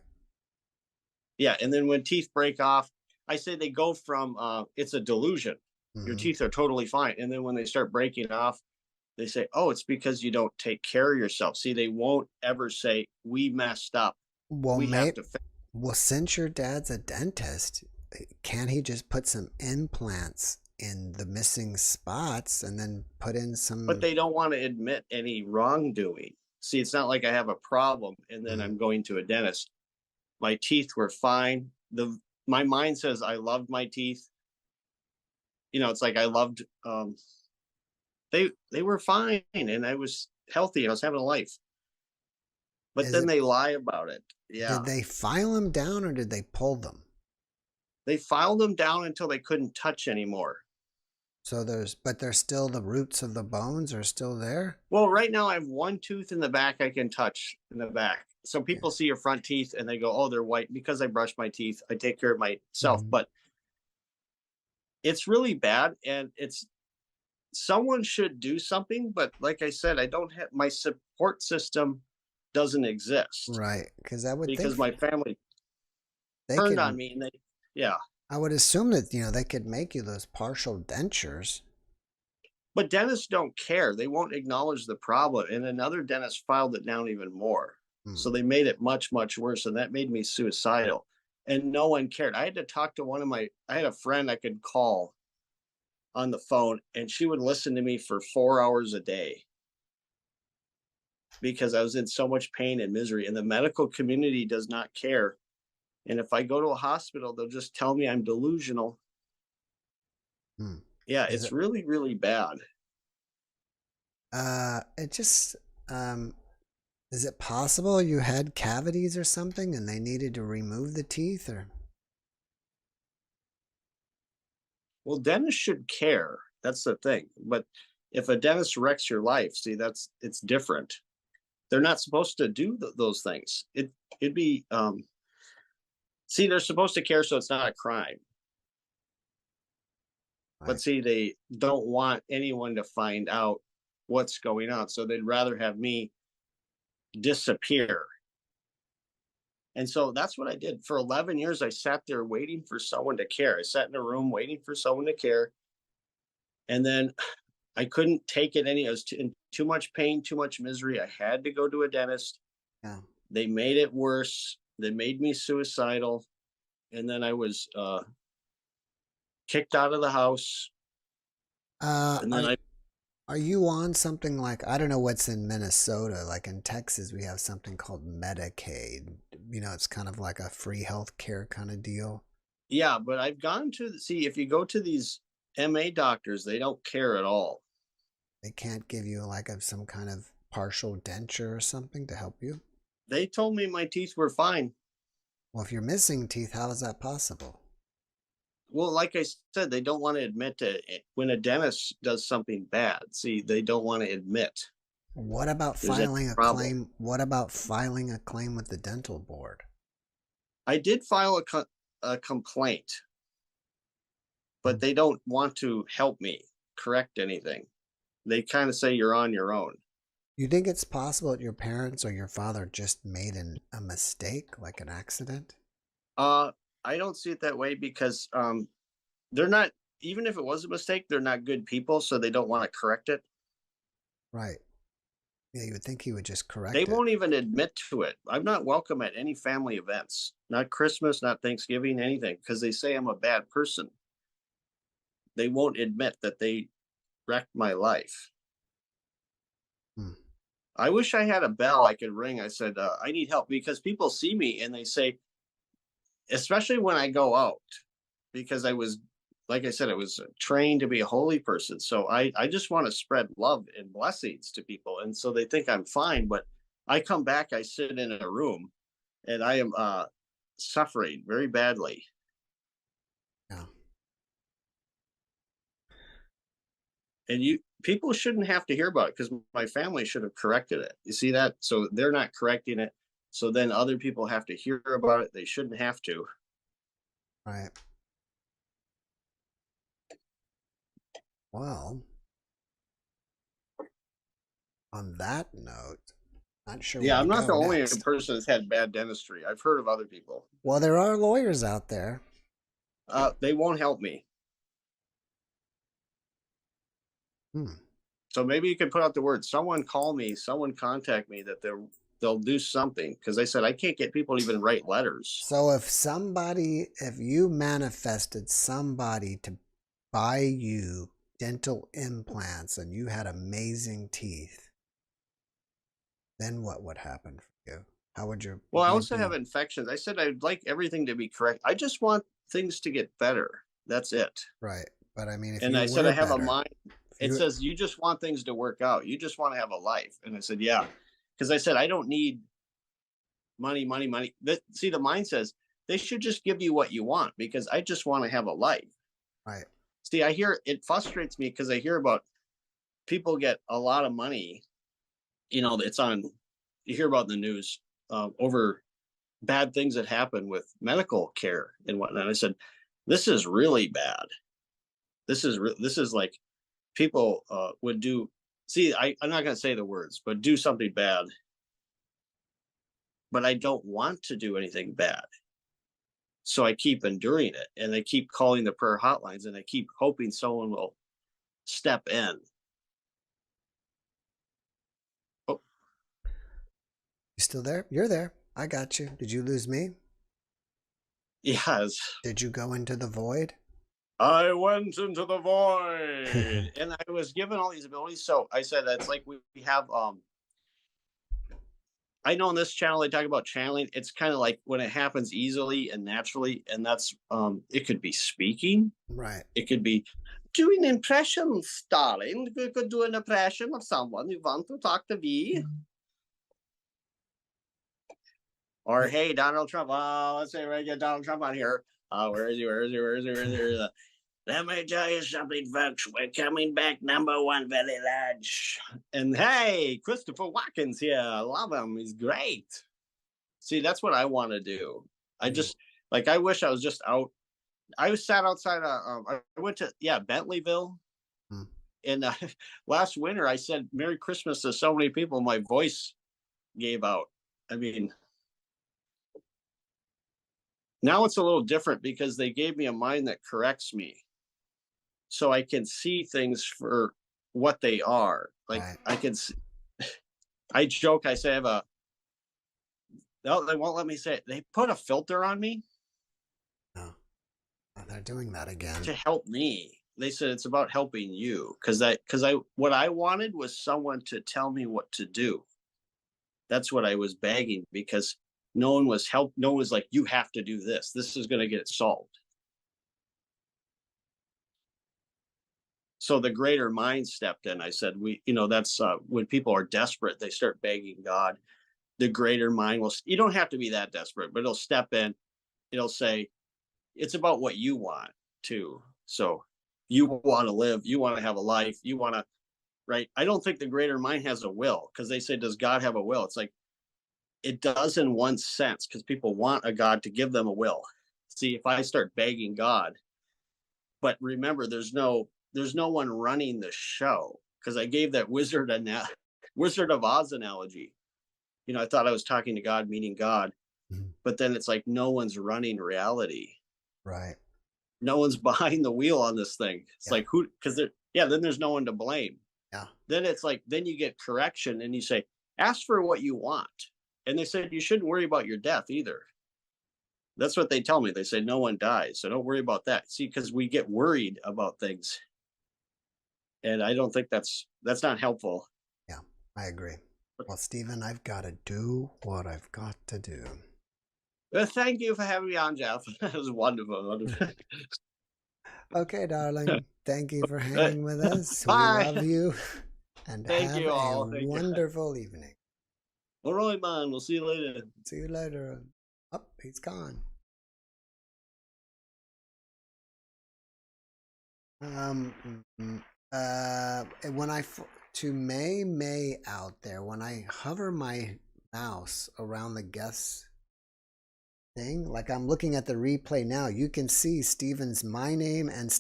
K: Yeah. And then when teeth break off, I say they go from it's a delusion. Your
B: Mhm.
K: teeth are totally fine. And then when they start breaking off, they say, oh, it's because you don't take care of yourself. See, they won't ever say, we messed up.
B: Well,
K: We have
B: mate,
K: to fix.
B: well, since your dad's a dentist, can't he just put some implants in the missing spots and then put in
K: But
B: some?
K: they don't want to admit any wrongdoing. See, it's not like I have a problem and then
B: Mhm.
K: I'm going to a dentist. My teeth were fine. My mind says I loved my teeth. It's like I loved they were fine and I was healthy. I was having a life. But
B: Is
K: then
B: it?
K: they lie about it. Yeah.
B: Did they file them down or did they pull them?
K: They filed them down until they couldn't touch anymore.
B: So there's still the roots of the bones are still there.
K: Well, right now I have one tooth in the back I can touch in the back. So
B: Yeah.
K: people see your front teeth and they go, oh, they're white because I brush my teeth. I take care of myself.
B: Mhm.
K: But it's really bad. And someone should do something. But like I said, I don't have my support system doesn't exist
B: Right, because I would
K: because
B: think
K: my family
B: they
K: turned
B: could.
K: on me and yeah.
B: I would assume that they could make you those partial dentures.
K: But dentists don't care. They won't acknowledge the problem. And another dentist filed it down even more. So
B: Hmm.
K: they made it much, much worse. And that made me suicidal. And no one cared. I had to talk to I had a friend I could call on the phone and she would listen to me for 4 hours a day because I was in so much pain and misery. And the medical community does not care. And if I go to a hospital, they'll just tell me I'm delusional.
B: Hmm.
K: Yeah,
B: Is
K: it's
B: it?
K: really, really bad.
B: It just is it possible you had cavities or something and they needed to remove the teeth or?
K: Well, dentists should care. That's the thing. But if a dentist wrecks your life, see, it's different. They're not supposed to do those things. It'd be see, they're supposed to care so it's not a crime.
B: Right.
K: But see, they don't want anyone to find out what's going on. So they'd rather have me disappear. And so that's what I did. For 11 years, I sat there waiting for someone to care. I sat in a room waiting for someone to care. And then I couldn't take it I was in too much pain, too much misery. I had to go to a dentist.
B: Yeah.
K: They made it worse. They made me suicidal. And then I was kicked out of the house. And then
B: Are you on something like, I don't know what's in Minnesota, like in Texas, we have something called Medicaid. It's kind of like a free health care kind of deal.
K: Yeah, but I've gone to see if you go to these MA doctors, they don't care at all.
B: They can't give you like some kind of partial denture or something to help you?
K: They told me my teeth were fine.
B: Well, if you're missing teeth, how is that possible?
K: Well, like I said, they don't want to admit to it. When a dentist does something bad. See, they don't want to admit.
B: What about
K: there's any
B: filing a
K: problem.
B: claim? What about filing a claim with the dental board?
K: I did file a complaint, but they don't want to help me correct anything. They kind of say you're on your own.
B: You think it's possible that your parents or your father just made a mistake, like an accident?
K: I don't see it that way because they're not, even if it was a mistake, they're not good people, so they don't want to correct it.
B: Right. Yeah, you would think he would just correct
K: They
B: it.
K: won't even admit to it. I'm not welcome at any family events, not Christmas, not Thanksgiving, anything, because they say I'm a bad person. They won't admit that they wrecked my life.
B: Hmm.
K: I wish I had a bell I could ring. I said, I need help, because people see me and they say, especially when I go out, because like I said, I was trained to be a holy person. So I just want to spread love and blessings to people. And so they think I'm fine, but I come back, I sit in a room and I am suffering very badly.
B: Yeah.
K: And people shouldn't have to hear about it, because my family should have corrected it. You see that? So they're not correcting it. So then other people have to hear about it. They shouldn't have to.
B: Right. Well, on that note, not sure.
K: Yeah,
B: where
K: I'm
B: to
K: not the
B: go
K: only
B: next.
K: person that's had bad dentistry. I've heard of other people.
B: Well, there are lawyers out there.
K: They won't help me. So maybe you can put out the word. Someone call me. Someone contact me that they'll do something, because they said I can't get people to even write letters.
B: So if you manifested somebody to buy you dental implants and you had amazing teeth, then what would happen for you? How would your...
K: Well, I also have infections. I said I'd like everything to be correct. I just want things to get better. That's it.
B: Right. But I mean, if
K: and
B: you
K: I said I have
B: better,
K: a mind. It says you just want things to work out. You just want to have a life. And I said, yeah, because I said I don't need money. See, the mind says they should just give you what you want, because I just want to have a life.
B: Right.
K: See, it frustrates me, because I hear about people get a lot of money. You hear about in the news over bad things that happen with medical care and whatnot. I said, this is really bad. This is like people would do. See, I'm not going to say the words, but do something bad. But I don't want to do anything bad. So I keep enduring it, and I keep calling the prayer hotlines, and I keep hoping someone will step in. Oh.
B: You still there? You're there. I got you. Did you lose me?
K: Yes.
B: Did you go into the void?
K: I went into the void, and I was given all these abilities. So I said, that's like we have, I know on this channel, they talk about channeling. It's kind of like when it happens easily and naturally. And that's, it could be speaking.
B: Right.
K: It could be doing impressions, darling. We could do an impression of someone you want to talk to me. Or, hey, Donald Trump. Let's say we get Donald Trump on here. Where is he? Let me tell you something, folks. We're coming back #1 very large. And hey, Christopher Watkins here. I love him. He's great. See, that's what I want to do. I just, I wish I was just out. I was sat outside. I went to, Bentleyville. And last winter, I said Merry Christmas to so many people. My voice gave out. I mean, now it's a little different, because they gave me a mind that corrects me. So I can see things for what they are. Like, right. I can see, I joke, I say no, they won't let me say it. They put a filter on me.
B: No. Oh, they're doing that again.
K: To help me. They said it's about helping you. What I wanted was someone to tell me what to do. That's what I was begging, because no one was No one was like, you have to do this. This is going to get it solved. So the greater mind stepped in. I said, that's when people are desperate, they start begging God. The greater mind will, you don't have to be that desperate, but it'll step in. It'll say, it's about what you want too. So you want to live, you want to have a life, you want to, right? I don't think the greater mind has a will, because they say, does God have a will? It's like, it does in one sense, because people want a God to give them a will. See, if I start begging God, but remember, there's no one running the show, because I gave that Wizard of Oz analogy. I thought I was talking to God, meaning God, but then it's like no one's running reality.
B: Right.
K: No one's behind the wheel on this thing. It's like who? Because then there's no one to blame.
B: Yeah.
K: Then it's like, then you get correction, and you say, ask for what you want. And they said you shouldn't worry about your death either. That's what they tell me. They say no one dies, so don't worry about that. See, because we get worried about things. And I don't think that's not helpful.
B: Yeah, I agree. Well, Stephen, I've got to do what I've got to do.
K: Well, thank you for having me on, Jeff. It was wonderful.
B: Okay, darling. Thank you for hanging with us.
K: Bye.
B: We love you. And
K: thank
B: have
K: you all.
B: a wonderful evening.
K: All right, man. We'll see you later.
B: See you later. Oh, he's gone. When to May out there, when I hover my mouse around the guest thing, like I'm looking at the replay now, you can see Steven's my name and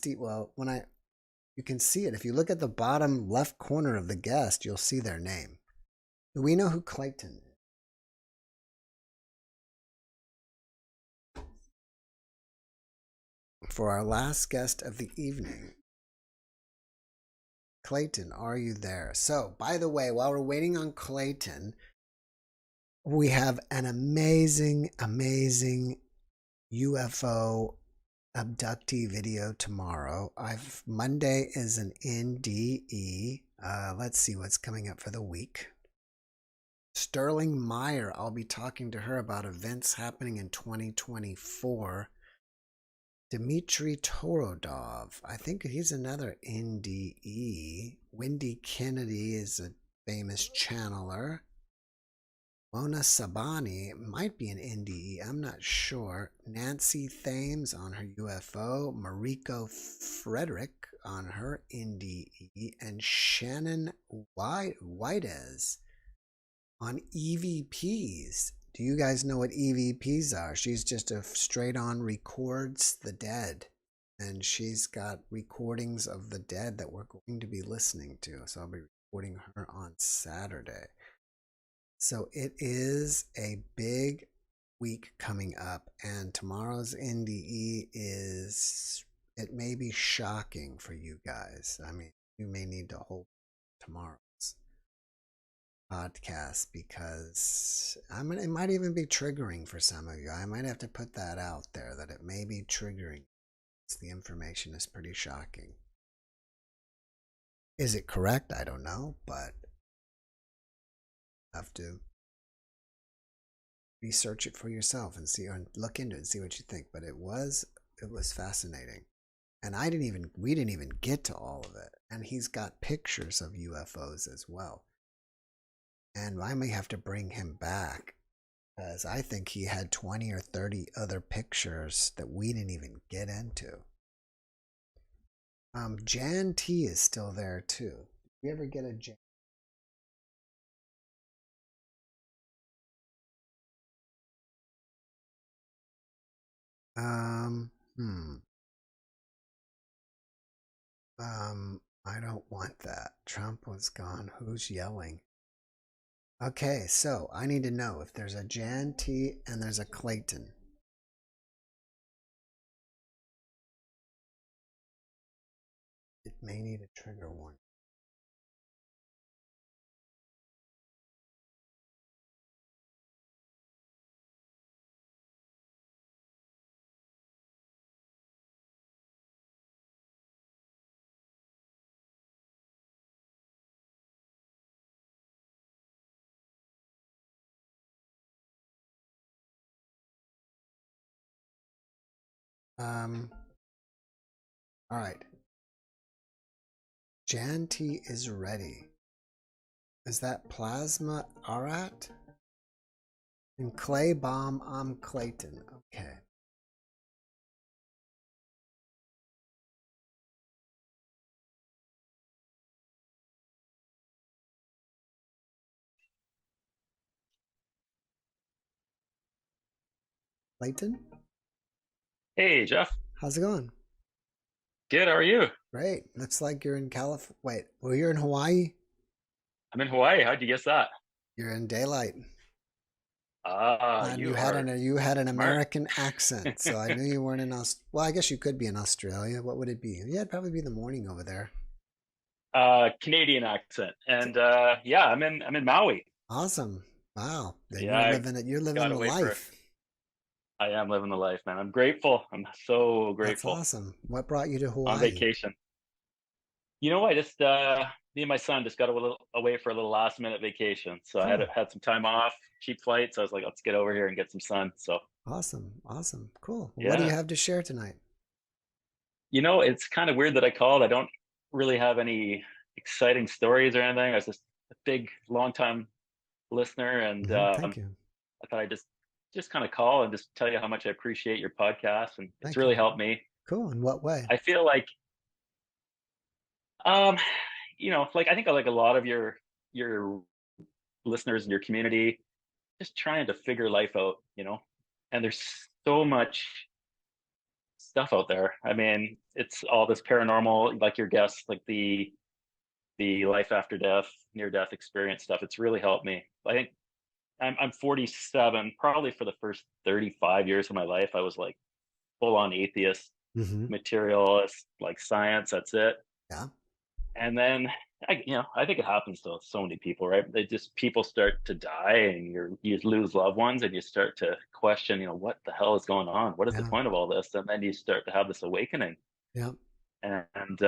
B: you can see it. If you look at the bottom left corner of the guest, you'll see their name. Do we know who Clayton is? For our last guest of the evening. Clayton, are you there? So, by the way, while we're waiting on Clayton, we have an amazing, amazing UFO abductee video tomorrow. Monday is an NDE. Let's see what's coming up for the week. Sterling Meyer, I'll be talking to her about events happening in 2024. Dmitry Torodov, I think he's another NDE. Wendy Kennedy is a famous channeler. Mona Sabani might be an NDE, I'm not sure. Nancy Thames on her UFO. Mariko Frederick on her NDE. And Shannon Whitez on EVPs. Do you guys know what EVPs are? She's just a straight on records the dead. And she's got recordings of the dead that we're going to be listening to. So I'll be recording her on Saturday. So it is a big week coming up. And tomorrow's NDE it may be shocking for you guys. I mean, you may need to hold tomorrow's podcast because it might even be triggering for some of you. I might have to put that out there that it may be triggering. The information is pretty shocking. Is it correct? I don't know, but have to research it for yourself and see, or look into it and see what you think. But it was fascinating, and we didn't even get to all of it. And he's got pictures of UFOs as well. And I may have to bring him back because I think he had 20 or 30 other pictures that we didn't even get into. Jan T is still there too. Did you ever get a Jan? I don't want that. Trump was gone. Who's yelling? Okay, so I need to know if there's a Jan T and there's a Clayton. It may need a trigger warning. All right. Jan T is ready. Is that Plasma Arat? And Clay Bomb, I'm Clayton. Okay. Clayton?
L: Hey, Jeff.
B: How's it going?
L: Good. How are you?
B: Great. Looks like you're in California. Wait, well, you're in Hawaii?
L: I'm in Hawaii. How'd you guess that?
B: You're in daylight.
L: And
B: you had an American accent, so I knew you weren't in well, I guess you could be in Australia. What would it be? Yeah, it'd probably be the morning over there.
L: Canadian accent. And yeah, I'm in Maui.
B: Awesome. Wow.
L: Yeah,
B: you're living the life.
L: I am living the life, man. I'm grateful. I'm so grateful.
B: That's awesome. What brought you to Hawaii?
L: On vacation. You know, I just me and my son just got away for a little last minute vacation. So I had some time off, cheap flights. So I was like, let's get over here and get some sun. So
B: awesome. Cool.
L: Yeah.
B: What do you have to share tonight?
L: You know, it's kind of weird that I called. I don't really have any exciting stories or anything. I was just a big, long time listener, and
B: Thank you.
L: I thought I'd just kind of call and just tell you how much I appreciate your podcast, and it's
B: Thank
L: really
B: you.
L: helped me.
B: Cool. In what way?
L: I feel like, um, like I think like a lot of your listeners in your community, just trying to figure life out, and there's so much stuff out there. I mean, it's all this paranormal, like your guests, like the life after death, near death experience stuff. It's really helped me. I think I'm 47. Probably for the first 35 years of my life, I was like full on atheist, materialist, like science. That's it.
B: Yeah.
L: And then I think it happens to so many people, right? People start to die, and you lose loved ones, and you start to question, what the hell is going on? What is the point of all this? And then you start to have this awakening.
B: Yeah.
L: And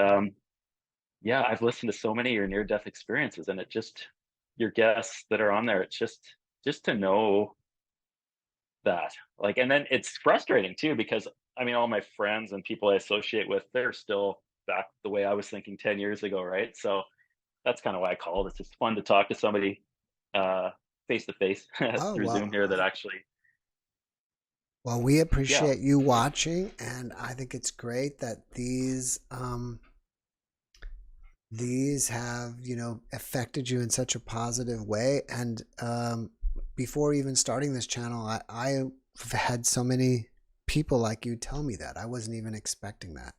L: yeah, I've listened to so many of your near-death experiences, and your guests that are on there, it's just to know that, like, and then it's frustrating too, because I mean, all my friends and people I associate with, they're still back the way I was thinking 10 years ago, right? So that's kind of why I called. It's just fun to talk to somebody face to face through Zoom here that actually.
B: Well, we appreciate you watching, and I think it's great that these have, affected you in such a positive way. And before even starting this channel, I've had so many people like you tell me that. I wasn't even expecting that.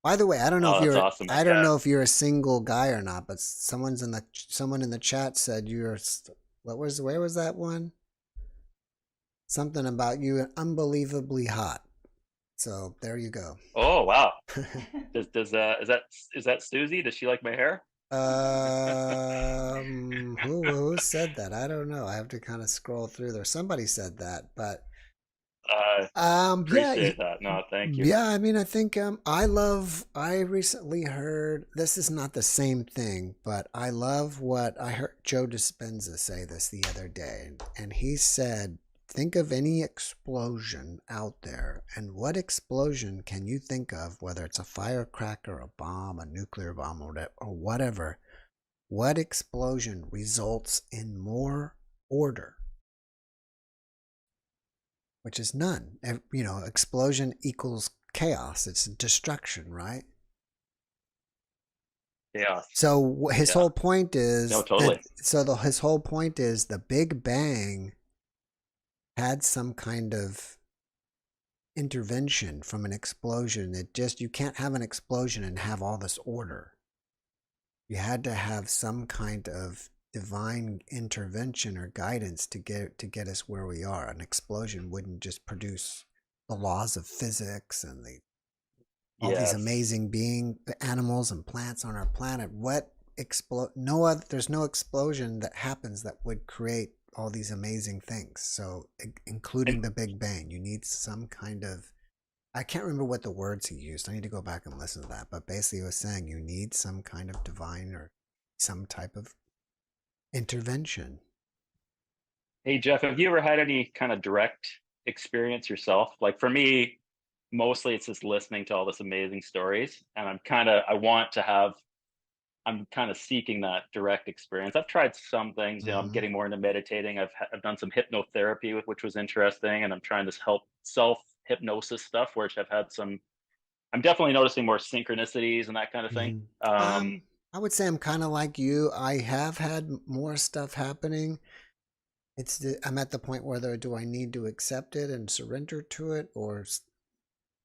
B: By the way, I don't know if you're
L: awesome.
B: I don't know if you're a single guy or not, but someone in the chat said where was that one? Something about you unbelievably hot. So there you go.
L: Oh wow. is that Susie? Does she like my hair?
B: Who said that? I don't know. I have to kind of scroll through there. Somebody said that, but
L: appreciate that. No, thank you.
B: Yeah, I mean, I think I recently heard, this is not the same thing, but I love what I heard Joe Dispenza say this the other day, and he said, think of any explosion out there, and what explosion can you think of, whether it's a firecracker, a bomb, a nuclear bomb, or whatever, what explosion results in more order? Which is none. Explosion equals chaos. It's destruction, right?
L: Yeah.
B: So his whole point is,
L: no, totally.
B: His whole point is the Big Bang had some kind of intervention from an explosion. You can't have an explosion and have all this order. You had to have some kind of divine intervention or guidance to get us where we are. An explosion wouldn't just produce the laws of physics and all these amazing animals and plants on our planet. There's no explosion that happens that would create all these amazing things. So including the Big Bang, you need some kind of, I can't remember what the words he used. I need to go back and listen to that. But basically he was saying you need some kind of divine or some type of intervention.
L: Hey Jeff, have you ever had any kind of direct experience yourself? Like for me, mostly it's just listening to all this amazing stories, and I'm kind of seeking that direct experience. I've tried some things, I'm getting more into meditating. I've done some hypnotherapy, which was interesting, and I'm trying this self-hypnosis stuff, which I'm definitely noticing more synchronicities and that kind of thing.
B: I would say I'm kind of like you. I have had more stuff happening. I'm at the point where do I need to accept it and surrender to it, or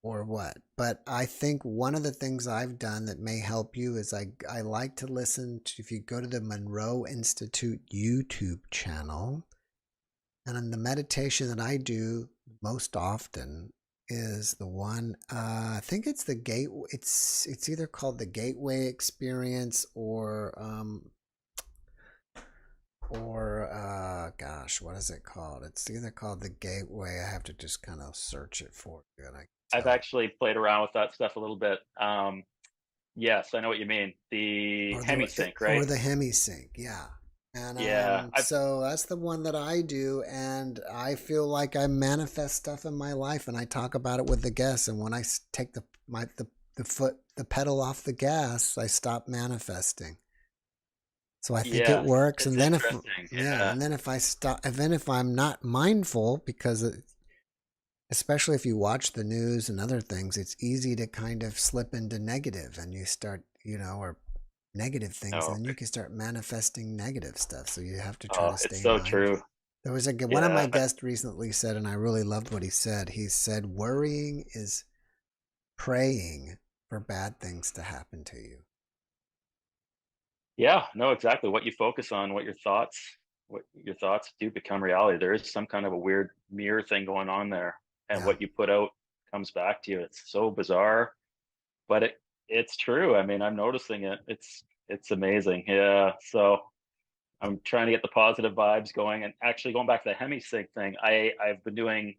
B: what? But I think one of the things I've done that may help you is I like to listen to, if you go to the Monroe Institute YouTube channel, and on the meditation that I do most often is the one, I think it's the it's either called the Gateway Experience or gosh, what is it called? It's either called the Gateway. I have to just kind of search it for you. And
L: I've actually played around with that stuff a little bit. Yes, I know what you mean. The hemisync, right?
B: Or the hemisync, yeah. And so that's the one that I do, and I feel like I manifest stuff in my life, and I talk about it with the guests. And when I take the pedal off the gas, I stop manifesting. So I think it works.
L: It's
B: And then
L: interesting.
B: and then if I stop, and then if I'm not mindful, because especially if you watch the news and other things, it's easy to kind of slip into negative, and you start, or negative things, and then you can start manifesting negative stuff. So you have to try to stay
L: it's so
B: mindful.
L: true.
B: There was one of my guests recently said, and I really loved what he said. He said, worrying is praying for bad things to happen to you.
L: Yeah, no, exactly. What you focus on, what your thoughts do become reality. There is some kind of a weird mirror thing going on there, and what you put out comes back to you. It's so bizarre, but it's true. I mean, I'm noticing it. It's amazing. Yeah. So I'm trying to get the positive vibes going, and actually going back to the hemisync thing. I've been doing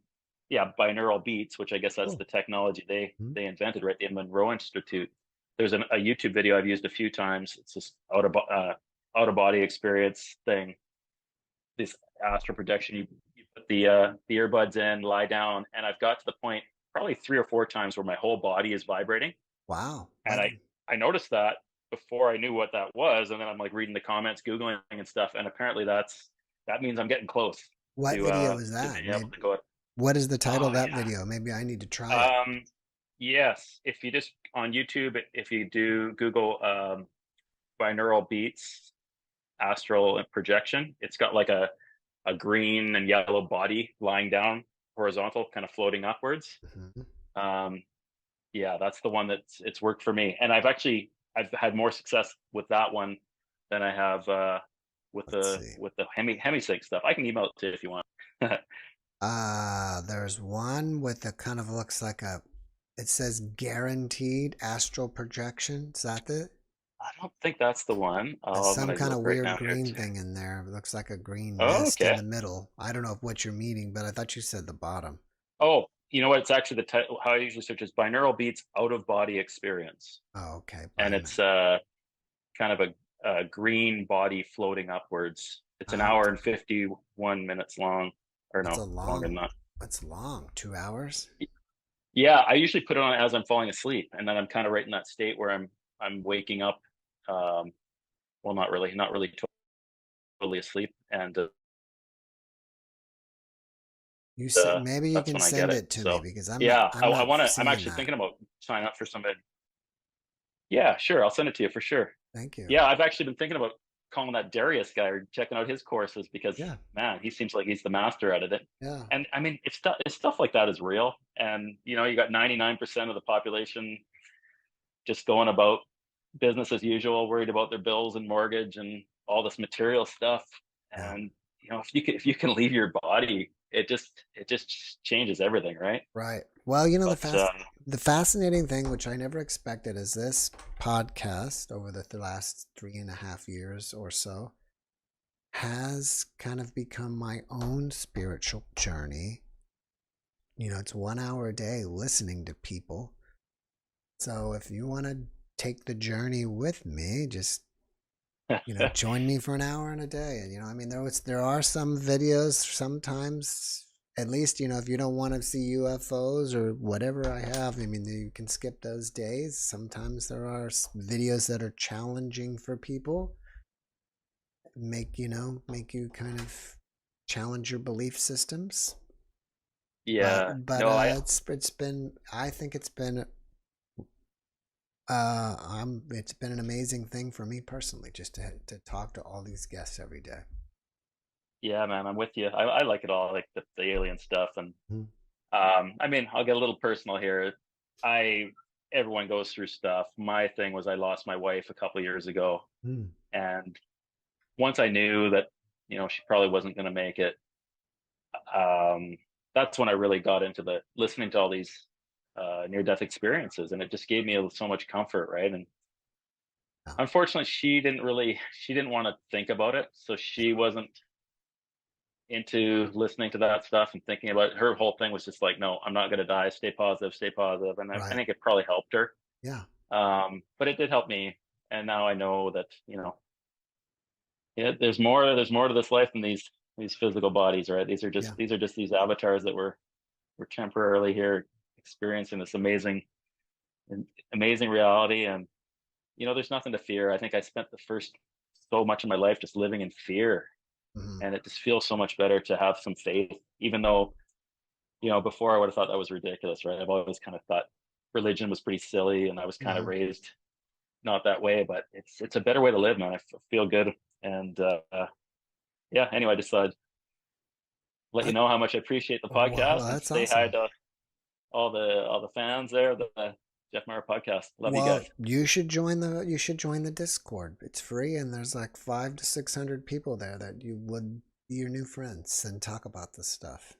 L: binaural beats, which I guess that's the technology they invented, right? The Monroe Institute. There's a YouTube video I've used a few times. It's this out of body experience thing. This astral projection. You put the earbuds in, lie down, and I've got to the point probably 3 or 4 times where my whole body is vibrating.
B: Wow.
L: And I noticed that before I knew what that was, and then I'm like reading the comments, Googling and stuff, and apparently that means I'm getting close.
B: What video is that? What is the title of that video? Maybe I need to try it.
L: Yes, if you just on YouTube, if you do Google binaural beats, astral projection, it's got like a green and yellow body lying down horizontal, kind of floating upwards. Yeah, that's the one it's worked for me, and I've had more success with that one than I have with the hemisync stuff. I can email it to you if you want.
B: There's one with a kind of looks like it says guaranteed astral projection. Is that it?
L: I don't think that's the one.
B: Some kind of weird green thing in there. It looks like a green mist in the middle. I don't know what you're meaning, but I thought you said the bottom.
L: Oh, you know what? It's actually the title. How I usually search is binaural beats out of body experience.
B: Oh, okay.
L: And it's kind of a green body floating upwards. It's an hour and 51 minutes long, or longer than that.
B: That's long. 2 hours.
L: Yeah, I usually put it on as I'm falling asleep, and then I'm kind of right in that state where I'm waking up. Well, not really totally asleep, and
B: you said maybe you can send it to me because I'm
L: I'm actually thinking about signing up for somebody. Yeah, sure, I'll send it to you for sure.
B: Thank you.
L: Yeah, I've actually been thinking about calling that Darius guy or checking out his courses because man, he seems like he's the master at it.
B: Yeah.
L: And I mean, if stuff like that is real, and you got 99% of the population just going about business as usual, worried about their bills and mortgage and all this material stuff. And if you can leave your body, it just changes everything, right?
B: Right. Well, the fascinating thing, which I never expected, is this podcast over the last 3.5 years or so has kind of become my own spiritual journey. It's 1 hour a day listening to people. So if you want to take the journey with me, just join me for an hour in a day. And there are some videos sometimes, at least, if you don't want to see UFOs or whatever I have, you can skip those days. Sometimes there are videos that are challenging for people, make you kind of challenge your belief systems.
L: Yeah.
B: But it's been an amazing thing for me personally, just to talk to all these guests every day.
L: Yeah, man, I'm with you. I like it all, like the alien stuff, and I'll get a little personal here. Everyone goes through stuff. My thing was I lost my wife a couple of years ago, and once I knew that she probably wasn't going to make it, that's when I really got into listening to all these near-death experiences, and it just gave me so much comfort, right? And unfortunately, she didn't want to think about it, so she wasn't into listening to that stuff and thinking about it. Her whole thing was just like, no, I'm not going to die. Stay positive, and I think it probably helped her.
B: Yeah.
L: But it did help me, and now I know that there's more to this life than these physical bodies, right? These are just these avatars that we're temporarily here experiencing this amazing reality, and there's nothing to fear. I think I spent the first so much of my life just living in fear. And it just feels so much better to have some faith, even though, you know, before I would have thought that was ridiculous, right? I've always kind of thought religion was pretty silly, and I was kind of raised not that way, but it's a better way to live, man. I feel good. And yeah, anyway, I just thought I'd let you know how much I appreciate the podcast, and
B: that's
L: say
B: awesome.
L: hi to all the fans there, the JeffMara podcast. Love you guys.
B: You should join the Discord. It's free, and there's like 500 to 600 people there that you would be your new friends and talk about this stuff.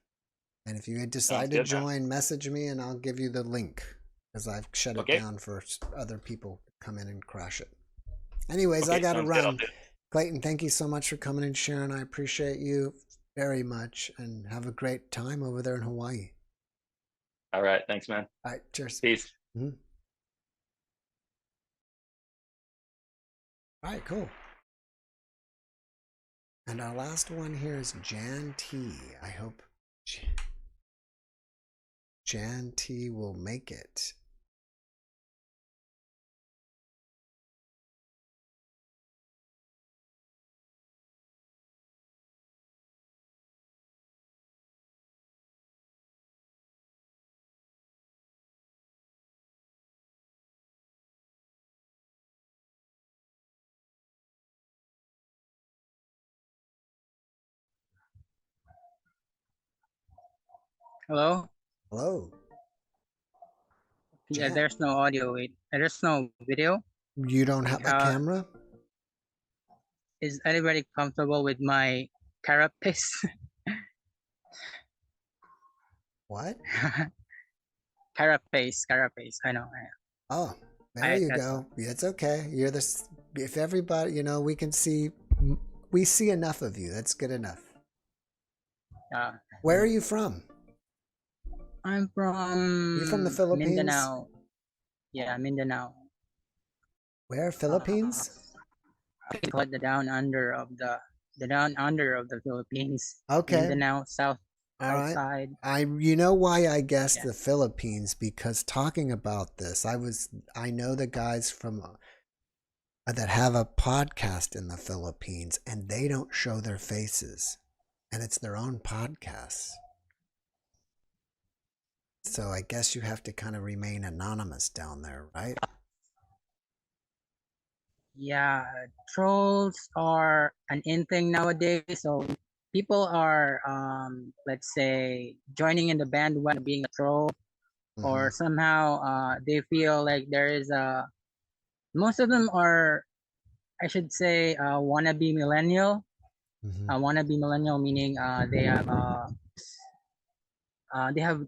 B: And if you decide to join, message me and I'll give you the link, because I've shut it down for other people to come in and crash it. Anyways, I gotta run. Clayton, thank you so much for coming and sharing. I appreciate you very much, and have a great time over there in Hawaii.
L: All right, thanks, man.
B: All right, cheers.
L: Peace.
B: All right, cool. And our last one here is Jan T. I hope Jan T will make it.
M: Hello?
B: Hello.
M: Yeah, there's no audio. Wait, there's no video.
B: You don't have a camera?
M: Is anybody comfortable with my carapace?
B: What?
M: Carapace. I know.
B: Oh, there you go. It's okay. You're this. If everybody, you know, we see enough of you. That's good enough. Where are you from?
M: I'm from.
B: You from the Philippines?
M: Mindanao. Yeah, Mindanao.
B: Where? Philippines?
M: I call it the down under of the Philippines.
B: Okay.
M: Mindanao, south.
B: Outside. You know why I guessed the Philippines? Because talking about this, I know the guys from that have a podcast in the Philippines, and they don't show their faces, and it's their own podcast. So I guess you have to kind of remain anonymous down there, right?
M: Yeah, trolls are an in thing nowadays. So people are, let's say, joining in the bandwagon of being a troll, or somehow they feel like there is most of them are, I should say, wannabe millennial. Wannabe millennial meaning they have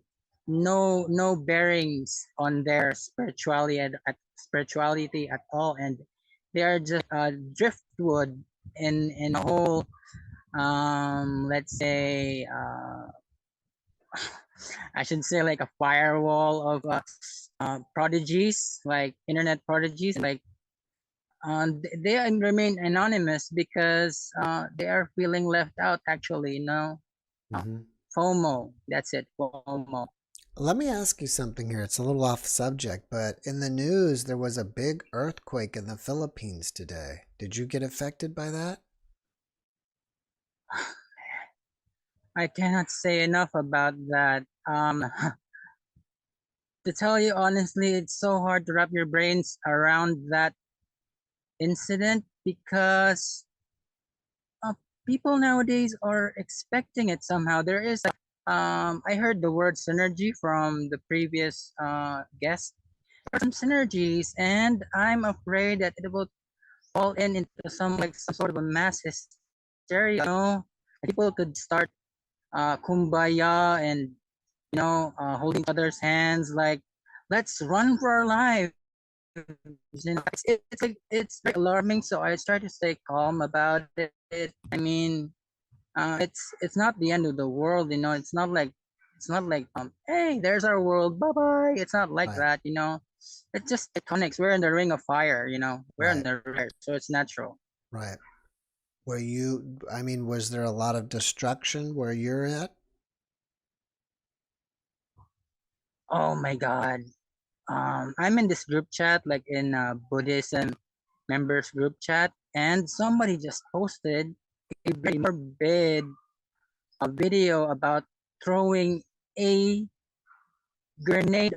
M: no bearings on their spirituality at all, and they are just driftwood in a whole let's say I should say like a firewall of prodigies, like internet prodigies, like they remain anonymous because they are feeling left out, actually, you know. FOMO, that's it, FOMO.
B: Let me ask you something here. It's a little off subject, but in the news, there was a big earthquake in the Philippines today. Did you get affected by that?
M: I cannot say enough about that. To tell you honestly, it's so hard to wrap your brains around that incident because people nowadays are expecting it somehow. There is I heard the word synergy from the previous guest. There are some synergies, and I'm afraid that it will fall into some sort of a mass hysteria. You know, people could start kumbaya and, you know, holding each other's hands, like, let's run for our lives. You know, it's very alarming. So I try to stay calm about it. I mean, it's not the end of the world, you know. It's not like hey, there's our world, bye bye. It's not like that, you know. It's just tectonics. We're in the ring of fire, you know. We're in the fire, so it's natural.
B: Right. Was there a lot of destruction where you're at?
M: Oh my God. I'm in this group chat, like in Buddhism members group chat, and somebody just posted a very morbid video about throwing a grenade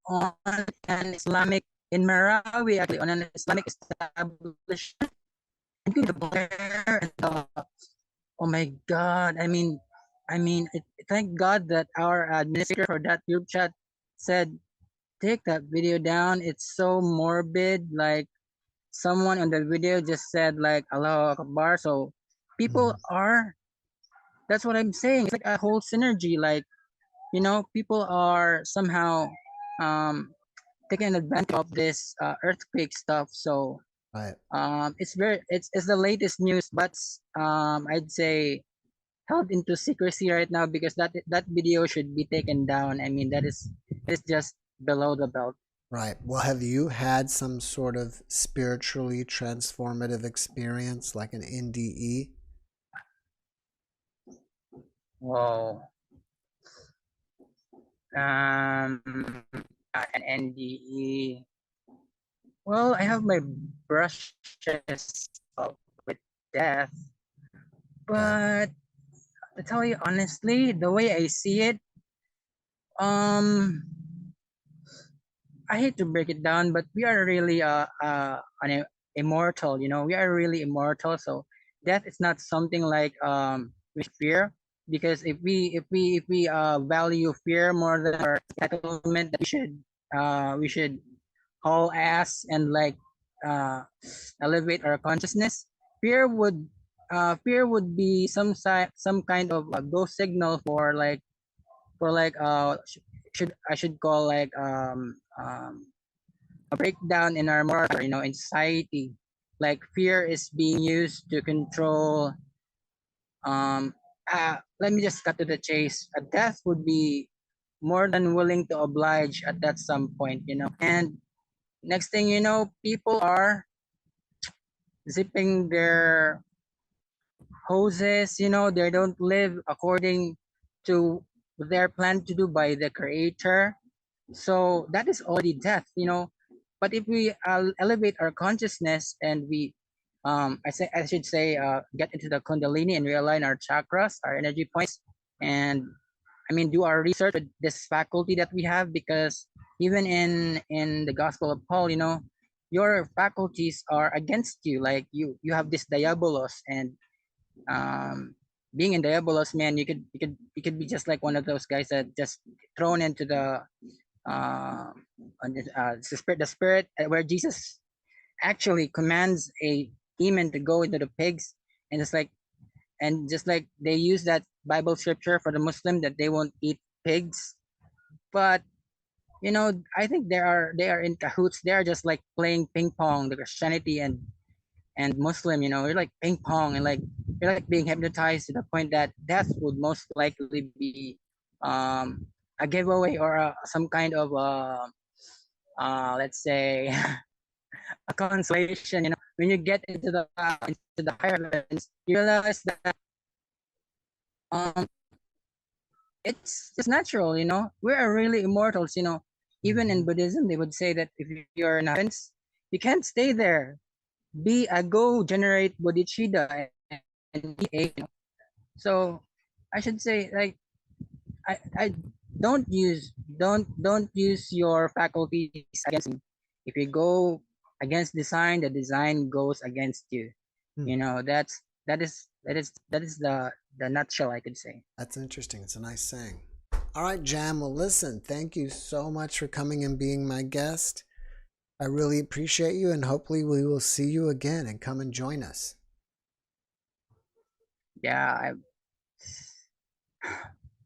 M: on an Islamic in Marawi, actually on an Islamic establishment. The glare and oh my God! Thank God that our administrator for that group chat said, "Take that video down. It's so morbid." Like someone on the video just said, like "Allahu Akbar." So people are. That's what I'm saying. It's like a whole synergy. Like, you know, people are somehow taking advantage of this earthquake stuff. So
B: Right.
M: it's the latest news, but I'd say held into secrecy right now because that video should be taken down. I mean, that is just below the belt.
B: Right. Well, have you had some sort of spiritually transformative experience like an NDE?
M: Whoa. An NDE. Well, I have my brushes with death, but to tell you honestly, the way I see it, I hate to break it down, but we are really an immortal. You know, we are really immortal. So death is not something like we fear, because if we value fear more than our entitlement, we should haul ass and like elevate our consciousness. Fear would be some kind of a go signal for like I should call like a breakdown in our moral, you know, in society. Like fear is being used to control. Let me just cut to the chase. A death would be more than willing to oblige at that some point, you know. And next thing you know, people are zipping their hoses, you know, they don't live according to what they're planned to do by the creator. So that is already death, you know. But if we elevate our consciousness and we I should say get into the kundalini and realign our chakras, our energy points, and I mean do our research with this faculty that we have, because even in the Gospel of Paul, you know, your faculties are against you. Like you have this diabolos, and being in diabolos, man, you could be just like one of those guys that just thrown into the the spirit where Jesus actually commands a demon to go into the pigs, and just like they use that Bible scripture for the Muslim that they won't eat pigs. But you know, I think they are in cahoots. They are just like playing ping pong, the Christianity and Muslim. You know, you're like ping pong, and like you're like being hypnotized to the point that death would most likely be a giveaway or some kind of let's say a consolation. You know, when you get into the higher levels, you realize that it's just natural. You know, we are really immortals. You know, even in Buddhism, they would say that if you're in heavens, you can't stay there. Be a go generate bodhicitta and be a. You know. So I should say like I don't use your faculties against me. If you go against design, the design goes against you. You know, that is the nutshell, I could say.
B: That's interesting. It's a nice saying. All right, Jam. Well, listen, thank you so much for coming and being my guest. I really appreciate you, and hopefully we will see you again and come and join us.
M: Yeah,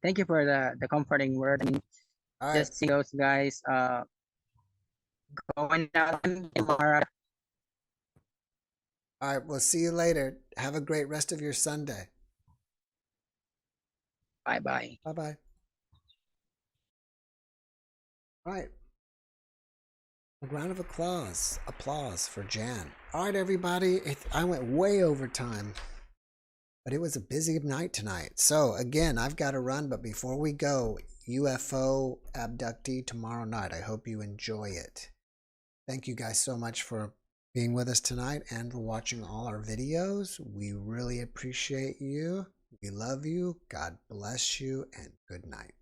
M: thank you for the comforting word. I mean, just see those guys going out tomorrow.
B: All right, we'll see you later. Have a great rest of your Sunday.
M: Bye-bye.
B: Bye-bye. All right. A round of applause for Jan. All right, everybody. I went way over time, but it was a busy night tonight. So again, I've got to run, but before we go, UFO abductee tomorrow night. I hope you enjoy it. Thank you guys so much for being with us tonight and for watching all our videos. We really appreciate you. We love you. God bless you, and good night.